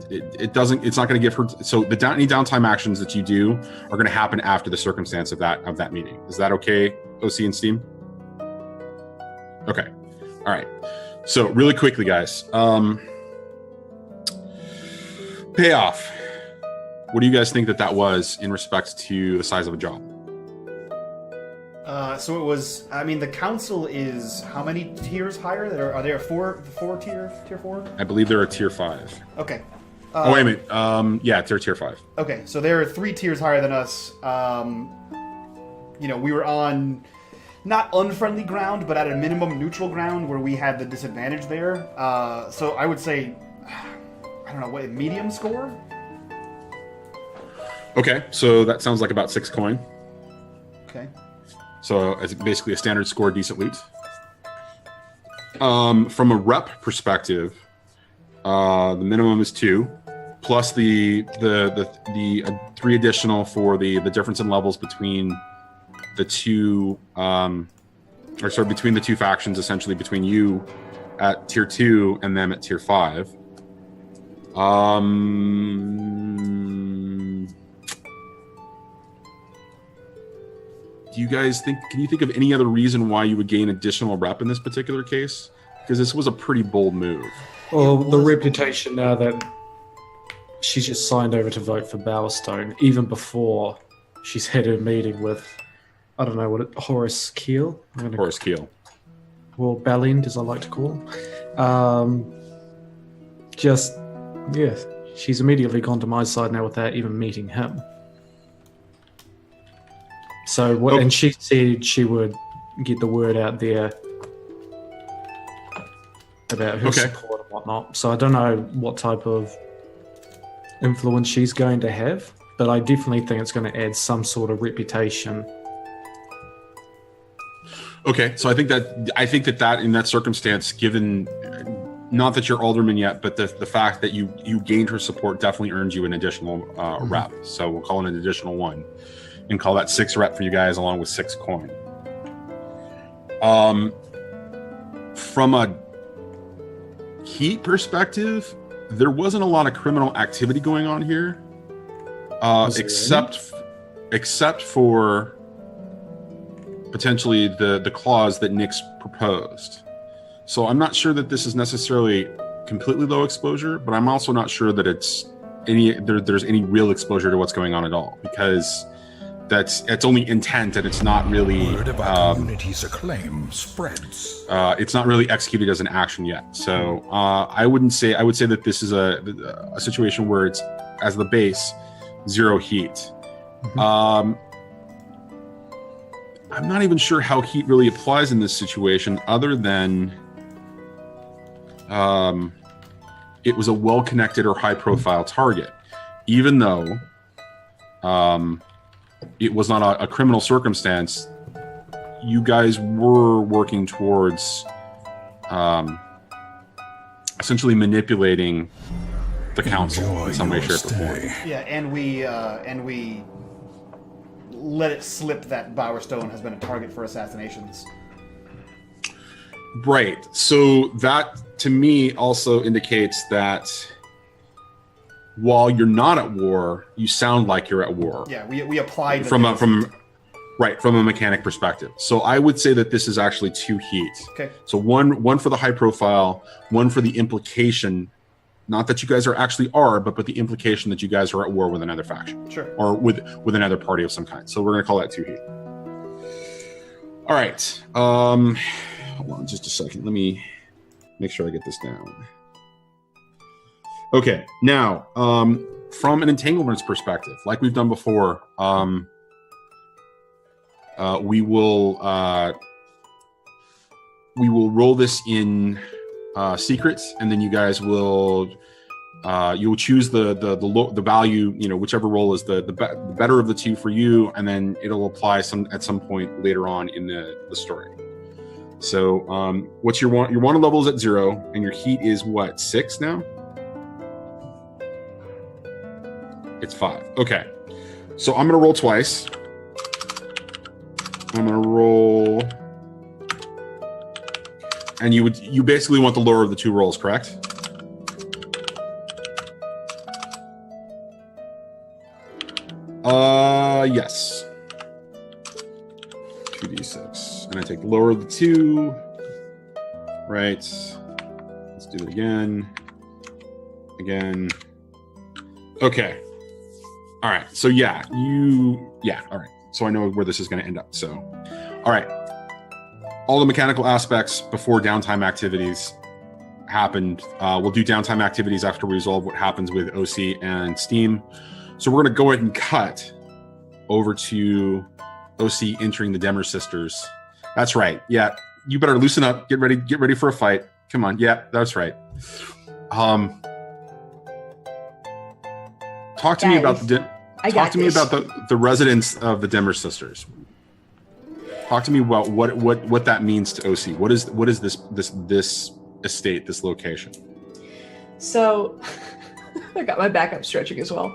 it's not going to give her. So any downtime actions that you do are going to happen after the circumstance of that meeting. Is that okay, OC and Steam? Okay. All right. So really quickly, guys. Payoff. What do you guys think that was in respect to the size of a job? So it was. I mean, the council is how many tiers higher? Are there four tier 4? I believe they're a tier 5. Okay. Wait a minute. Yeah, they're tier 5. Okay, so there are 3 tiers higher than us. We were on not unfriendly ground, but at a minimum neutral ground where we had the disadvantage there. So I would say, I don't know, what, medium score? Okay, so that sounds like about 6 coin. Okay. So it's basically a standard score, decent loot. From a rep perspective, the minimum is 2, plus the 3 additional for the difference in levels between the two, between the two factions, essentially between you at tier 2 and them at tier 5. Do you guys can you think of any other reason why you would gain additional rep in this particular case? Because this was a pretty bold move. Well, the reputation now that she's just signed over to vote for Bowerstone, even before she's had her meeting with, I don't know, Horace Keel? Horace Keel. Or Balind, as I like to call him. She's immediately gone to my side now without even meeting him. So what? And she said she would get the word out there about her support and whatnot. So I don't know what type of influence she's going to have, but I definitely think it's going to add some sort of reputation. Okay, so I think that in that circumstance, given not that you're alderman yet, but the fact that you gained her support definitely earns you an additional rep. So we'll call it an additional 1, and call that 6 rep for you guys, along with 6 coin. From a heat perspective, there wasn't a lot of criminal activity going on here, except for potentially the clause that Nick's proposed. So I'm not sure that this is necessarily completely low exposure, but I'm also not sure that there's any real exposure to what's going on at all, because it's only intent and it's not really community's acclaim spreads. It's not really executed as an action yet. So I would say that this is a situation where it's, as the base, 0 heat. I'm not even sure how heat really applies in this situation, other than it was a well-connected or high-profile target, even though it was not a criminal circumstance. You guys were working towards essentially manipulating the council in some way, shape, or form. Yeah, and we let it slip that Bowerstone has been a target for assassinations. Right. So that, to me, also indicates that while you're not at war, you sound like you're at war. Yeah, we applied from a mechanic perspective. So I would say that this is actually 2 heat. Okay. So one for the high profile, one for the implication, not that you guys actually are, but the implication that you guys are at war with another faction. Sure. Or with another party of some kind. So we're going to call that 2 heat. All right. Hold on just a second. Let me make sure I get this down. Okay. Now, from an entanglements perspective, like we've done before, we will roll this in secrets, and then you guys will you'll choose the value, whichever roll is the better of the 2 for you, and then it'll apply at some point later on in the story. So what's your wanted level is at 0, and your heat is what, 6 now? It's 5. Okay, so I'm gonna roll twice. I'm gonna roll, and you basically want the lower of the 2 rolls, correct? Yes. 2d6, and I take the lower of the 2. Right. Let's do it again. Okay. All right. So all right. So I know where this is going to end up. So, all right. All the mechanical aspects before downtime activities happened. We'll do downtime activities after we resolve what happens with OC and Steam. So we're going to go ahead and cut over to OC entering the Demmer Sisters. That's right. Yeah, you better loosen up. Get ready for a fight. Come on. Yeah, that's right. Talk to me about the residents of the Demmer Sisters. Talk to me about what that means to OC. What is this estate, this location? So I got my backup stretching as well.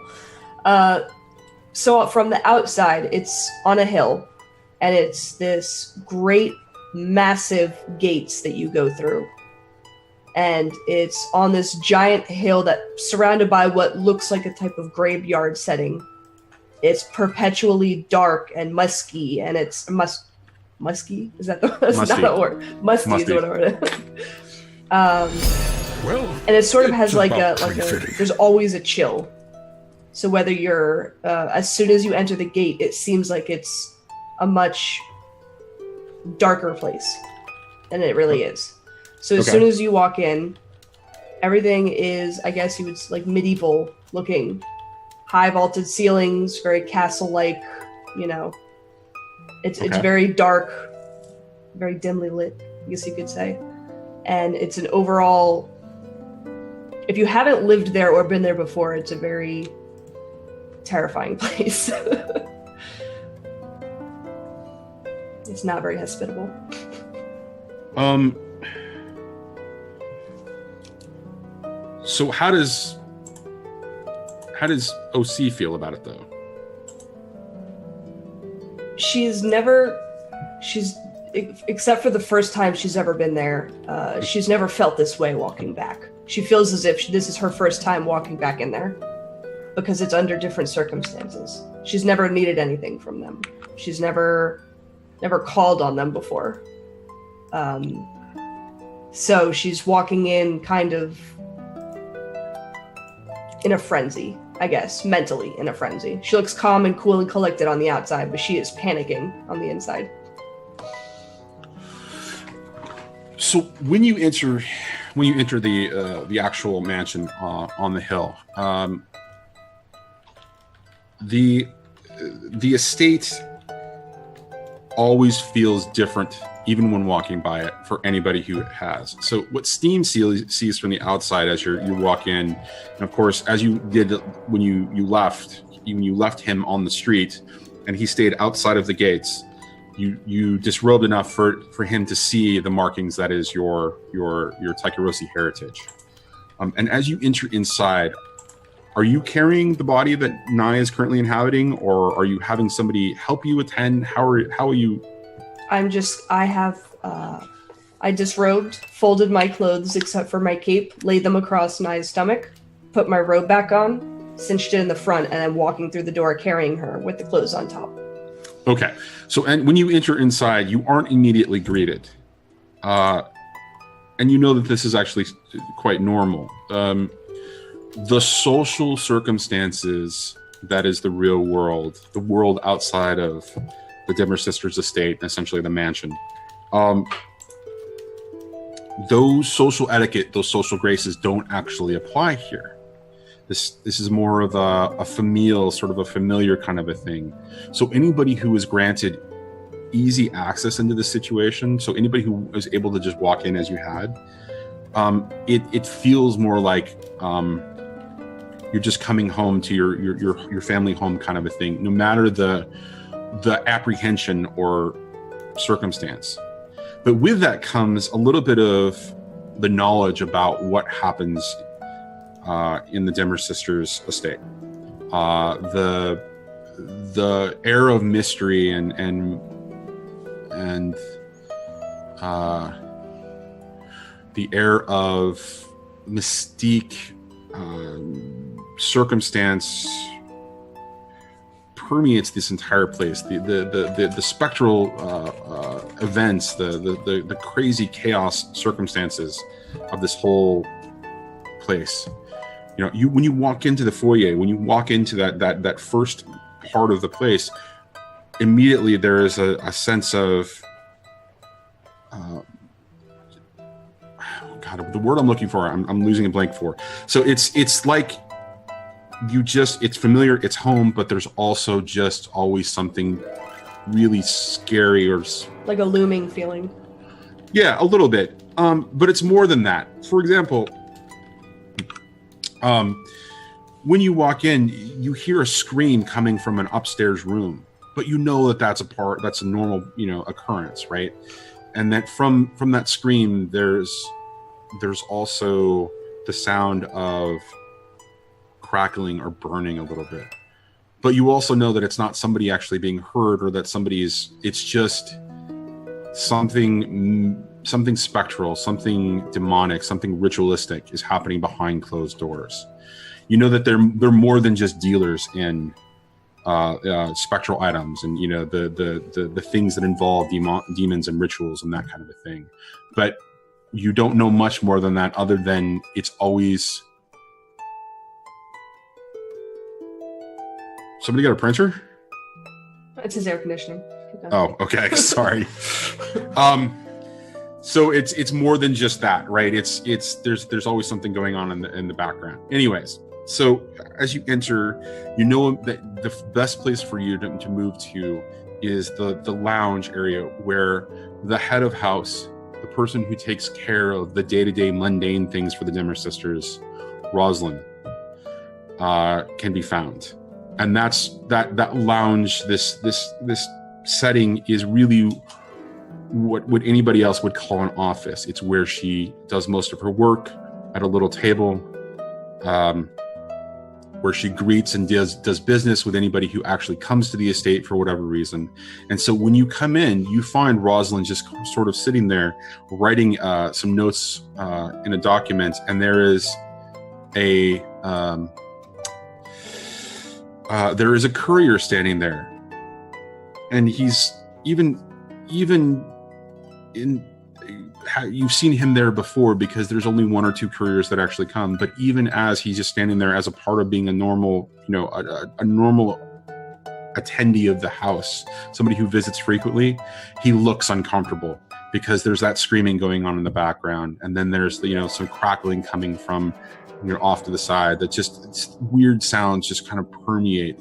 So from the outside, it's on a hill, and it's this great, massive gates that you go through. And it's on this giant hill that's surrounded by what looks like a type of graveyard setting. It's perpetually dark and musky, and it's musky? Is that that's not a word? Musty is what a word is. And it sort of has like a there's always a chill. So whether you're as soon as you enter the gate, it seems like it's a much darker place than it really is. So as soon as you walk in, everything is, I guess you would like medieval looking, high vaulted ceilings, very castle-like. It's very dark, very dimly lit, I guess you could say. And it's an overall, if you haven't lived there or been there before, it's a very terrifying place. It's not very hospitable. So how does OC feel about it though? Except for the first time she's ever been there, she's never felt this way walking back. She feels as if this is her first time walking back in there because it's under different circumstances. She's never needed anything from them. She's never called on them before. So she's walking in kind of in a frenzy, I guess, mentally in a frenzy. She looks calm and cool and collected on the outside, but she is panicking on the inside. So when you enter the actual mansion on the hill, the estate always feels different, even when walking by it, for anybody who has. So what Steam sees from the outside as you walk in, and of course, as you did when you left him on the street, and he stayed outside of the gates. You disrobed enough for him to see the markings that is your Taikirosi heritage. And as you enter inside, are you carrying the body that Nai is currently inhabiting, or are you having somebody help you attend? How are you? I disrobed, folded my clothes except for my cape, laid them across Nai's stomach, put my robe back on, cinched it in the front, and then walking through the door carrying her with the clothes on top. Okay, so and when you enter inside, you aren't immediately greeted, and you know that this is actually quite normal. The social circumstances that is the real world, the world outside of the Dimmer Sisters estate, essentially the mansion. Those social etiquette, those social graces don't actually apply here. This is more of a familial, sort of a familiar kind of a thing. So anybody who is granted easy access into this situation, so anybody who was able to just walk in as you had, it feels more like you're just coming home to your family home kind of a thing, no matter the apprehension or circumstance. But with that comes a little bit of the knowledge about what happens in the Dimmer Sisters estate. The air of mystery and the air of mystique, circumstance permeates this entire place. The spectral events, the crazy chaos circumstances of this whole place. You know, when you walk into the foyer, when you walk into that first part of the place, immediately there is a sense of God, the word I'm looking for, I'm losing a blank for. So it's like it's familiar, it's home, but there's also just always something really scary or like a looming feeling. Yeah, a little bit. But it's more than that. For example, when you walk in, you hear a scream coming from an upstairs room, but you know that's a normal, occurrence, right? And that from that scream, there's also the sound of crackling or burning a little bit. But you also know that it's not somebody actually being heard, or that it's just something spectral, something demonic, something ritualistic is happening behind closed doors. You know that they're more than just dealers in spectral items and the things that involve demons and rituals and that kind of a thing. But you don't know much more than that, other than it's always. Somebody got a printer? It's his air conditioning. Oh, okay. Sorry. So it's more than just that, right? There's always something going on in the background. Anyways, so as you enter, you know that the best place for you to move to is the lounge area, where the head of house, the person who takes care of the day-to-day mundane things for the Dimmer Sisters, Rosalind, can be found. And that's that lounge, this setting is really what anybody else would call an office. It's where she does most of her work, at a little table, where she greets and does business with anybody who actually comes to the estate for whatever reason. And so when you come in, you find Rosalind just sort of sitting there writing some notes in a document, and there is a courier standing there, and he's even in. You've seen him there before because there's only one or two couriers that actually come. But even as he's just standing there as a part of being a normal, a normal attendee of the house, somebody who visits frequently, he looks uncomfortable because there's that screaming going on in the background, and then there's some crackling coming from off to the side. That just weird sounds just kind of permeate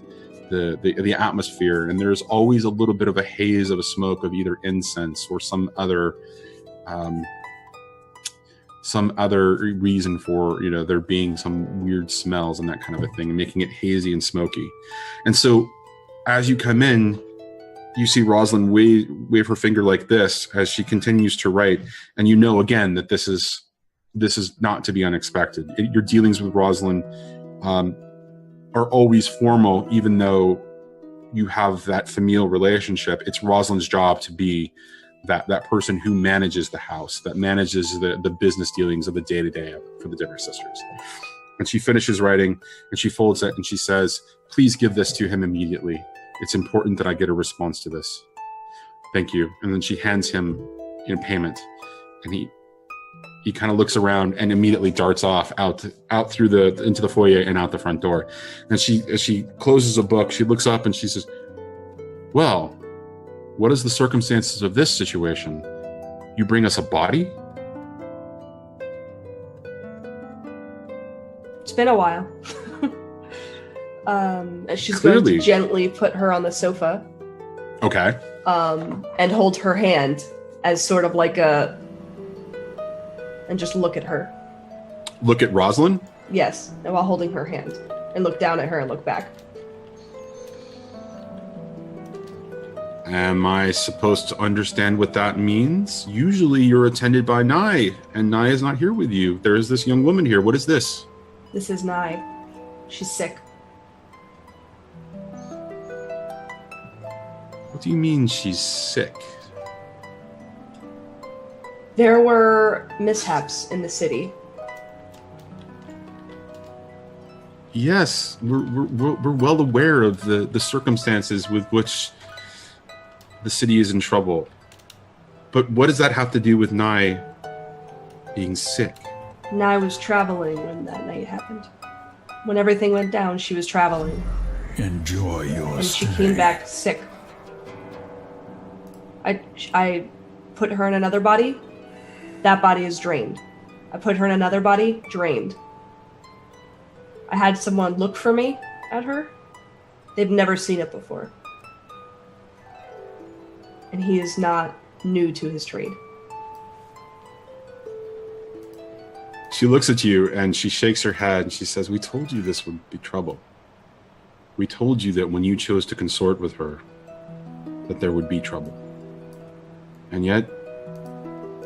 the atmosphere, and there's always a little bit of a haze of a smoke of either incense or some other reason for there being some weird smells and that kind of a thing, making it hazy and smoky. And so as you come in, you see Rosalind wave her finger like this as she continues to write, and again that this is not to be unexpected. Your dealings with Rosalind are always formal, even though you have that familial relationship. It's Rosalind's job to be that person who manages the house, that manages the business dealings of the day-to-day for the Dimmer sisters. And she finishes writing, and she folds it, and she says, "Please give this to him immediately. It's important that I get a response to this. Thank you." And then she hands him payment, and he kind of looks around and immediately darts off out into the foyer and out the front door. And as she closes a book, she looks up and she says, "Well, what is the circumstances of this situation? You bring us a body?" It's been a while. She's going to gently put her on the sofa. Okay. And hold her hand as sort of like and just look at her. Look at Rosalind? Yes, and while holding her hand. And look down at her and look back. Am I supposed to understand what that means? Usually you're attended by Nye, and Nye is not here with you. There is this young woman here. What is this? This is Nye. She's sick. What do you mean she's sick? There were mishaps in the city. Yes, we're well aware of the circumstances with which the city is in trouble. But what does that have to do with Nye being sick? Nye was traveling when that night happened. When everything went down, she was traveling. Enjoy your And she stay. came back sick. I put her in another body. That body is drained. I put her in another body, drained. I had someone look for me at her. They've never seen it before. And he is not new to his trade. She looks at you and she shakes her head and she says, "We told you this would be trouble. We told you that when you chose to consort with her, that there would be trouble. And yet,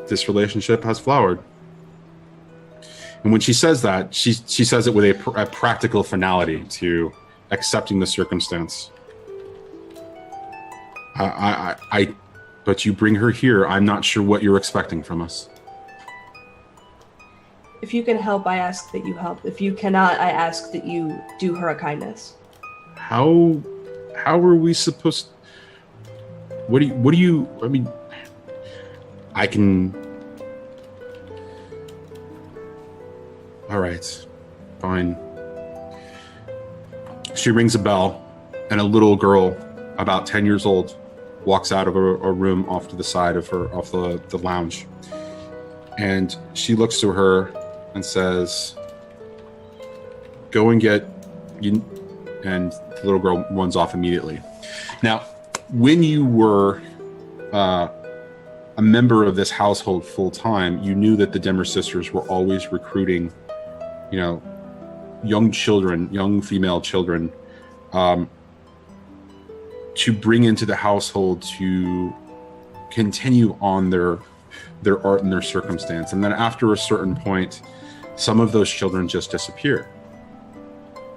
this relationship has flowered." And when she says that, she says it with a practical finality to accepting the circumstance. But you bring her here. I'm not sure what you're expecting from us. If you can help, I ask that you help. If you cannot, I ask that you do her a kindness. How are we supposed? What do you? I mean, I can. All right, fine. She rings a bell, and a little girl, about 10 years old, walks out of a room off to the side of the lounge. And she looks to her and says, "Go and get you." And the little girl runs off immediately. Now, when you were a member of this household full time, you knew that the Dimmer sisters were always recruiting, young children, young female children, to bring into the household to continue on their art and their circumstance. And then after a certain point, some of those children just disappear.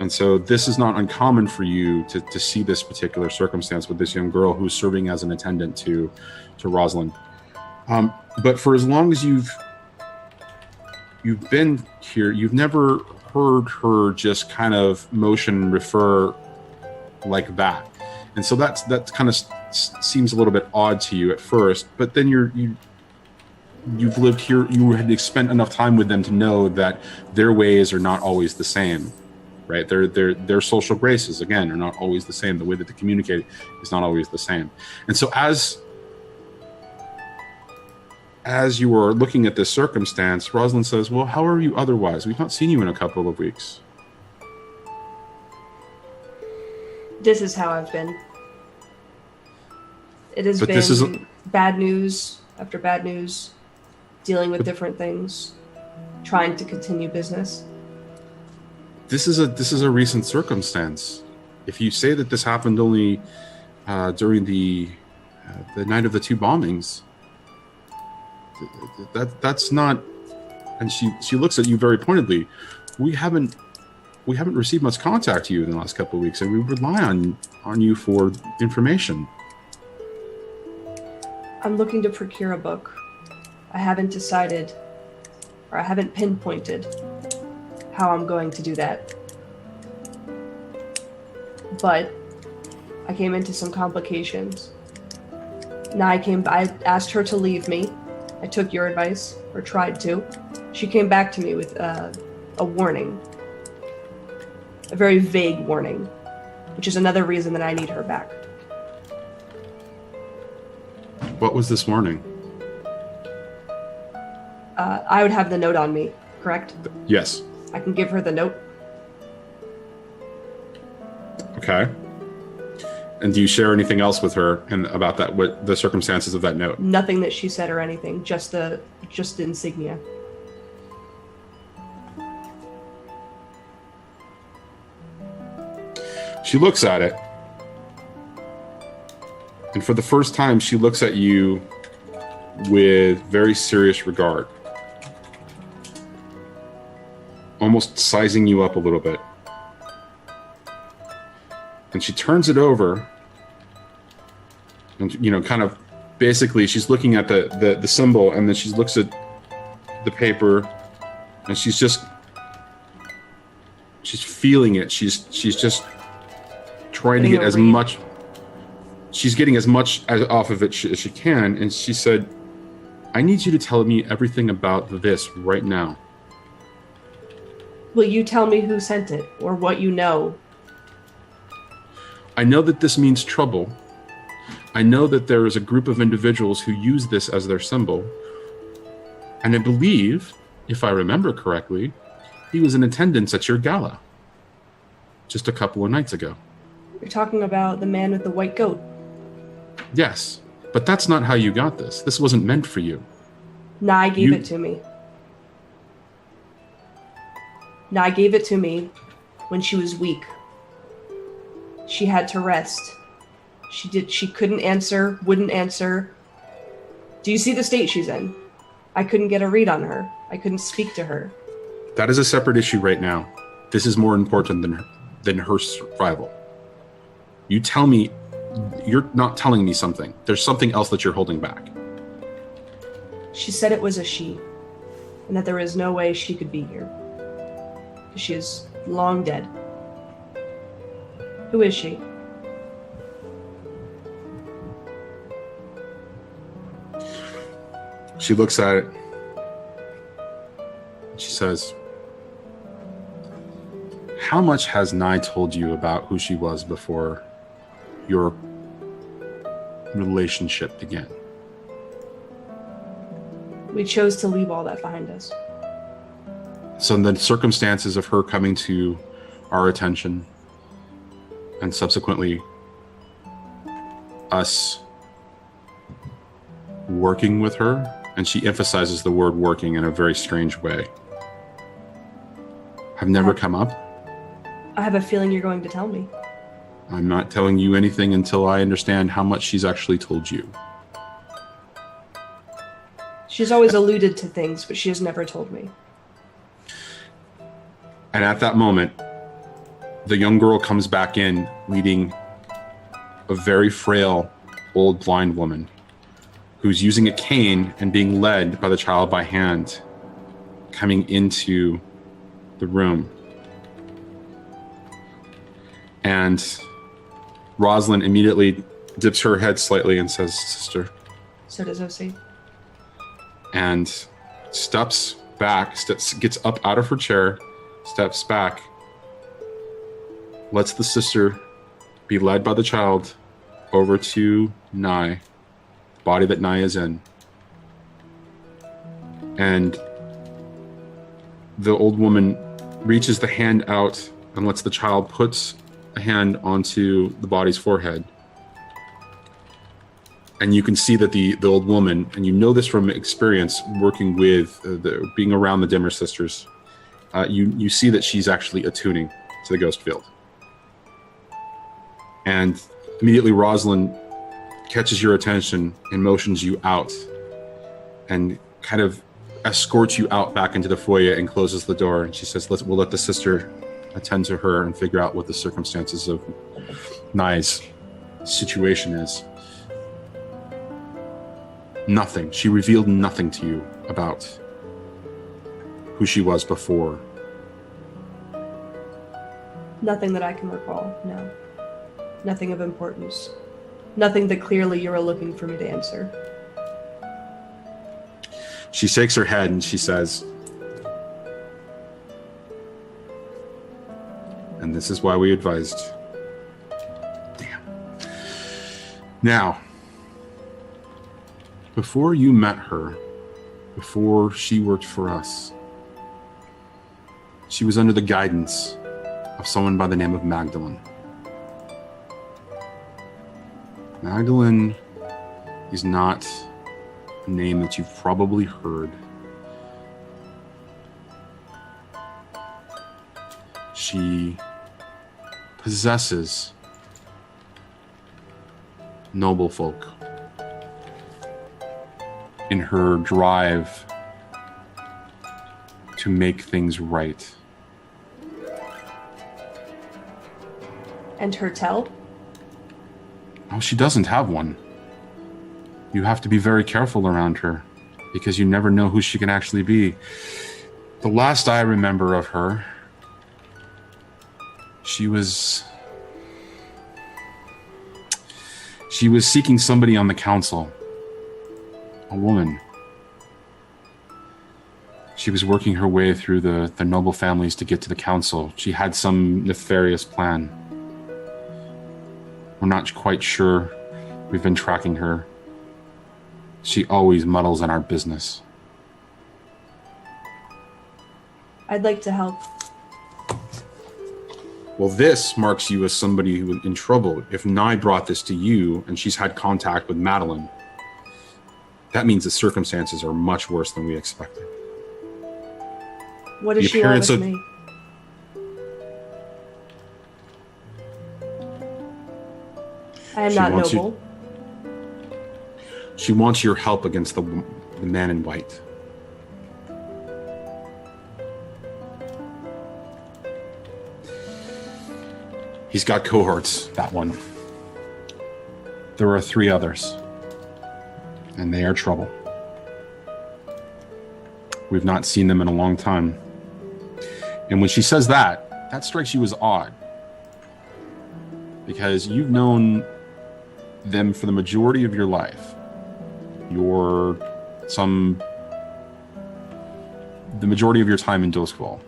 And so this is not uncommon for you to see this particular circumstance with this young girl who's serving as an attendant to Rosalind. But for as long as you've been here, you've never heard her just kind of motion refer like that. And so that kind of seems a little bit odd to you at first, but then you've lived here, you had spent enough time with them to know that their ways are not always the same, right? Their social graces, again, are not always the same. The way that they communicate is not always the same. And so as you are looking at this circumstance, Rosalind says, well, how are you otherwise? We've not seen you in a couple of weeks. This is how I've been. It has been bad news after bad news, dealing with different things, trying to continue business. This is a recent circumstance. If you say that this happened only during the night of the 2 bombings, that's not. And she looks at you very pointedly. We haven't received much contact to you in the last couple of weeks, and we rely on you for information. I'm looking to procure a book. I haven't decided, or I haven't pinpointed how I'm going to do that. But I came into some complications. I asked her to leave me. I took your advice, or tried to. She came back to me with a warning. A very vague warning, which is another reason that I need her back. What was this warning? I would have the note on me, correct? Yes. I can give her the note. Okay. And do you share anything else with her about that? What the circumstances of that note? Nothing that she said or anything. Just the insignia. She looks at it, and for the first time, she looks at you with very serious regard, almost sizing you up a little bit. And she turns it over, and kind of basically she's looking at the symbol, and then she looks at the paper, and she's feeling it. She's just trying to get as much. She's getting as much off of it as she can, and she said, I need you to tell me everything about this right now. Will you tell me who sent it, or what you know? I know that this means trouble. I know that there is a group of individuals who use this as their symbol. And I believe, if I remember correctly, he was in attendance at your gala just a couple of nights ago. You're talking about the man with the white goat. Yes, but that's not how you got this. This wasn't meant for you. Nye gave it to me. Nye gave it to me when she was weak. She had to rest. She couldn't answer, wouldn't answer. Do you see the state she's in? I couldn't get a read on her. I couldn't speak to her. That is a separate issue right now. This is more important than her survival. You tell me, you're not telling me something. There's something else that you're holding back. She said it was a she, and that there is no way she could be here. She is long dead. Who is she? She looks at it. She says, how much has Nye told you about who she was before your relationship began? We chose to leave all that behind us. So the circumstances of her coming to our attention, and subsequently us working with her, and she emphasizes the word working in a very strange way, have never come up. I have a feeling you're going to tell me. I'm not telling you anything until I understand how much she's actually told you. She's always alluded to things, but she has never told me. And at that moment, the young girl comes back in leading a very frail, old blind woman who's using a cane and being led by the child by hand, coming into the room. And Rosalind immediately dips her head slightly and says, "Sister." So does OC. And steps back, gets up out of her chair, steps back, lets the sister be led by the child over to Nye, the body that Nye is in. And the old woman reaches the hand out and lets the child put a hand onto the body's forehead. And you can see that the old woman, and you know this from experience working with, being around the Dimmer sisters, you see that she's actually attuning to the ghost field. And immediately Rosalind catches your attention and motions you out and kind of escorts you out back into the foyer and closes the door. And she says, we'll let the sister attend to her and figure out what the circumstances of Nye's situation is. Nothing. She revealed nothing to you about who she was before. Nothing that I can recall, no. Nothing of importance. Nothing that clearly you are looking for me to answer. She shakes her head and she says, "And this is why we advised." Damn. Now, before you met her, before she worked for us, she was under the guidance of someone by the name of Magdalene. Magdalene is not a name that you've probably heard. She possesses noble folk in her drive to make things right. And her tell? Oh, she doesn't have one. You have to be very careful around her because you never know who she can actually be. The last I remember of her, she was seeking somebody on the council, a woman. She was working her way through the noble families to get to the council. She had some nefarious plan. We're not quite sure. We've been tracking her. She always muddles in our business. I'd like to help. Well, this marks you as somebody who in trouble. If Nye brought this to you and she's had contact with Madeline, that means the circumstances are much worse than we expected. What does she want with me? I am not noble. She wants your help against the man in white. He's got cohorts, that one. There are 3 others, and they are trouble. We've not seen them in a long time. And when she says that, that strikes you as odd. Because you've known them for the majority of your life. The majority of your time in Doskvol.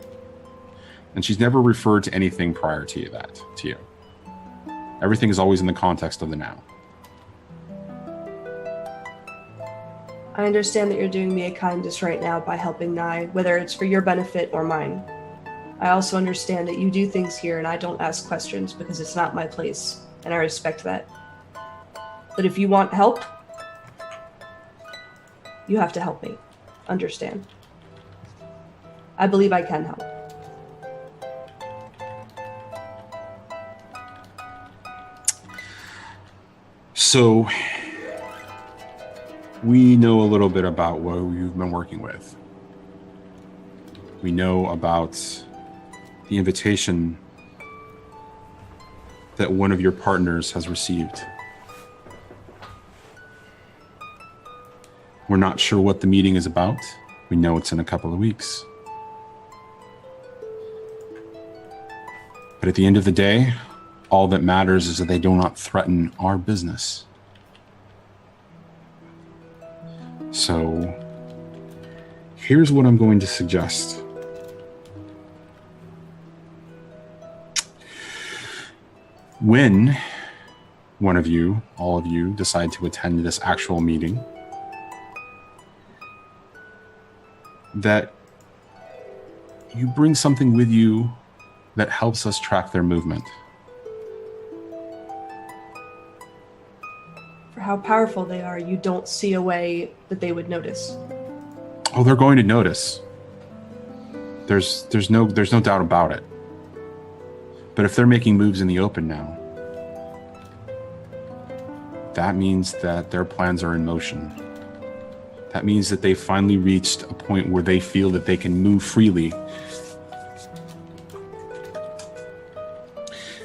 And she's never referred to anything prior to you. Everything is always in the context of the now. I understand that you're doing me a kindness right now by helping Nye, whether it's for your benefit or mine. I also understand that you do things here and I don't ask questions because it's not my place, and I respect that. But if you want help, you have to help me. Understand? I believe I can help. So, we know a little bit about what you've been working with. We know about the invitation that one of your partners has received. We're not sure what the meeting is about. We know it's in a couple of weeks. But at the end of the day, all that matters is that they do not threaten our business. So, here's what I'm going to suggest. When one of you, all of you, decide to attend this actual meeting, that you bring something with you that helps us track their movement. For how powerful they are, you don't see a way that they would notice. Oh, they're going to notice. There's no doubt about it. But if they're making moves in the open now, that means that their plans are in motion. That means that they've finally reached a point where they feel that they can move freely.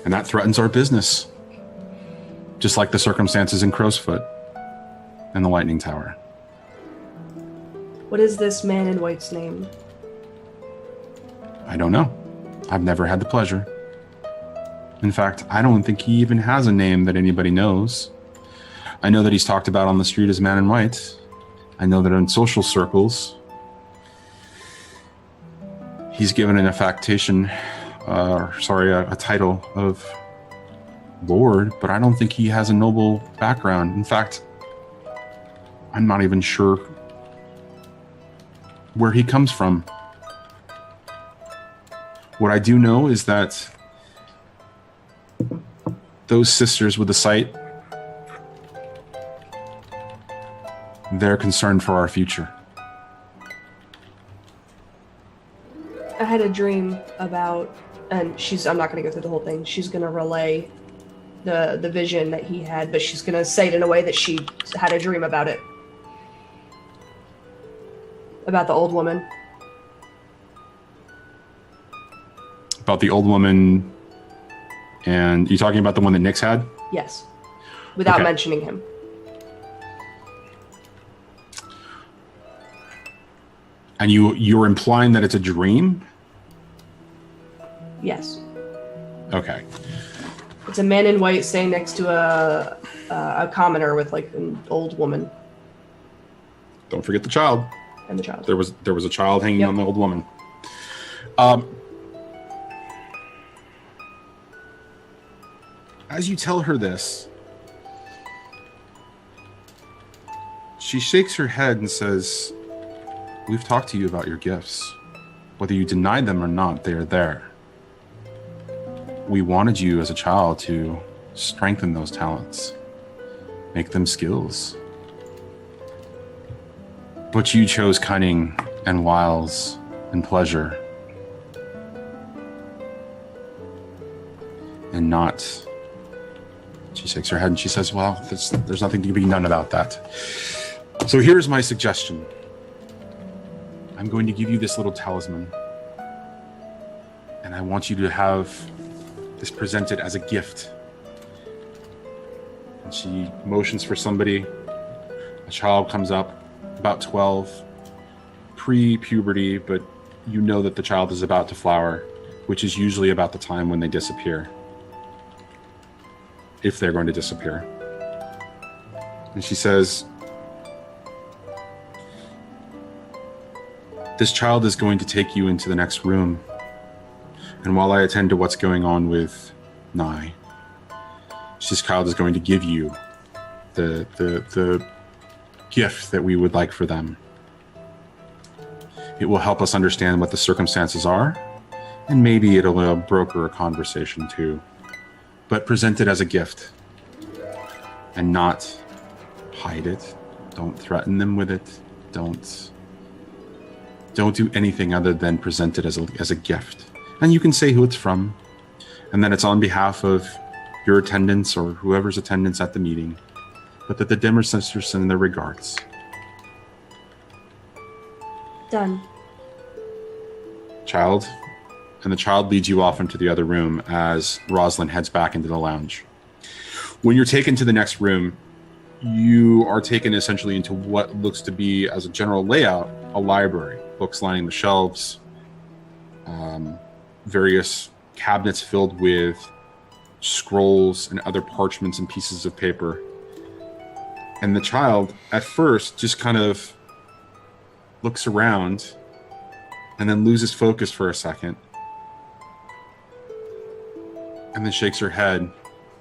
And that threatens our business. Just like the circumstances in Crow's Foot and the Lightning Tower. What is this man in white's name? I don't know. I've never had the pleasure. In fact, I don't think he even has a name that anybody knows. I know that he's talked about on the street as Man in White. I know that in social circles, he's given an affectation, a title of Lord, but I don't think he has a noble background. In fact, I'm not even sure where he comes from. What I do know is that those sisters with the sight, they're concerned for our future. I had a dream about, and I'm not going to go through the whole thing. She's going to relay the vision that he had, but she's going to say it in a way that she had a dream about it. About the old woman. About the old woman, and you're talking about the one that Nyx had? Yes. Without Okay. mentioning him. And you're implying that it's a dream? Yes. Okay. It's a man in white staying next to a commoner with like an old woman Don't forget the child. and the child. There was a child hanging Yep. on the old woman. As you tell her this, she shakes her head and says, "We've talked to you about your gifts. Whether you denied them or not, they are there. We wanted you as a child to strengthen those talents, make them skills. But you chose cunning and wiles and pleasure, and not." She shakes her head and she says, "Well, there's nothing to be done about that. So here's my suggestion. I'm going to give you this little talisman, and I want you to have this presented as a gift." And she motions for somebody. A child comes up, about 12, pre-puberty, but you know that the child is about to flower, which is usually about the time when they disappear. If they're going to disappear. And she says, "This child is going to take you into the next room. And while I attend to what's going on with Nye, this child is going to give you the gift that we would like for them. It will help us understand what the circumstances are, and maybe it'll broker a conversation too. But present it as a gift and not hide it. Don't threaten them with it. Don't do anything other than present it as a gift. And you can say who it's from, and that it's on behalf of your attendance or whoever's attendance at the meeting, but that the Dimmer sisters send their regards. Done. Child. And the child leads you off into the other room as Rosalind heads back into the lounge. When you're taken to the next room, you are taken essentially into what looks to be, as a general layout, a library. Books lining the shelves, various cabinets filled with scrolls and other parchments and pieces of paper. And the child, at first, just kind of looks around and then loses focus for a second. And then shakes her head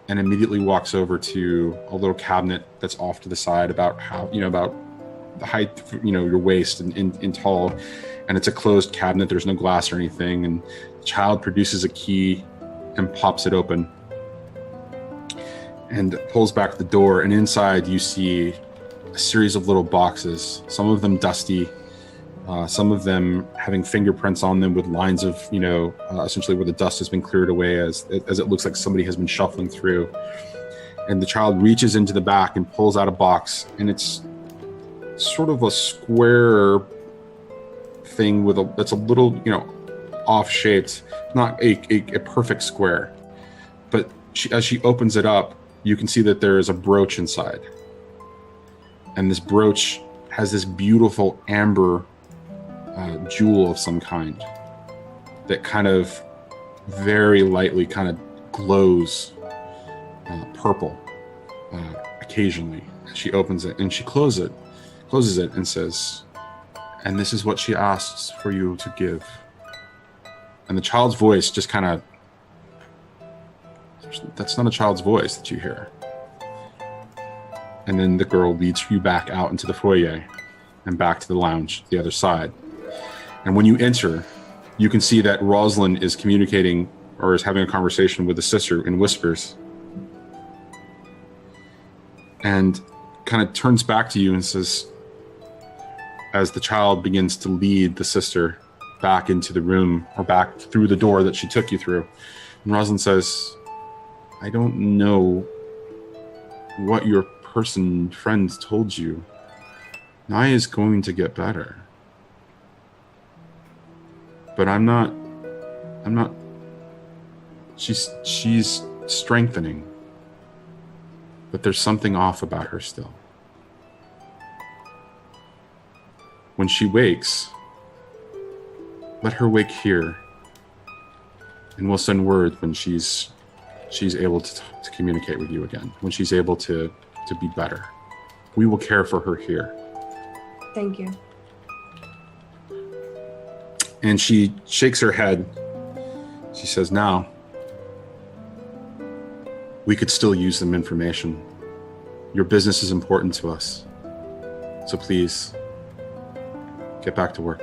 and immediately walks over to a little cabinet that's off to the side about about the height, your waist in tall. And it's a closed cabinet. There's no glass or anything. And the child produces a key and pops it open and pulls back the door. And inside you see a series of little boxes, some of them dusty, some of them having fingerprints on them with lines of, essentially where the dust has been cleared away as it looks like somebody has been shuffling through. And the child reaches into the back and pulls out a box, and it's sort of a square thing that's a little, off-shaped, not a perfect square. But as she opens it up, you can see that there is a brooch inside. And this brooch has this beautiful amber jewel of some kind that kind of very lightly kind of glows purple occasionally. She opens it and she closes it and says, "And this is what she asks for you to give." And the child's voice just kind of, that's not a child's voice that you hear. And then the girl leads you back out into the foyer and back to the lounge, the other side. And when you enter, you can see that Rosalind is communicating or is having a conversation with the sister in whispers. And kind of turns back to you and says, as the child begins to lead the sister back into the room or back through the door that she took you through. And Rosalind says, "I don't know what your friend told you. Naya is going to get better. But I'm not, she's strengthening. But there's something off about her still. When she wakes, let her wake here, and we'll send word when she's able to communicate with you again, when she's able to be better. We will care for her here." Thank you. And she shakes her head. She says, "Now, we could still use some information. Your business is important to us. So please, get back to work."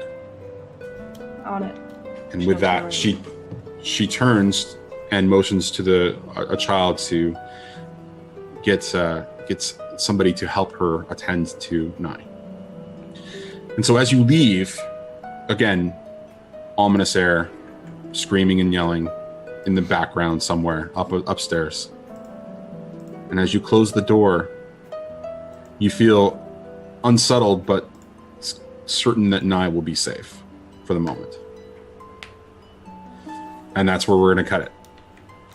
On it. And with that, she turns and motions to a child to get somebody to help her attend to Nye. And so as you leave, again, ominous air, screaming and yelling in the background somewhere upstairs. And as you close the door, you feel unsettled but certain that Nye will be safe for the moment. And that's where we're going to cut it.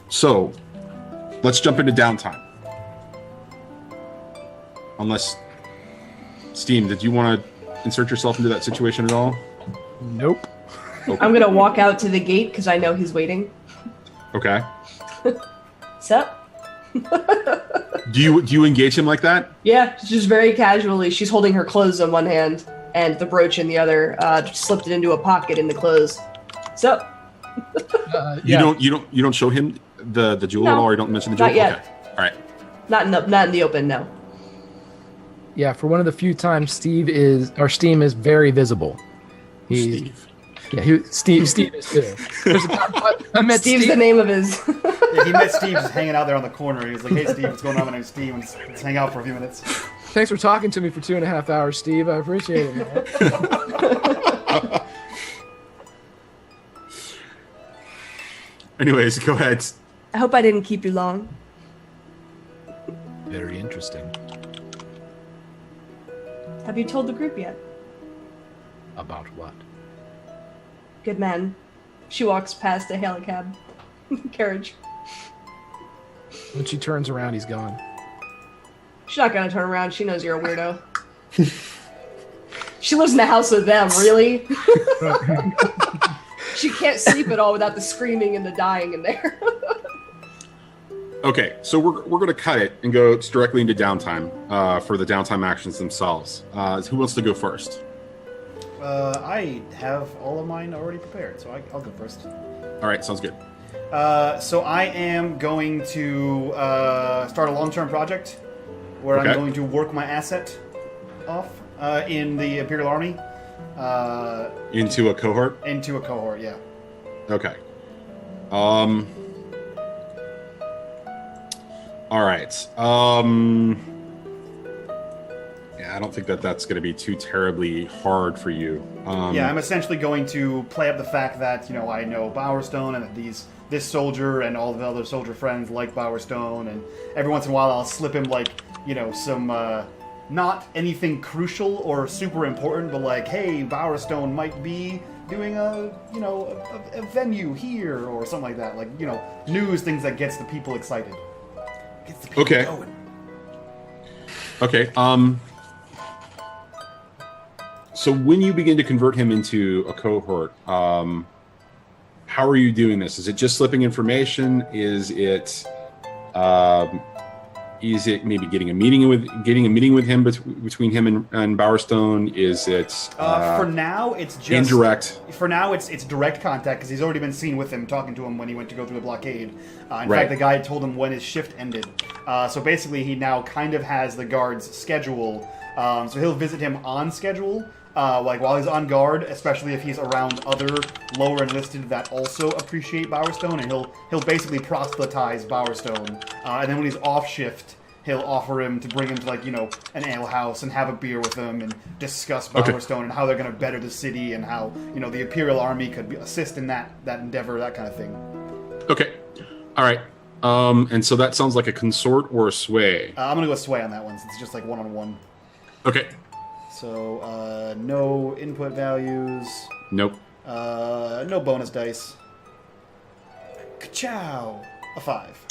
So let's jump into downtime. Unless, Steam, did you want to insert yourself into that situation at all? Nope. Okay. I'm gonna walk out to the gate because I know he's waiting. Okay. Sup? Do you engage him like that? Yeah, just very casually. She's holding her clothes in one hand and the brooch in the other. Slipped it into a pocket in the clothes. Sup? Yeah. You don't show him the jewel at all, or you don't mention the jewel? Not yet. Okay. All right. Not in the open, no. Yeah, for one of the few times Steam is very visible. Steve. Yeah, Steve is too. I met Steve's Steve. the name of his. Yeah, he met Steve just hanging out there on the corner. He was like, "Hey, Steve, what's going on? My name's Steve. Let's hang out for a few minutes." Thanks for talking to me for 2.5 hours, Steve. I appreciate it, man. Anyways, go ahead. I hope I didn't keep you long. Very interesting. Have you told the group yet? About what? Good man. She walks past a helicab carriage. When she turns around, he's gone. She's not gonna turn around. She knows you're a weirdo. She lives in the house with them, really? She can't sleep at all without the screaming and the dying in there. Okay, so we're going to cut it and go directly into downtime for the downtime actions themselves. Who wants to go first? I have all of mine already prepared, so I'll go first. All right, sounds good. So I am going to start a long-term project where Okay. I'm going to work my asset off in the Imperial Army. Into a cohort? Into a cohort, yeah. Okay. All right. Yeah, I don't think that's going to be too terribly hard for you. Yeah, I'm essentially going to play up the fact that, I know Bowerstone and that this soldier and all the other soldier friends like Bowerstone, and every once in a while I'll slip him, some, not anything crucial or super important, but hey, Bowerstone might be doing a venue here or something like that. News, things that gets the people excited. Gets the people going. Okay. So when you begin to convert him into a cohort, how are you doing this? Is it just slipping information? Is it maybe getting a meeting with him between him and Bowerstone? Is it for now it's just indirect? For now it's direct contact because he's already been seen with him talking to him when he went to go through the blockade. In fact, the guy told him when his shift ended. So basically, he now kind of has the guard's schedule. So he'll visit him on schedule. While he's on guard, especially if he's around other lower enlisted that also appreciate Bowerstone, and he'll basically proselytize Bowerstone. And then when he's off shift, he'll offer him to bring him to an ale house and have a beer with him and discuss Bowerstone and how they're going to better the city and how the Imperial Army could assist in that endeavor, that kind of thing. Okay, all right. And so that sounds like a consort or a sway. I'm gonna go sway on that one since it's just one-on-one. Okay. So, no input values. Nope. No bonus dice. Ka-chow! A 5.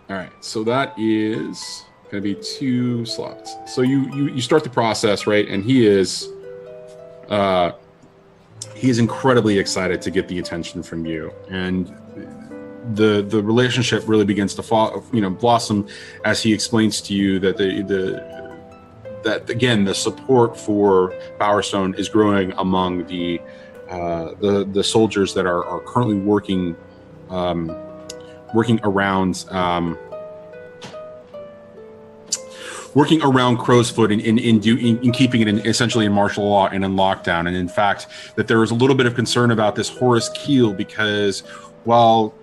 All right. So that is going to be 2 slots. So you start the process, right? And he is incredibly excited to get the attention from you, and the relationship really begins to blossom as he explains to you that that again, the support for Bowerstone is growing among the soldiers that are currently working around Crow's Foot in keeping it essentially in martial law and in lockdown. And in fact, that there is a little bit of concern about this Horace Keel because while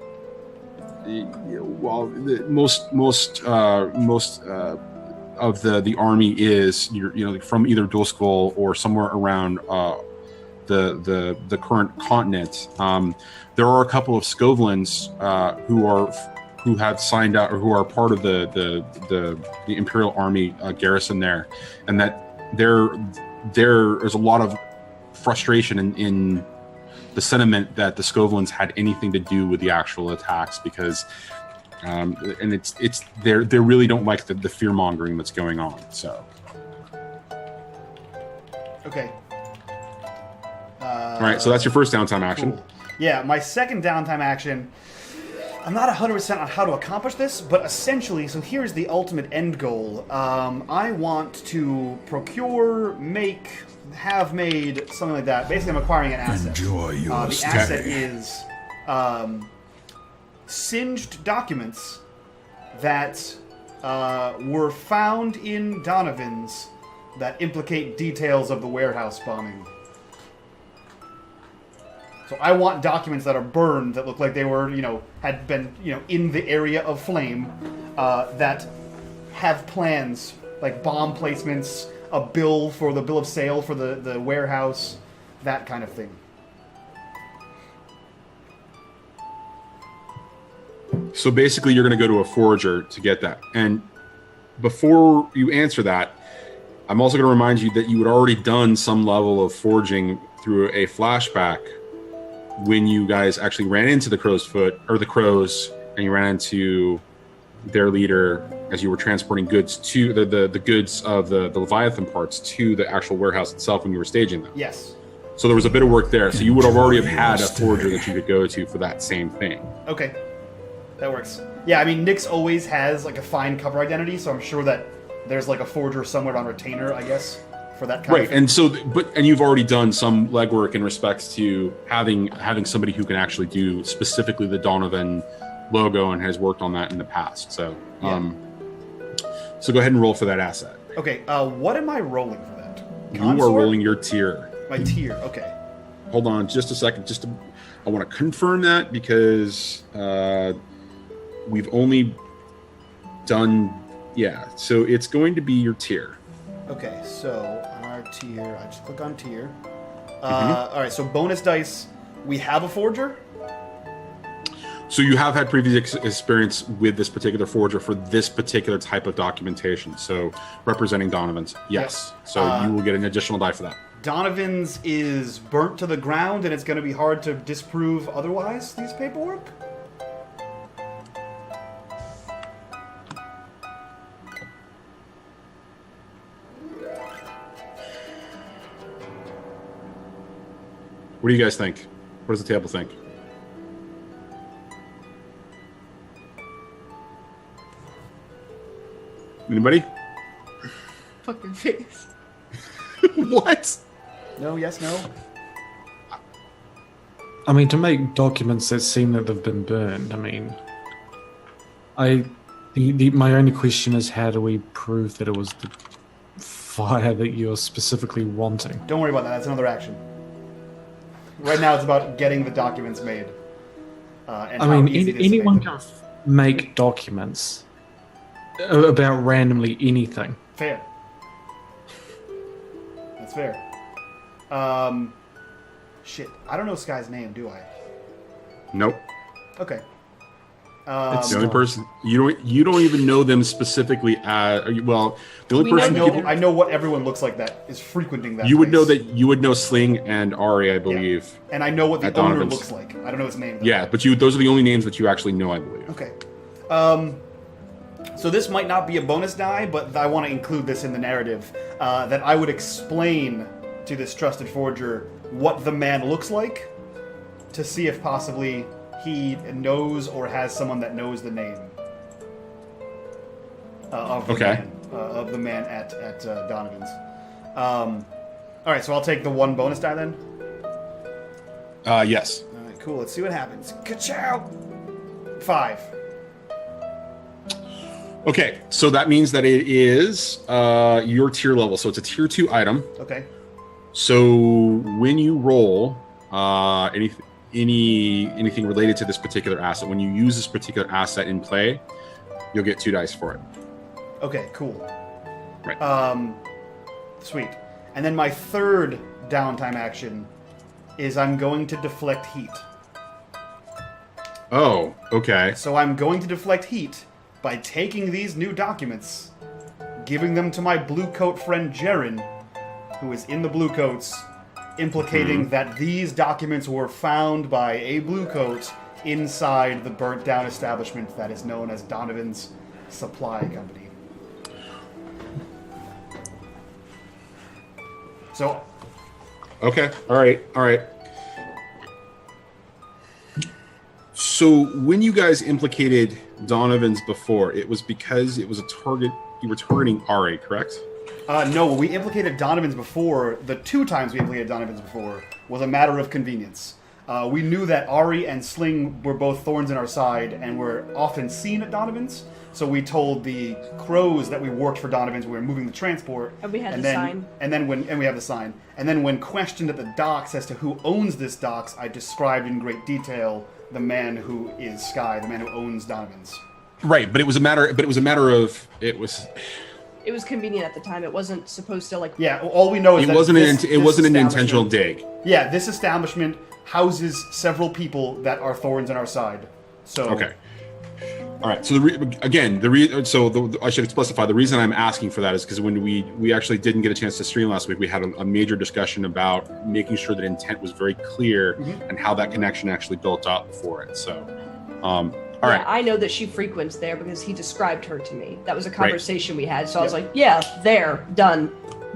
most of the army is from either Doskvol or somewhere around the current continent. There are a couple of Skovlins who have signed out or who are part of the Imperial Army garrison there, and that there is a lot of frustration in the sentiment that the Skovlins had anything to do with the actual attacks because. And it's they really don't like the fear mongering that's going on. So, okay. All right. So that's your first downtime action. Cool. Yeah, my second downtime action. I'm not 100% on how to accomplish this, but essentially, so here's the ultimate end goal. I want to procure, have made something like that. Basically, I'm acquiring an asset. Enjoy your the stay. asset is. Singed documents that were found in Donovan's that implicate details of the warehouse bombing. So I want documents that are burned that look like they were, had been, in the area of flame, that have plans, like bomb placements, a bill of sale for the warehouse, that kind of thing. So basically, you're going to go to a forager to get that. And before you answer that, I'm also going to remind you that you had already done some level of forging through a flashback when you guys actually ran into the Crow's Foot, or the Crows, and you ran into their leader as you were transporting goods to the goods of the Leviathan parts to the actual warehouse itself when you were staging them. Yes. So there was a bit of work there. So you would have already have had a forger that you could go to for that same thing. Okay. That works. Yeah, I mean, Nyx always has like a fine cover identity, so I'm sure that there's like a forger somewhere on retainer, I guess, for that kind of thing. And so, and you've already done some legwork in respects to having somebody who can actually do specifically the Donovan logo and has worked on that in the past. So, so go ahead and roll for that asset. Okay, what am I rolling for that? You are rolling your tier. My tier, okay. Hold on just a second. I want to confirm that because we've only done, so it's going to be your tier. Okay, so on our tier, I just click on tier. All right, so bonus dice, we have a forger. So you have had previous experience with this particular forger for this particular type of documentation. So representing Donovan's, yes. So you will get an additional die for that. Donovan's is burnt to the ground, and it's going to be hard to disprove otherwise, these paperwork? What do you guys think? What does the table think? Anybody? Fucking face. What? No, yes, no? I mean, to make documents that seem that they've been burned, I mean, my only question is, how do we prove that it was the fire that you're specifically wanting? Don't worry about that. That's another action. Right now, it's about getting the documents made. And I mean, anyone can make documents about randomly anything. Fair. That's fair. Shit. I don't know Sky's name, do I? Nope. Okay. The only person you don't even know them specifically as the only person I know what everyone looks like that is frequenting that. You would know that you would know Sling and Ari, I believe. Yeah. And I know what the owner looks like. I don't know his name though. Yeah, but those are the only names that you actually know, I believe. Okay. So this might not be a bonus die, but I want to include this in the narrative, that I would explain to this trusted forger what the man looks like, to see if possibly he knows or has someone that knows the name of the man at Donovan's. All right, so I'll take the one bonus die then. Yes. All right, cool. Let's see what happens. Ka-chow! 5. Okay, so that means that it is your tier level. So it's a tier 2 item. Okay. So when you roll anything related to this particular asset, when you use this particular asset in play, you'll get 2 dice for it. Okay, cool. Right. Sweet. And then my third downtime action is I'm going to deflect heat. Oh, okay. So I'm going to deflect heat by taking these new documents, giving them to my blue coat friend Jaren, who is in the blue coats, implicating that these documents were found by a blue coat inside the burnt down establishment that is known as Donovan's Supply Company. So. Okay. All right. So when you guys implicated Donovan's before, it was because it was a target, you were targeting Ari, correct? No, we implicated Donovan's before. The 2 times we implicated Donovan's before was a matter of convenience. We knew that Ari and Sling were both thorns in our side and were often seen at Donovan's. So we told the Crows that we worked for Donovan's. We were moving the transport. And we had the sign. And we have the sign. And then when questioned at the docks as to who owns this docks, I described in great detail the man who is Sky, the man who owns Donovan's. Right, but it was a matter of it was convenient at the time. It wasn't supposed to like. Yeah, all we know is it wasn't an intentional dig. Yeah, this establishment houses several people that are thorns in our side. So okay. All right. So I should specify the reason I'm asking for that is because when we actually didn't get a chance to stream last week, we had a major discussion about making sure that intent was very clear and how that connection actually built up for it. So, all right. I know that she frequents there because he described her to me. That was a conversation we had. So I was like, yeah, there, done.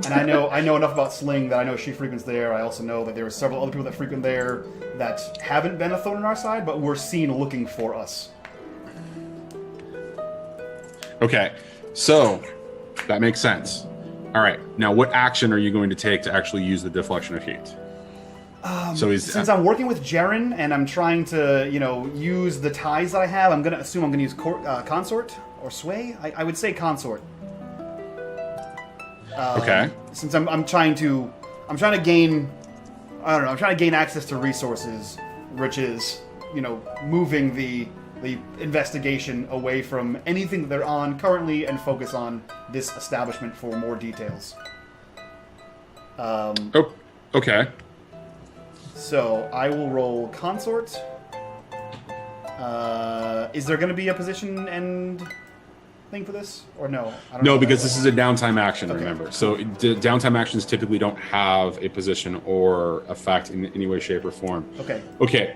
And I know enough about Sling that I know she frequents there. I also know that there are several other people that frequent there that haven't been a thorn in our side, but were seen looking for us. Okay, so that makes sense. All right, now what action are you going to take to actually use the deflection of heat? Since I'm working with Jaren and I'm trying to, use the ties that I have, I'm going to assume I'm going to use consort or sway. I would say consort. Okay. Since I'm trying to gain, I'm trying to gain access to resources, which is, moving the investigation away from anything that they're on currently and focus on this establishment for more details. Okay. So I will roll consort. Is there going to be a position end thing for this, or no? No, because this is a downtime action. Okay. Remember, so the downtime actions typically don't have a position or effect in any way, shape, or form. Okay.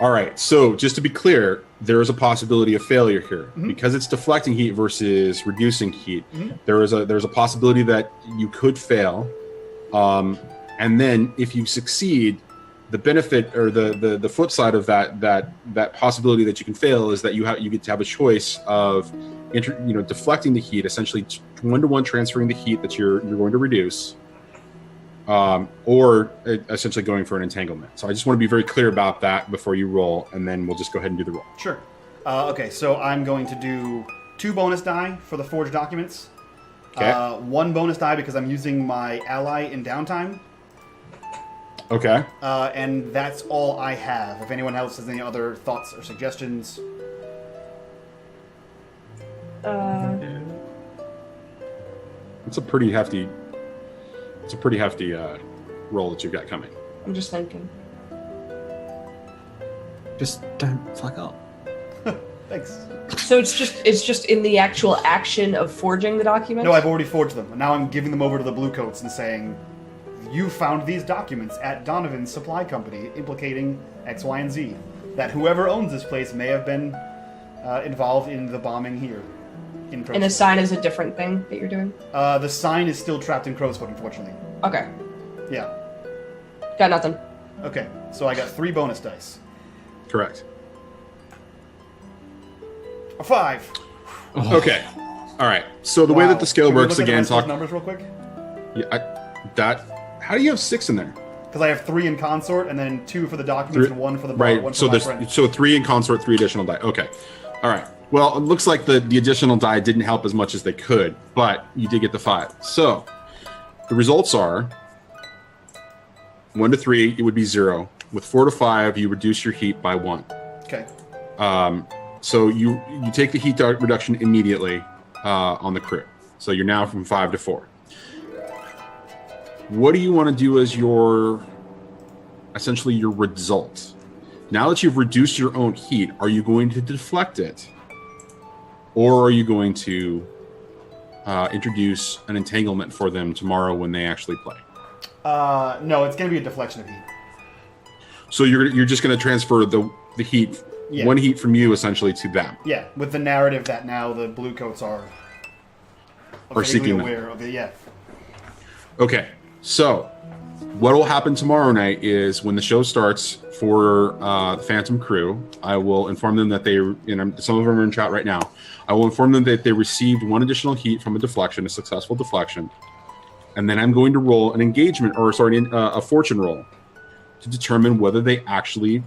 All right, so just to be clear, there is a possibility of failure here. Because it's deflecting heat versus reducing heat. There's a possibility that you could fail, and then if you succeed, the benefit or the flip side of that possibility that you can fail is that you get to have a choice of deflecting the heat, essentially 1-to-1 transferring the heat that you're going to reduce. Or essentially going for an entanglement. So I just want to be very clear about that before you roll, and then we'll just go ahead and do the roll. Sure. Okay, so I'm going to do 2 bonus die for the forged documents. Okay. 1 bonus die because I'm using my ally in downtime. Okay. And that's all I have. If anyone else has any other thoughts or suggestions. It's a pretty hefty roll that you've got coming. I'm just thinking. Just don't fuck up. Thanks. So it's just in the actual action of forging the documents? No, I've already forged them. Now I'm giving them over to the Bluecoats and saying, you found these documents at Donovan's supply company implicating X, Y, and Z. That whoever owns this place may have been involved in the bombing here. And the sign is a different thing that you're doing? The sign is still trapped in Crowsfoot, unfortunately. Okay. Yeah. Got nothing. Okay, so I got 3 bonus dice. Correct. A 5. Oh. Okay. All right. So the way that the scale works, again, talk numbers real quick. Yeah. How do you have 6 in there? Because I have 3 in consort, and then 2 for the documents, and 1 for the right. One so for there's 3 in consort, 3 additional die. Okay. All right. Well, it looks like the additional die didn't help as much as they could, but you did get the 5. So the results are 1 to 3, it would be 0. With 4 to 5, you reduce your heat by 1. Okay. So you take the heat reduction immediately on the crew. So you're now from 5 to 4. What do you want to do as essentially your result? Now that you've reduced your own heat, are you going to deflect it? Or are you going to introduce an entanglement for them tomorrow when they actually play? No, it's going to be a deflection of heat. So you're just going to transfer the heat, 1 heat from you essentially to them. Yeah, with the narrative that now the Bluecoats are seeking aware of it. Yeah. Okay, so what will happen tomorrow night is when the show starts for the Phantom crew, I will inform them that some of them are in chat right now. I will inform them that they received 1 additional heat from a successful deflection. And then I'm going to roll a fortune roll to determine whether they actually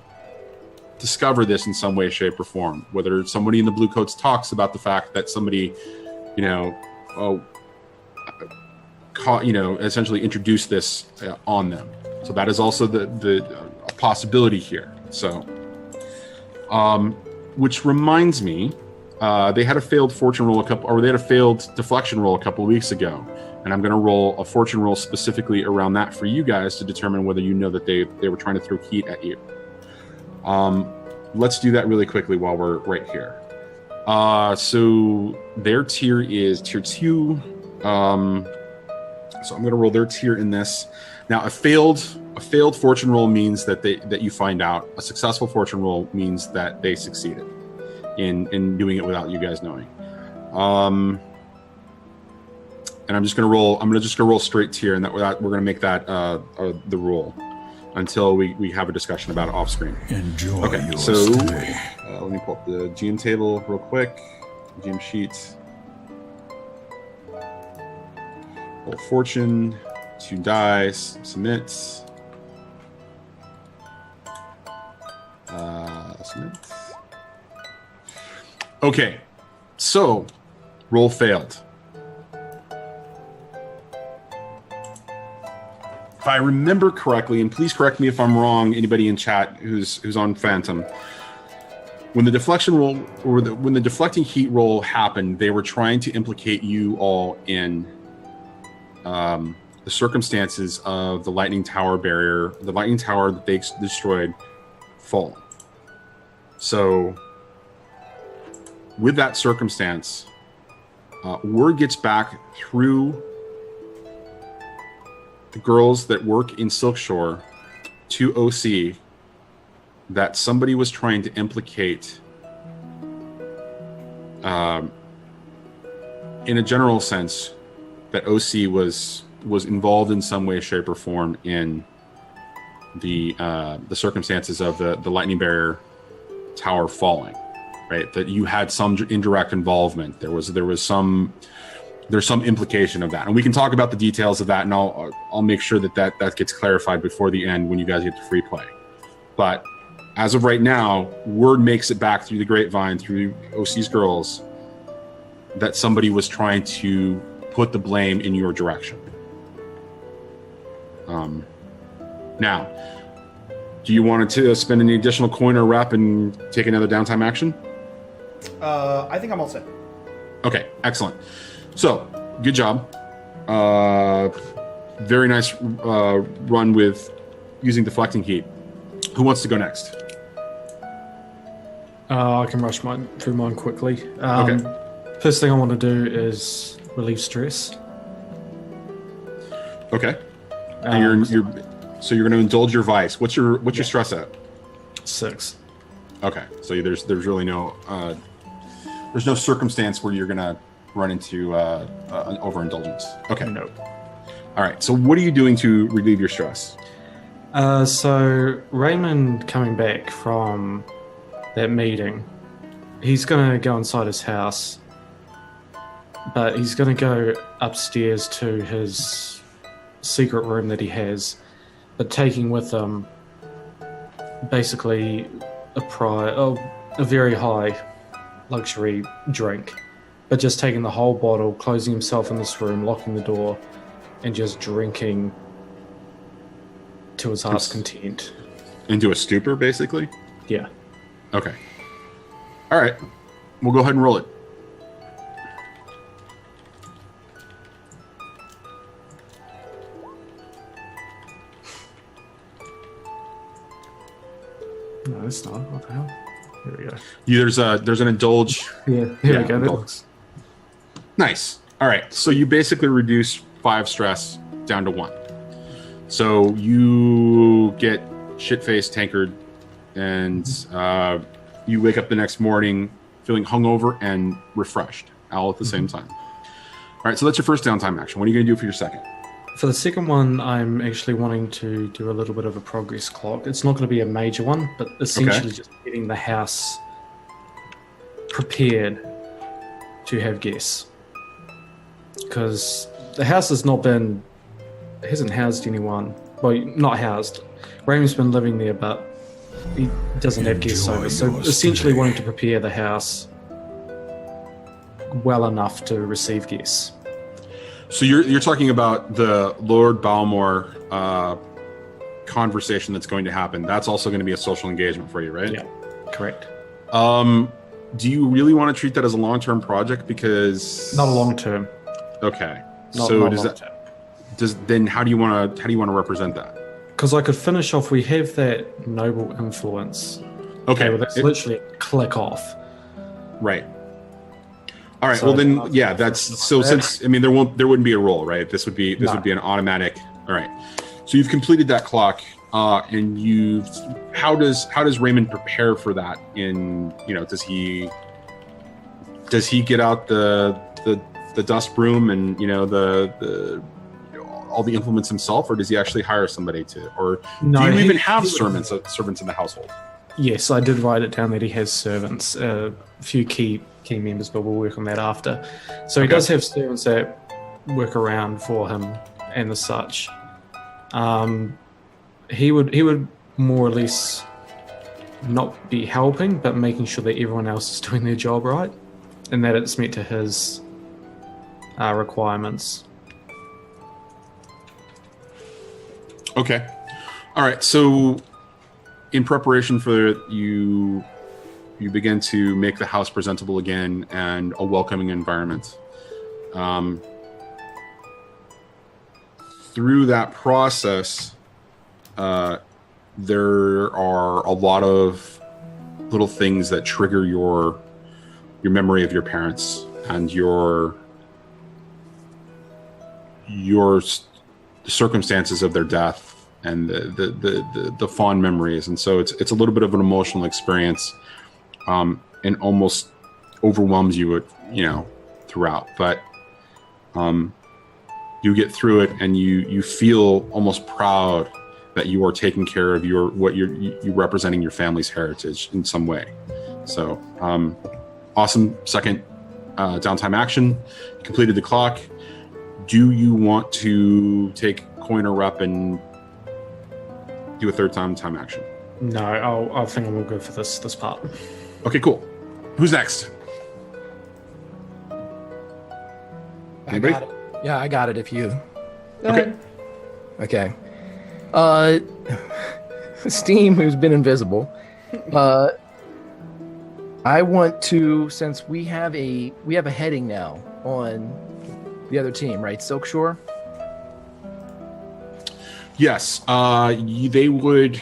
discover this in some way, shape, or form. Whether somebody in the Bluecoats talks about the fact that somebody, essentially introduced this on them. So that is also the possibility here. So, which reminds me, they had a failed fortune roll they had a failed deflection roll a couple of weeks ago. And I'm going to roll a fortune roll specifically around that for you guys to determine whether you know that they were trying to throw heat at you. Let's do that really quickly while we're right here. So their tier is tier 2. So I'm going to roll their tier in this. Now, a failed fortune roll means that you find out. A successful fortune roll means that they succeeded in doing it without you guys knowing. And I'm just going to roll. I'm just going to roll straight tier, and that we're going to make that the rule until we have a discussion about it off screen. Enjoy okay, your so stay. let me pull up the GM table real quick. GM sheet. Roll fortune. 2 dice. Submit. Submit. Okay, so roll failed. If I remember correctly, and please correct me if I'm wrong, anybody in chat who's on Phantom, when the deflection roll or when the deflecting heat roll happened, they were trying to implicate you all in the circumstances of the lightning tower barrier, the lightning tower that they destroyed, falling. So, with that circumstance, word gets back through the girls that work in Silkshore to OC that somebody was trying to implicate, in a general sense, that OC was involved in some way, shape, or form in the circumstances of the lightning barrier tower falling, right? That you had some indirect involvement. There's some implication of that, and we can talk about the details of that, and I'll make sure that gets clarified before the end when you guys get to free play. But as of right now, word makes it back through the grapevine, through OC's girls, that somebody was trying to put the blame in your direction. Now, do you want to spend any additional coin or rep and take another downtime action? I think I'm all set. Okay, excellent. So, good job. Very nice run with using deflecting heat. Who wants to go next? I can rush through mine quickly. Okay. First thing I want to do is relieve stress. Okay. And so you're going to indulge your vice. What's your stress at? 6. Okay. So there's really no there's no circumstance where you're going to run into an overindulgence. Okay. No. All right. So what are you doing to relieve your stress? So Reymond coming back from that meeting, he's going to go inside his house, but he's going to go upstairs to his secret room that he has, but taking with him basically a very high luxury drink, but just taking the whole bottle, closing himself in this room, locking the door, and just drinking to his heart's content. Into a stupor, basically? Yeah. Okay. All right. We'll go ahead and roll it. No, it's not. What the hell? Here we go. There's an indulge. Yeah, here we go. That indulge. looks... Nice. All right. So you basically reduce 5 stress down to 1. So you get shit-faced, tankard, and you wake up the next morning feeling hungover and refreshed, all at the same time. All right. So that's your first downtime action. What are you going to do for your second? For the second one, I'm actually wanting to do a little bit of a progress clock. It's not going to be a major one, but essentially just getting the house prepared to have guests. Because the house hasn't housed anyone. Well, not housed. Reymond's been living there, but he doesn't have guests over. So essentially wanting to prepare the house well enough to receive guests. So you're talking about the Lord Balmore conversation that's going to happen. That's also going to be a social engagement for you, right? Yeah, correct. Do you really want to treat that as a long-term project? Because Not a long term. Okay. So then how do you want to represent that? Because I could finish off. We have that noble influence. Okay, well, that's literally a click off. Right. All right. So well, then, yeah, that's so. Since there wouldn't be a roll, right? This would be an automatic. All right. So you've completed that clock, and How does Reymond prepare for that? Does he get out the dust broom and all the implements himself, or does he actually hire somebody to? Or do you even have servants in the household? Yes, I did write it down that he has servants, a few key members, but we'll work on that after. So he does have servants that work around for him and the such. He would more or less not be helping, but making sure that everyone else is doing their job right, and that it's met to his requirements. Okay. All right. So in preparation for it, you begin to make the house presentable again and a welcoming environment. Through that process, there are a lot of little things that trigger your memory of your parents and your circumstances of their death and the fond memories. And so it's a little bit of an emotional experience, and almost overwhelms you throughout. But you get through it, and you feel almost proud that you are taking care of you're representing your family's heritage in some way. So awesome second downtime action. You completed the clock. Do you want to take coin or rep and do a third time action? No, I think I'm all good for this part. Okay, cool. Who's next? Anybody? I got it. Yeah, I got it. If you. Go ahead. Okay. Steam, who's been invisible. I want to, since we have a heading now on the other team, right? Silkshore. Yes. They would.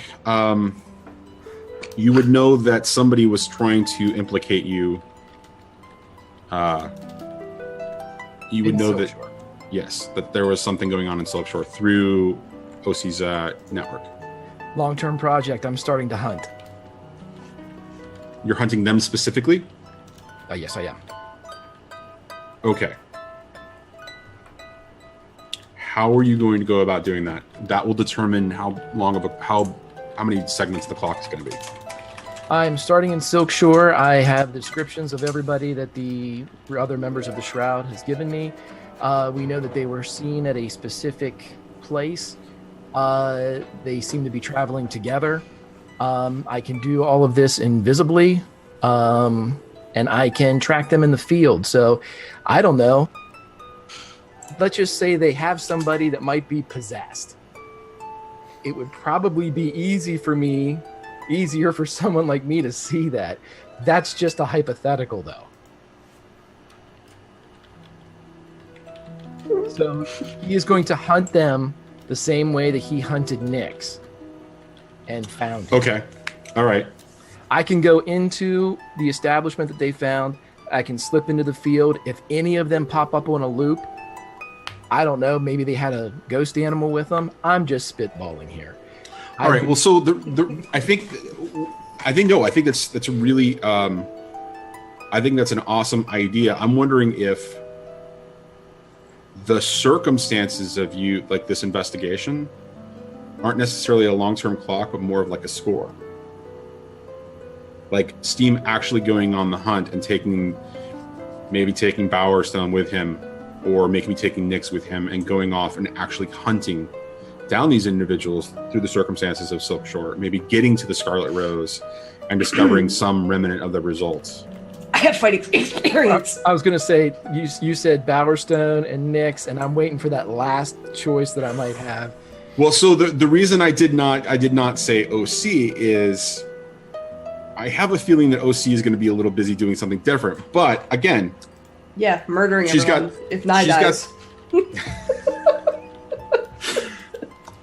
You would know that somebody was trying to implicate you. You would know that. Yes, that there was something going on in Silkshore through OC's network. Long-term project. I'm starting to hunt. You're hunting them specifically? Yes, I am. Okay. How are you going to go about doing that? That will determine how many segments the clock is going to be. I'm starting in Silkshore. I have the descriptions of everybody that the other members of the Shroud has given me. We know that they were seen at a specific place. They seem to be traveling together. I can do all of this invisibly, and I can track them in the field. So I don't know. Let's just say they have somebody that might be possessed. It would probably be easier for someone like me to see that. That's just a hypothetical, though. So he is going to hunt them the same way that he hunted Nyx and found him. Okay. All right. I can go into the establishment that they found. I can slip into the field. If any of them pop up on a loop, I don't know, maybe they had a ghost animal with them. I'm just spitballing here. All right. Well, so I think that's a really I think that's an awesome idea. I'm wondering if the circumstances of you, like this investigation, aren't necessarily a long-term clock, but more of like a score. Like Steam actually going on the hunt and taking Bowerstone with him, or maybe taking Nyx with him and going off and actually hunting down these individuals through the circumstances of Silkshore, maybe getting to the Scarlet Rose and discovering some remnant of the results. I have fighting experience. I was going to say, you said Bowerstone and Nyx, and I'm waiting for that last choice that I might have. Well, so the reason I did not say OC is I have a feeling that OC is going to be a little busy doing something different. But again, Yeah, murdering everyone. If Nye dies.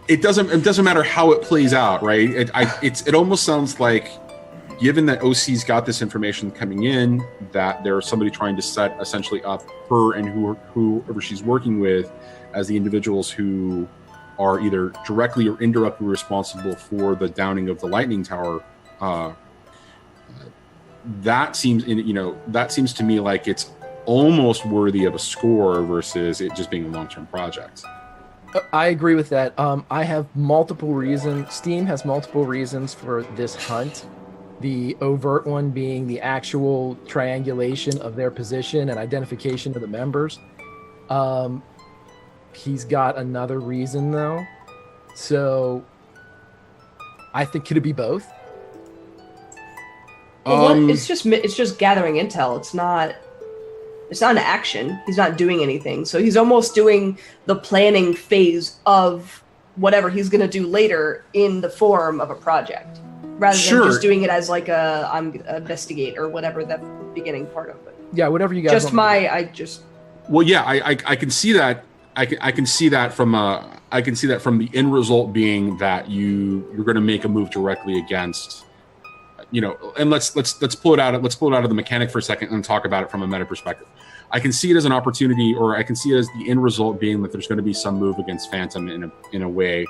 It doesn't matter how it plays out, right? It almost sounds like, given that OC's got this information coming in, that there's somebody trying to set essentially up her and whoever she's working with as the individuals who are either directly or indirectly responsible for the downing of the lightning tower. That seems to me like it's almost worthy of a score versus it just being a long-term project. I agree with that. I have multiple reasons. Steam has multiple reasons for this hunt. The overt one being the actual triangulation of their position and identification of the members. He's got another reason though. So I think could it be both? Well, it's just gathering intel. It's not an action. He's not doing anything. So he's almost doing the planning phase of whatever he's going to do later in the form of a project, rather than just doing it as like I'm investigate or whatever that beginning part of it. Yeah, whatever you guys. Well, yeah, I can see that. I can see that from the end result being that you're going to make a move directly against. And let's pull it out of the mechanic for a second and talk about it from a meta perspective. I can see it as an opportunity, or I can see it as the end result being that there's going to be some move against Phantom in a way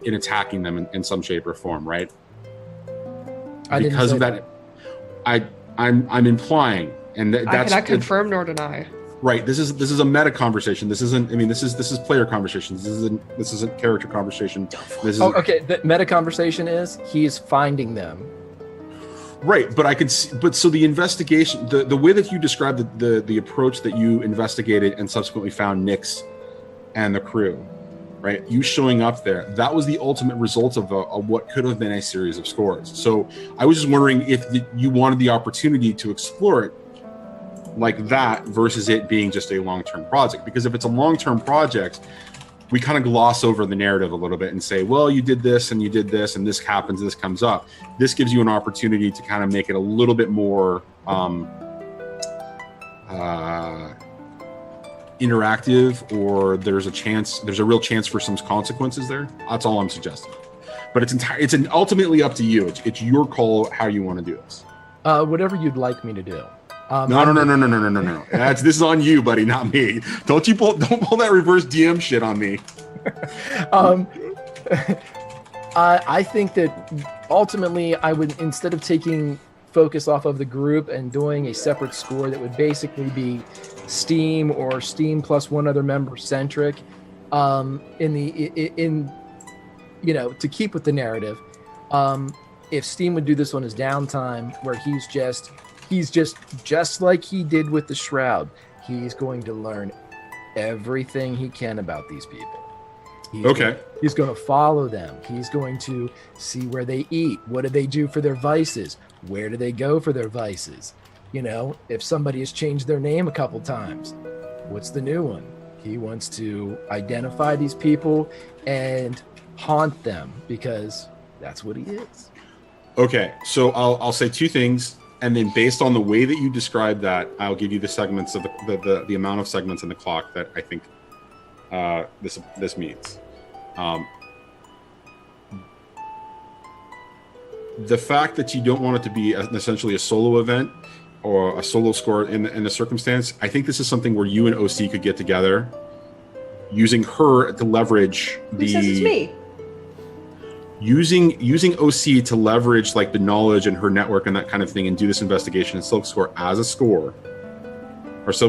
in attacking them in some shape or form, right? Because of that, I'm implying, and that's I cannot confirm nor deny. Right. This is a meta conversation. This isn't. I mean, this is player conversation. This isn't character conversation. Okay. The meta conversation is he's finding them. Right, but I could see, so the investigation, the way that you described the approach that you investigated and subsequently found Nyx and the crew, right? You showing up there, that was the ultimate result of what could have been a series of scores. So I was just wondering if you wanted the opportunity to explore it like that versus it being just a long-term project. Because if it's a long-term project, we kind of gloss over the narrative a little bit and say, well, you did this and you did this and this happens, this comes up. This gives you an opportunity to kind of make it a little bit more interactive, or there's a real chance for some consequences there. That's all I'm suggesting. But it's ultimately up to you. It's your call how you want to do this. Whatever you'd like me to do. No. This is on you, buddy, not me. Don't pull that reverse DM shit on me. I think that ultimately I would, instead of taking focus off of the group and doing a separate score that would basically be Steam or Steam plus one other member centric, to keep with the narrative, if Steam would do this on his downtime, where he's just like he did with the Shroud, he's going to learn everything he can about these people. He's going to follow them. He's going to see where they eat. What do they do for their vices? Where do they go for their vices? If somebody has changed their name a couple times, what's the new one? He wants to identify these people and haunt them because that's what he is. Okay, so I'll say two things. And then based on the way that you described that, I'll give you the segments of the amount of segments in the clock that I think this means. The fact that you don't want it to be essentially a solo event or a solo score in the circumstance, I think this is something where you and OC could get together, using her to leverage Who says it's me? Using OC to leverage like the knowledge and her network and that kind of thing, and do this investigation in Silk Shore as a score, as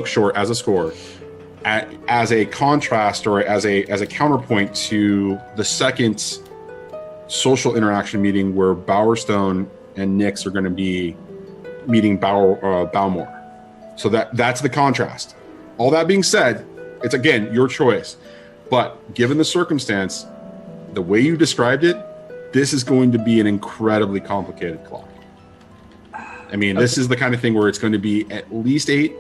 a contrast or as a counterpoint to the second social interaction meeting where Bowerstone and Nyx are going to be meeting Bowmore. So that's the contrast. All that being said, it's again your choice, but given the circumstance, the way you described it, this is going to be an incredibly complicated clock. I mean, This is the kind of thing where it's going to be at least 8,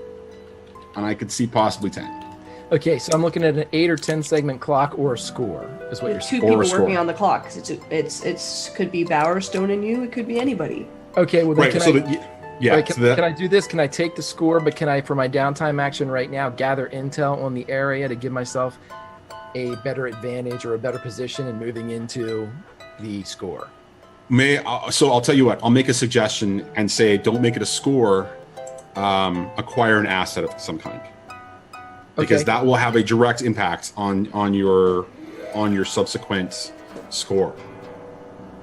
and I could see possibly 10. Okay, so I'm looking at an 8 or 10 segment clock or a score, is what you're saying. 2 people working on the clock. It's could be Bowerstone and you. It could be anybody. Okay, well then Yeah. Wait, can I do this? Can I take the score, but can I, for my downtime action right now, gather intel on the area to give myself a better advantage or a better position in moving into the score? So I'll tell you what. I'll make a suggestion and say, don't make it a score. Acquire an asset of some kind, because that will have a direct impact on your subsequent score.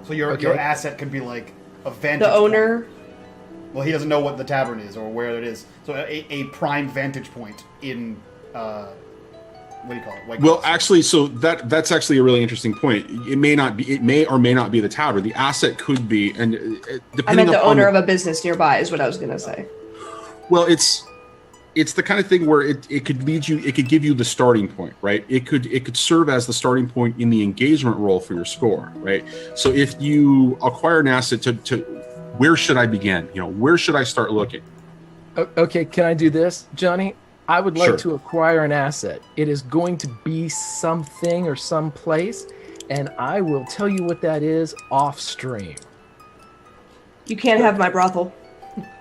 So your asset could be like a vantage The owner. point. Well, he doesn't know what the tavern is or where it is. So a prime vantage point in what do you call it? White Well, Cross. actually, so that's actually a really interesting point. It may or may not be the tavern. The asset could be, and depending I meant the upon owner of a business nearby is what I was going to say. Well, it's the kind of thing where it could lead you, it could give you the starting point, right? It could serve as the starting point in the engagement roll for your score, right? So if you acquire an asset to where should I begin? Where should I start looking? Okay, can I do this, Johnny? I would like Sure. to acquire an asset. It is going to be something or someplace, and I will tell you what that is off stream. You can't have my brothel.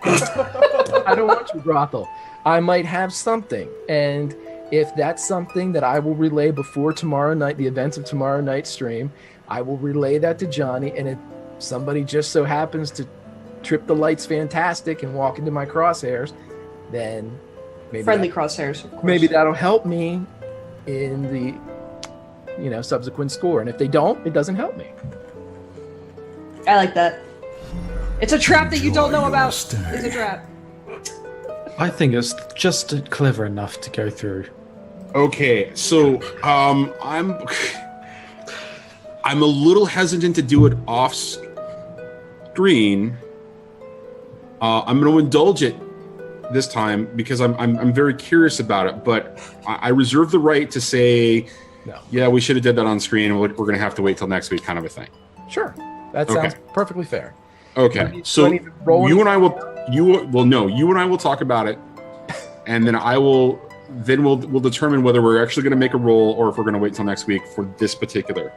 I don't want your brothel. I might have something, and if that's something that I will relay before tomorrow night, the events of tomorrow night's stream, I will relay that to Johnny, and if somebody just so happens to trip the lights fantastic and walk into my crosshairs, then maybe Friendly crosshairs, of course. maybe that'll help me in the subsequent score. And if they don't, it doesn't help me. I like that. It's a trap that you don't know Enjoy about. your stay. It's a trap. I think it's just clever enough to go through. Okay, so I'm a little hesitant to do it off screen. I'm going to indulge it this time because I'm very curious about it, but I reserve the right to say, No. yeah, we should have did that on screen. We're going to have to wait till next week, kind of a thing. Sure. That Okay. sounds perfectly fair. Okay, Do so I need to roll you anything? and I will talk about it, and then we'll determine whether we're actually going to make a roll or if we're going to wait till next week for this particular.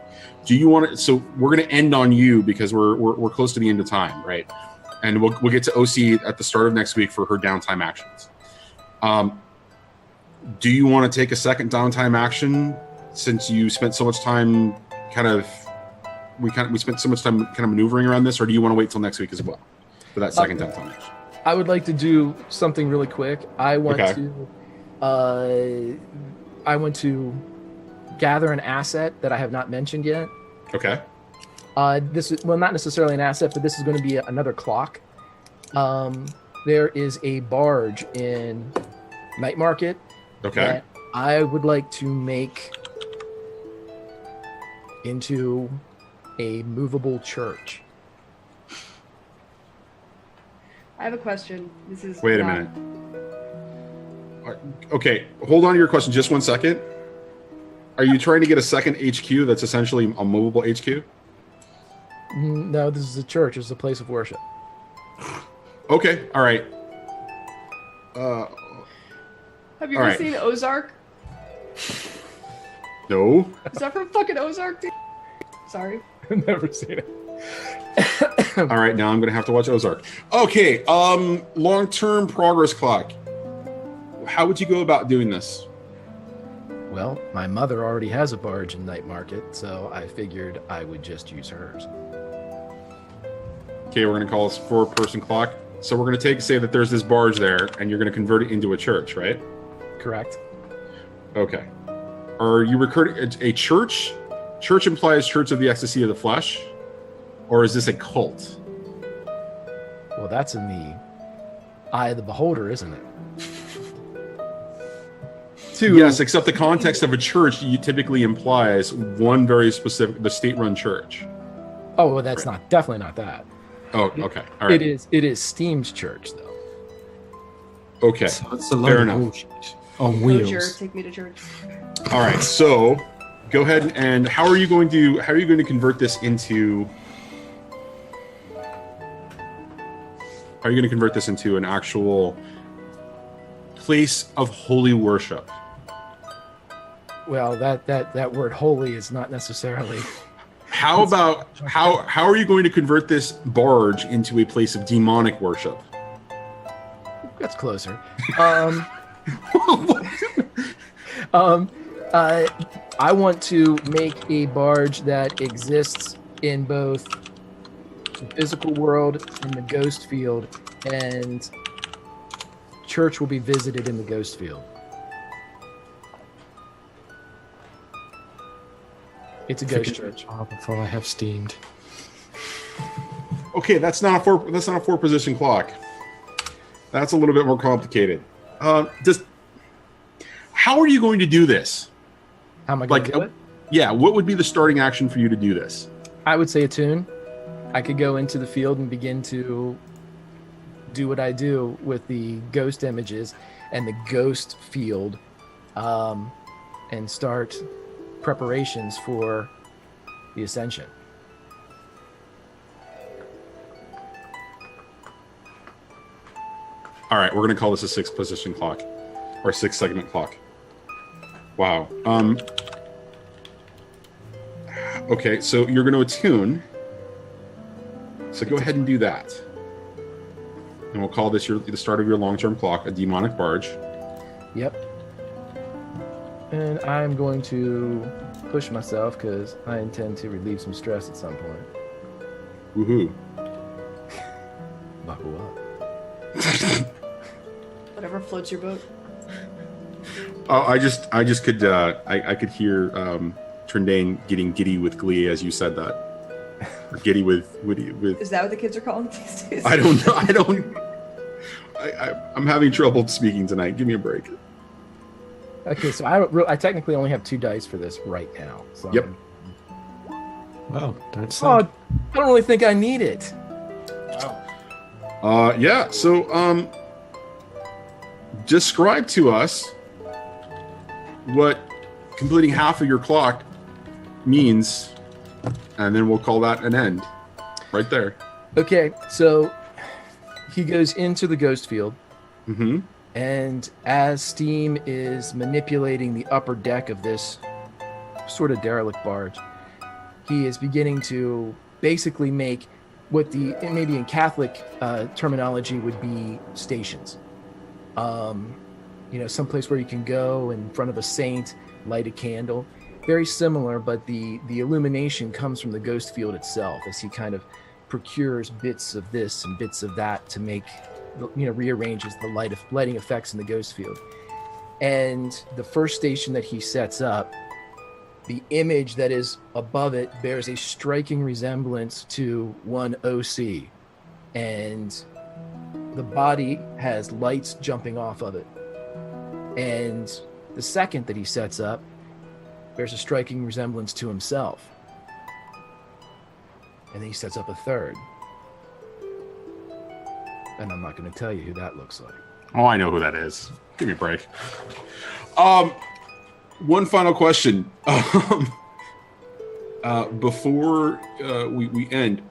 Do you want to? So we're going to end on you because we're close to the end of time, right? And we'll get to OC at the start of next week for her downtime actions. Do you want to take a second downtime action since you spent so much time we spent so much time kind of maneuvering around this, or do you want to wait till next week as well for that second downtime action? I would like to do something really quick. I want to gather an asset that I have not mentioned yet. Okay. This is, well, not necessarily an asset, but this is going to be another clock. There is a barge in Night Market Okay. that I would like to make into a movable church. I have a question. This is Wait a not- minute. Okay, hold on to your question just 1 second. Are you trying to get a second HQ that's essentially a movable HQ? No, this is a church. It's a place of worship. Okay, all right. Have you All ever right. seen Ozark? No. Is that from fucking Ozark, dude? Sorry. I've never seen it. All right, now I'm going to have to watch Ozark. Okay, long-term progress clock. How would you go about doing this? Well, my mother already has a barge in Night Market, so I figured I would just use hers. Okay, we're going to call this 4-person clock. So we're going to say that there's this barge there, and you're going to convert it into a church, right? Correct? Okay. Are you recruiting a church? Church implies Church of the Ecstasy of the Flesh, or is this a cult? Well, that's in the eye of the beholder, isn't it? Yes, except the context of a church typically implies one very specific, the state-run church. Oh, well, that's not definitely not that. Oh, okay, all right. It is Steam's church, though. Okay, So it's a lot fair of enough. bullshit on Closure, wheels. take me to church. All right, so go ahead and how are you going to convert this into? How are you going to convert this into an actual place of holy worship? Well, that word "holy" is not necessarily. How about how are you going to convert this barge into a place of demonic worship? That's closer. I want to make a barge that exists in both the physical world and the ghost field, and church will be visited in the ghost field. It's a ghost church. Before I have steamed. Okay, that's not a four position clock. That's a little bit more complicated. How are you going to do this? How am I going to do it? Yeah, what would be the starting action for you to do this? I would say attune. I could go into the field and begin to do what I do with the ghost images and the ghost field, and start preparations for the ascension. All right, we're going to call this a 6 position clock, or 6 segment clock. Wow. Okay, so you're going to attune. So go ahead and do that. And we'll call this the start of your long-term clock, a demonic barge. Yep. And I'm going to push myself because I intend to relieve some stress at some point. Woohoo. Buckle up. Whatever floats your boat. Oh, I could hear Trindane getting giddy with glee as you said that. Or giddy with. Is that what the kids are calling these days? I don't know. I'm having trouble speaking tonight. Give me a break. Okay, so I technically only have 2 dice for this right now. So Yep. Well, don't Oh, I don't really think I need it. Yeah. So, describe to us what completing half of your clock means, and then we'll call that an end. Right there. Okay, so he goes into the ghost field. Mm-hmm. And as Steam is manipulating the upper deck of this sort of derelict barge, he is beginning to basically make what maybe in Catholic terminology would be stations. Someplace where you can go in front of a saint, light a candle. Very similar, but the illumination comes from the ghost field itself as he kind of procures bits of this and bits of that to make, rearranges the lighting effects in the ghost field. And the first station that he sets up, the image that is above it bears a striking resemblance to one OC. And the body has lights jumping off of it. And the second that he sets up bears a striking resemblance to himself. And then he sets up a third. And I'm not going to tell you who that looks like. Oh, I know who that is. Give me a break. One final question. Before we end,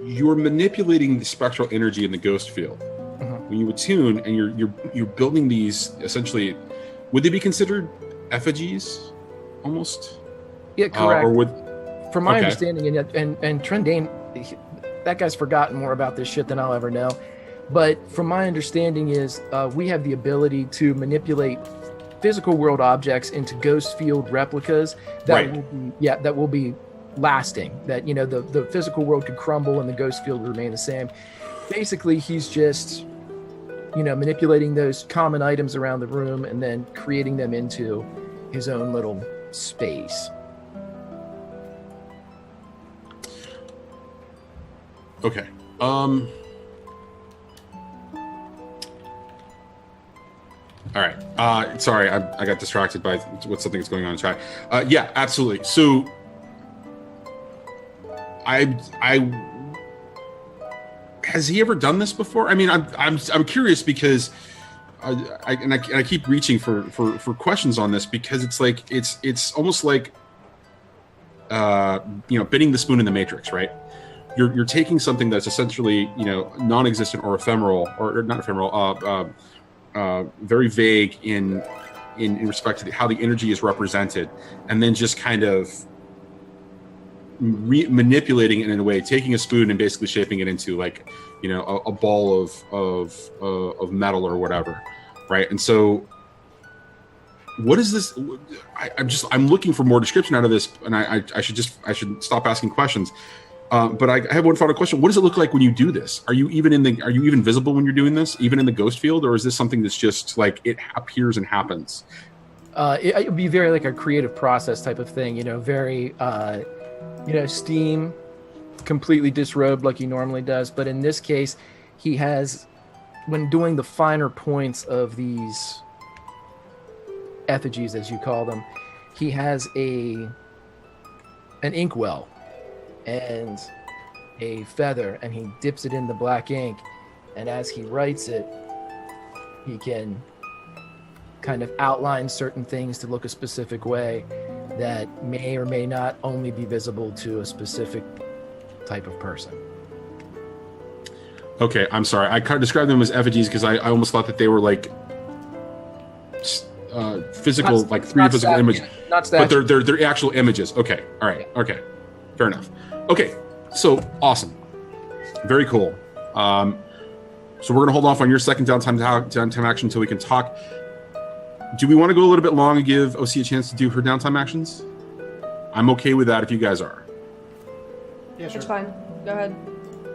you're manipulating the spectral energy in the ghost field. When you attune and you're building these, essentially, would they be considered effigies, almost? Yeah, correct. From my Okay. understanding, and Trendane, that guy's forgotten more about this shit than I'll ever know. But from my understanding is we have the ability to manipulate physical world objects into ghost field replicas that will be lasting. That the physical world could crumble and the ghost field would remain the same. Basically, he's just manipulating those common items around the room and then creating them into his own little space. Okay. All right. Sorry, I got distracted by something that's going on in chat. Yeah, absolutely. So, has he ever done this before? I mean, I'm curious because I keep reaching for questions on this because it's like it's almost like bending the spoon in the Matrix, right? You're taking something that's essentially non-existent or ephemeral or not ephemeral, very vague in respect to how the energy is represented, and then just kind of manipulating it in a way, taking a spoon and basically shaping it into like, a ball of metal or whatever, right? And so, what is this? I'm looking for more description out of this, and I should stop asking questions. But I have one final question. What does it look like when you do this? Are you even visible when you're doing this, even in the ghost field, or is this something that's just like it appears and happens? It would be very like a creative process type of thing, very, Steam completely disrobed like he normally does. But in this case, he has, when doing the finer points of these effigies, as you call them, he has an inkwell and a feather, and he dips it in the black ink, and as he writes it, he can kind of outline certain things to look a specific way that may or may not only be visible to a specific type of person. Okay, I'm sorry. I kind of described them as effigies because I almost thought that they were like physical, like three physical images. Not statues. But they're actual images. Okay, all right, Yeah. okay, fair enough. Okay, so awesome, very cool. So we're gonna hold off on your second downtime action until we can talk. Do we want to go a little bit long and give OC a chance to do her downtime actions? I'm okay with that if you guys are. Yeah, sure. It's fine. Go ahead.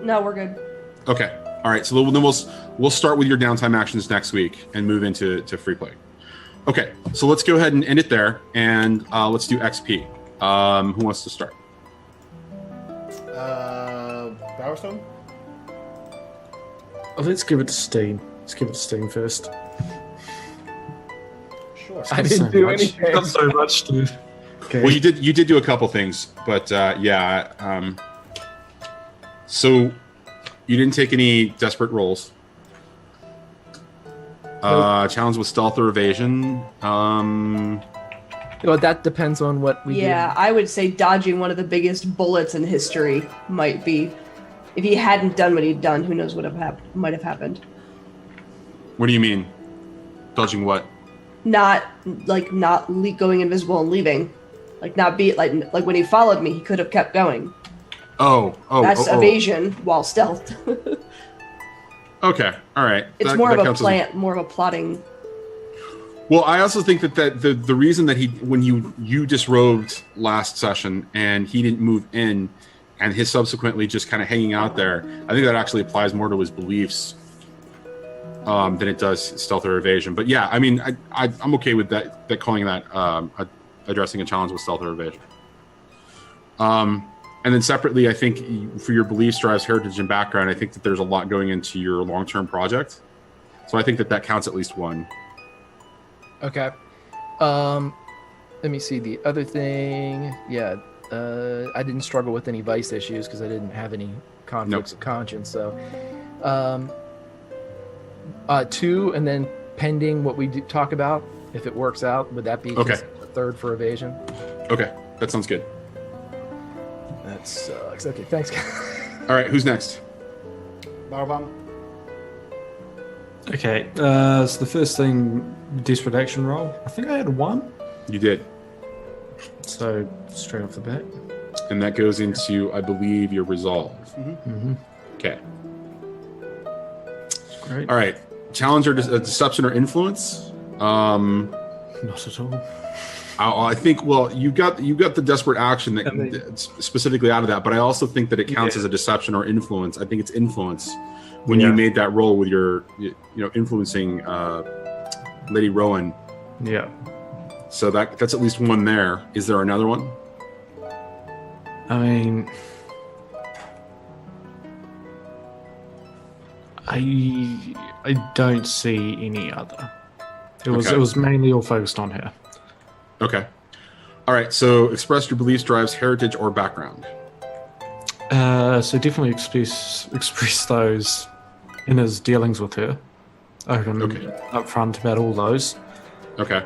No, we're good. Okay. All right. So then we'll start with your downtime actions next week and move into free play. Okay. So let's go ahead and end it there, and let's do XP. Who wants to start? Bowerstone? Oh, let's give it to Steam. Let's give it to Steam first. Sure. I didn't do anything. Not so much, dude. Okay. Well, you did do a couple things, but yeah. So you didn't take any desperate rolls. Challenge with stealth or evasion. Well, that depends on what we do. Yeah, I would say dodging one of the biggest bullets in history might be. If he hadn't done what he'd done, who knows what might have happened. What do you mean? Dodging what? Not going invisible and leaving. Not when he followed me, he could have kept going. That's evasion while stealth. Okay, all right. It's more of a plotting. Well, I also think that the reason that when you disrobed last session and he didn't move in, and his subsequently just kind of hanging out there, I think that actually applies more to his beliefs than it does stealth or evasion. But yeah, I mean, I'm okay with that calling that addressing a challenge with stealth or evasion. And then separately, I think for your beliefs, drives, heritage, and background, I think that there's a lot going into your long-term project. So I think that counts at least one. Okay. Let me see the other thing. Yeah. I didn't struggle with any vice issues because I didn't have any conflicts of conscience. So, 2, and then pending what we talk about, if it works out, would that be okay? A third for evasion? Okay, that sounds good. That sucks. Okay, thanks. All right, who's next? Bowerbomb? Okay, so the first thing, desperate action roll. I think I had 1. You did. So straight off the bat. And that goes into, I believe, your resolve. Mm-hmm. Okay. Great. All right. Challenge or deception or influence? Not at all. I think. Well, you got the desperate action that specifically out of that, but I also think that it counts as a deception or influence. I think it's influence when you made that roll with your, influencing Lady Rowan. Yeah. So that's at least 1 there. Is there another one? I mean, I don't see any other. It was mainly all focused on her. Okay. All right. So express your beliefs, drives, heritage, or background. So definitely express those in his dealings with her. Open up front about all those. Okay.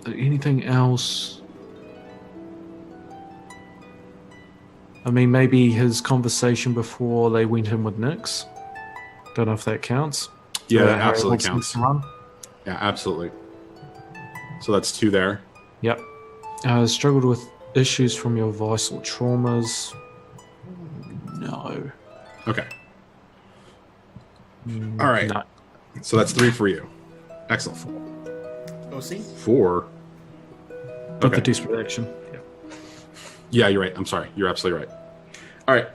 Anything else? I mean, maybe his conversation before they went in with Nyx. Don't know if that counts. Yeah, that absolutely counts. Run. Yeah, absolutely. So that's 2 there. Yep. Struggled with Issues from your vice or traumas? No. Okay. All right. No. So that's 3 for you. Excellent. OC? 4. But Okay. the disparate action. Yeah. Yeah, you're right. I'm sorry. You're absolutely right. All right.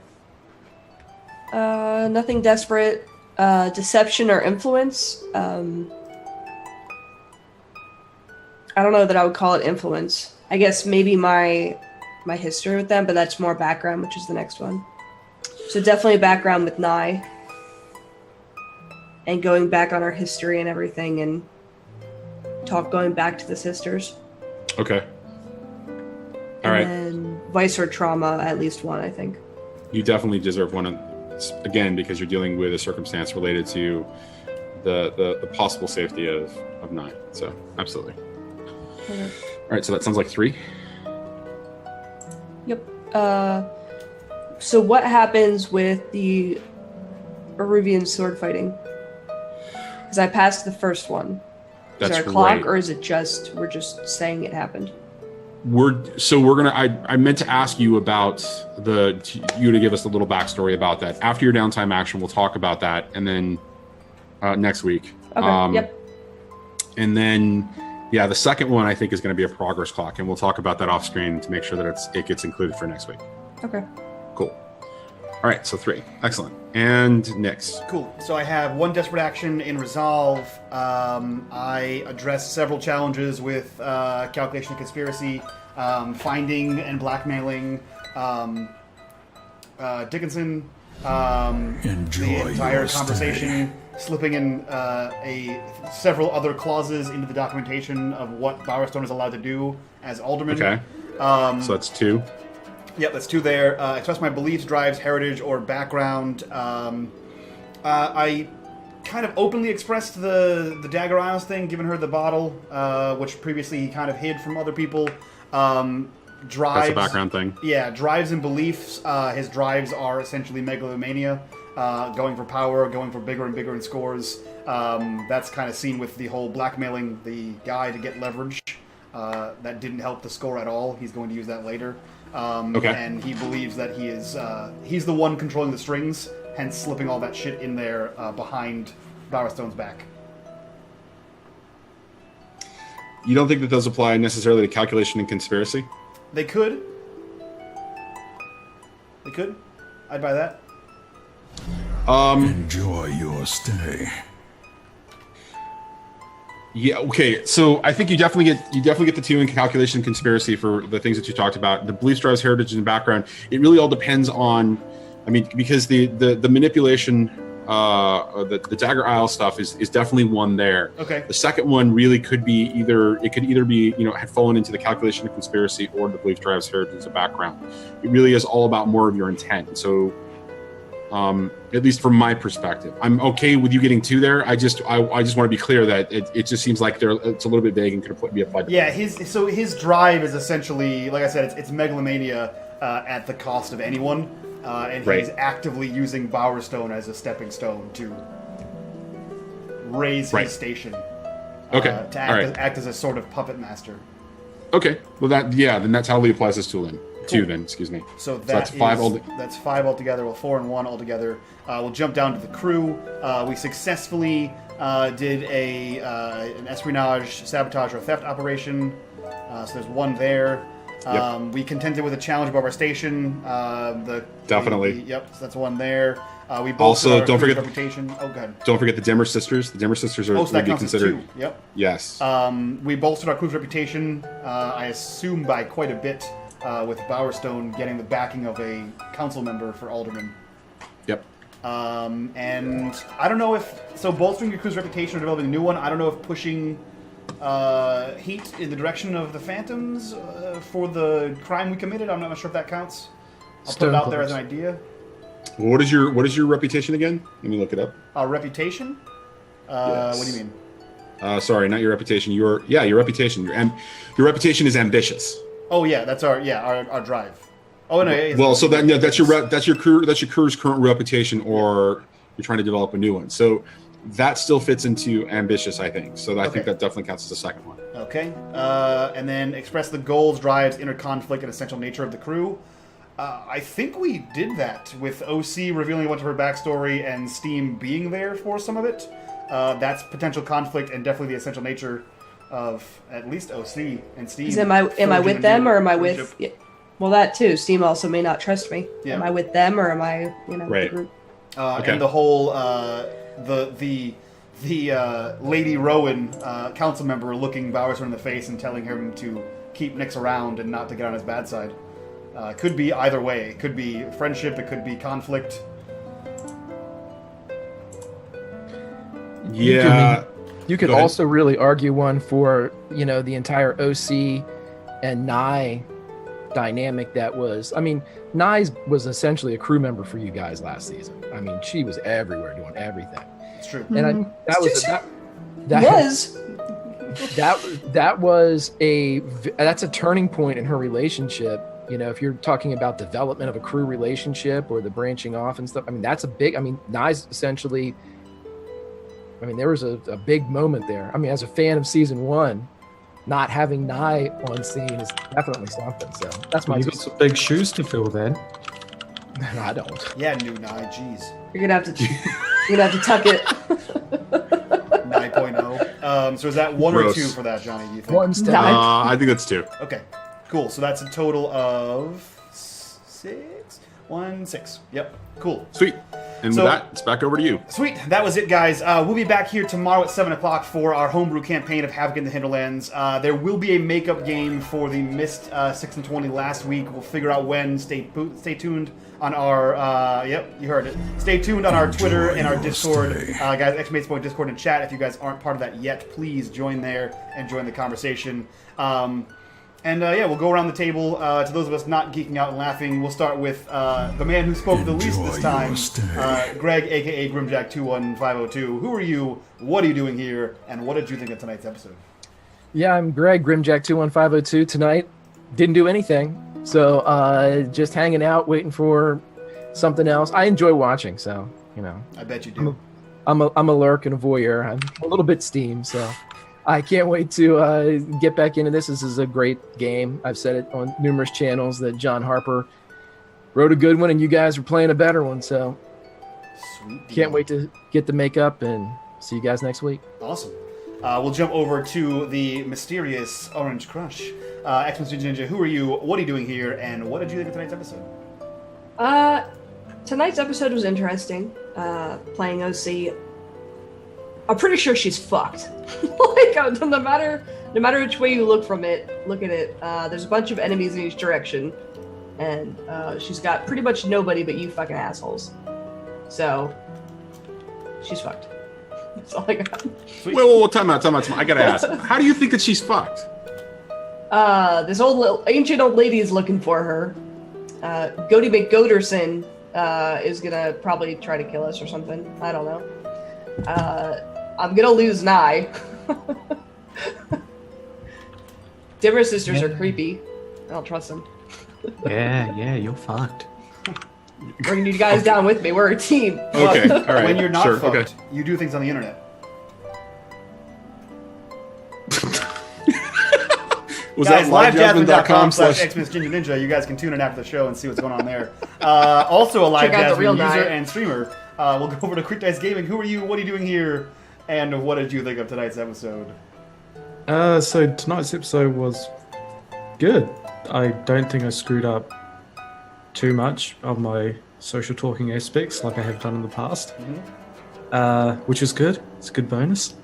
Nothing desperate. Deception or influence. I don't know that I would call it influence. I guess maybe my history with them, but that's more background, which is the next one. So definitely background with Nye. And going back on our history and everything, and going back to the sisters. Okay. All right. And vice or trauma, at least one, I think. You definitely deserve one, again, because you're dealing with a circumstance related to the possible safety of 9. So, absolutely. Okay. All right, so that sounds like 3. Yep. So what happens with the Eruvian sword fighting? Because I passed the first one. Is there a clock, right. or is it just we're just saying it happened? We're gonna. I meant to ask you about you to give us a little backstory about that. After your downtime action, we'll talk about that, and then next week. Okay. Yep. And then, yeah, the second one I think is going to be a progress clock, and we'll talk about that off screen to make sure that it gets included for next week. Okay. Cool. All right, so 3. Excellent. And Nyx. Cool. So I have 1 desperate action in resolve. I address several challenges with calculation and conspiracy, finding and blackmailing Dickinson, Enjoy the entire your conversation, slipping in several other clauses into the documentation of what Bowerstone is allowed to do as alderman. Okay. So that's 2. Yep, that's 2 there. Express my beliefs, drives, heritage, or background. I kind of openly expressed the Dagger Isles thing, giving her the bottle, which previously he kind of hid from other people. Drives. That's a background thing. Yeah, drives and beliefs. His drives are essentially megalomania, going for power, going for bigger and bigger in scores. That's kind of seen with the whole blackmailing the guy to get leverage. That didn't help the score at all. He's going to use that later. Okay. And he believes that he's the one controlling the strings, hence slipping all that shit in there behind Bowerstone's back. You don't think that those apply necessarily to calculation and conspiracy? They could. I'd buy that. Enjoy your stay. Yeah. Okay. So I think you definitely get the 2 in calculation and conspiracy for the things that you talked about. The beliefs, drives, heritage, and background. It really all depends on. I mean, because the manipulation, the Dagger Isle stuff is definitely one there. Okay. The second one really could be either be had fallen into the calculation and conspiracy or the belief, drives, heritage, and background. It really is all about more of your intent. So. At least from my perspective, I'm okay with you getting 2 there. I just want to be clear that it just seems like it's a little bit vague and could be applied. Yeah, his drive is essentially, like I said, it's megalomania at the cost of anyone, and Right. he's actively using Bowerstone as a stepping stone to raise Right. his station. Okay. To All right. act as a sort of puppet master. Okay. Well, then that totally applies this tool then. 2 then, excuse me. So that's 5 That's 5 altogether. Well, 4 and 1 altogether. We'll jump down to the crew. We successfully did an espionage, sabotage, or theft operation. So there's 1 there. Yep. We contended with a challenge above our station. Definitely. Yep. So that's 1 there. We Also, our don't crew's forget- reputation. Oh, good. Don't forget the Dimmer Sisters. The Dimmer Sisters Oh, so would that be counts as considered. 2. Yep. Yes. We bolstered our crew's reputation, I assume by quite a bit, with Bowerstone getting the backing of a council member for alderman. Yep. And I don't know if bolstering your crew's reputation or developing a new one. I don't know if pushing heat in the direction of the Phantoms for the crime we committed. I'm not sure if that counts. I'll put it out there as an idea. What is your reputation again? Let me look it up. Our reputation. Yes. What do you mean? Sorry, not your reputation. Your reputation. Your reputation is ambitious. Oh yeah, that's our drive. Oh no. Well, so that's your crew's current reputation, or you're trying to develop a new one. So that still fits into ambitious, I think. So I Okay. think that definitely counts as the second one. Okay. And then express the goals, drives, inner conflict, and essential nature of the crew. I think we did that with OC revealing a bunch of her backstory and Steam being there for some of it. That's potential conflict and definitely the essential nature of at least OC and Steam. Am I forging with a them new or am I friendship. with? Yeah. Well, that too. Steam also may not trust me. Yeah. Am I with them or am I, with Right. the group? Okay. And the whole the Lady Rowan council member looking Bowerstone in the face and telling him to keep Nyx around and not to get on his bad side. Could be either way. It could be friendship. It could be conflict. Yeah. You could Go ahead. also really argue one for, the entire OC and Nye dynamic that was, Nye was essentially a crew member for you guys last season. She was everywhere doing everything. It's true. And that's a turning point in her relationship. If you're talking about development of a crew relationship or the branching off and stuff, that's a big, Nye's essentially, there was a big moment there. As a fan of season 1, not having Nye on scene is definitely something. So that's my. You got some big shoes to fill then. No, I don't. Yeah, new Nye. Jeez. You're gonna have to tuck it. 9.0. So is that 1 or Gross. 2 for that, Johnny? Do you think? One step. I think that's 2. Okay. Cool. So that's a total of 6. 1, 6. Yep. Cool. Sweet. And So- with that, it's back over to you. Sweet. That was it, guys. We'll be back here tomorrow at 7 o'clock for our homebrew campaign of Havoc in the Hinterlands. There will be a makeup game for the missed 6 and 20 last week. We'll figure out when. Stay tuned on our, yep, you heard it. Stay tuned on our Twitter and our Discord. Guys, !point Discord and chat. If you guys aren't part of that yet, please join there and join the conversation. We'll go around the table. To those of us not geeking out and laughing, we'll start with the man who spoke the least this time, Greg, a.k.a. Grimjack21502. Who are you? What are you doing here? And what did you think of tonight's episode? Yeah, I'm Greg, Grimjack21502 tonight. Didn't do anything. So just hanging out, waiting for something else. I enjoy watching, so, I bet you do. I'm a lurk and a voyeur. I'm a little bit steamed, so I can't wait to get back into this. This is a great game. I've said it on numerous channels that John Harper wrote a good one and you guys are playing a better one, so Sweet deal. can't wait to get the makeup and see you guys next week. Awesome. We'll jump over to the mysterious Orange Crush. Xmas Ninja, who are you? What are you doing here? And what did you think of tonight's episode? Tonight's episode was interesting. Playing OC. I'm pretty sure she's fucked. No matter which way you look at it, there's a bunch of enemies in each direction, and she's got pretty much nobody but you fucking assholes. So she's fucked. That's all I got. Wait, time out. I gotta ask. How do you think that she's fucked? This ancient old lady is looking for her. Goaty McGoderson is gonna probably try to kill us or something. I don't know. I'm gonna lose Nye. Dimmer sisters are creepy. I don't trust them. Yeah, you're fucked. Bringing you guys down with me. We're a team. Okay, all right. When you're not sure, fucked, okay. you do things on the internet. Was Guys, that livejasmine.com/xmasgingerninja. You guys can tune in after the show and see what's going on there. Also a live Check out the Jasmine real user Nye. and streamer. We'll go over to Quick Dice Gaming. Who are you? What are you doing here? And what did you think of tonight's episode? So tonight's episode was good. I don't think I screwed up too much of my social talking aspects like I have done in the past, which is good. It's a good bonus.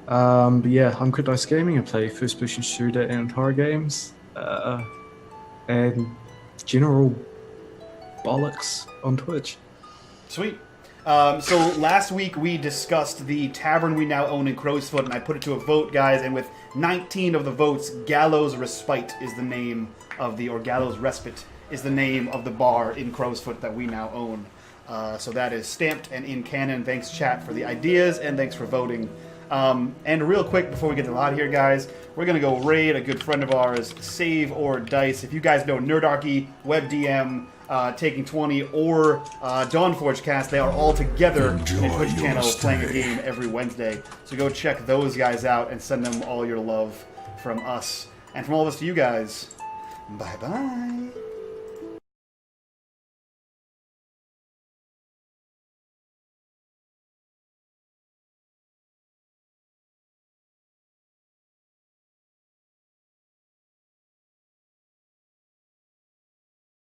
But yeah, I'm Quick Dice Gaming. I play first-person shooter and horror games, and general bollocks on Twitch. Sweet. So last week we discussed the tavern we now own in Crowsfoot, and I put it to a vote, guys, and with 19 of the votes, Gallows Respite is the name of or Gallows Respite is the name of the bar in Crowsfoot that we now own. So that is stamped and in canon. Thanks, chat, for the ideas, and thanks for voting. And real quick, before we get a lot here, guys, we're going to go raid a good friend of ours, Save or Dice. If you guys know Nerdarchy, WebDM, Taking 20, or Dawnforge Cast. They are all together in a Twitch channel playing a game every Wednesday. So go check those guys out and send them all your love from us. And from all of us to you guys, bye-bye.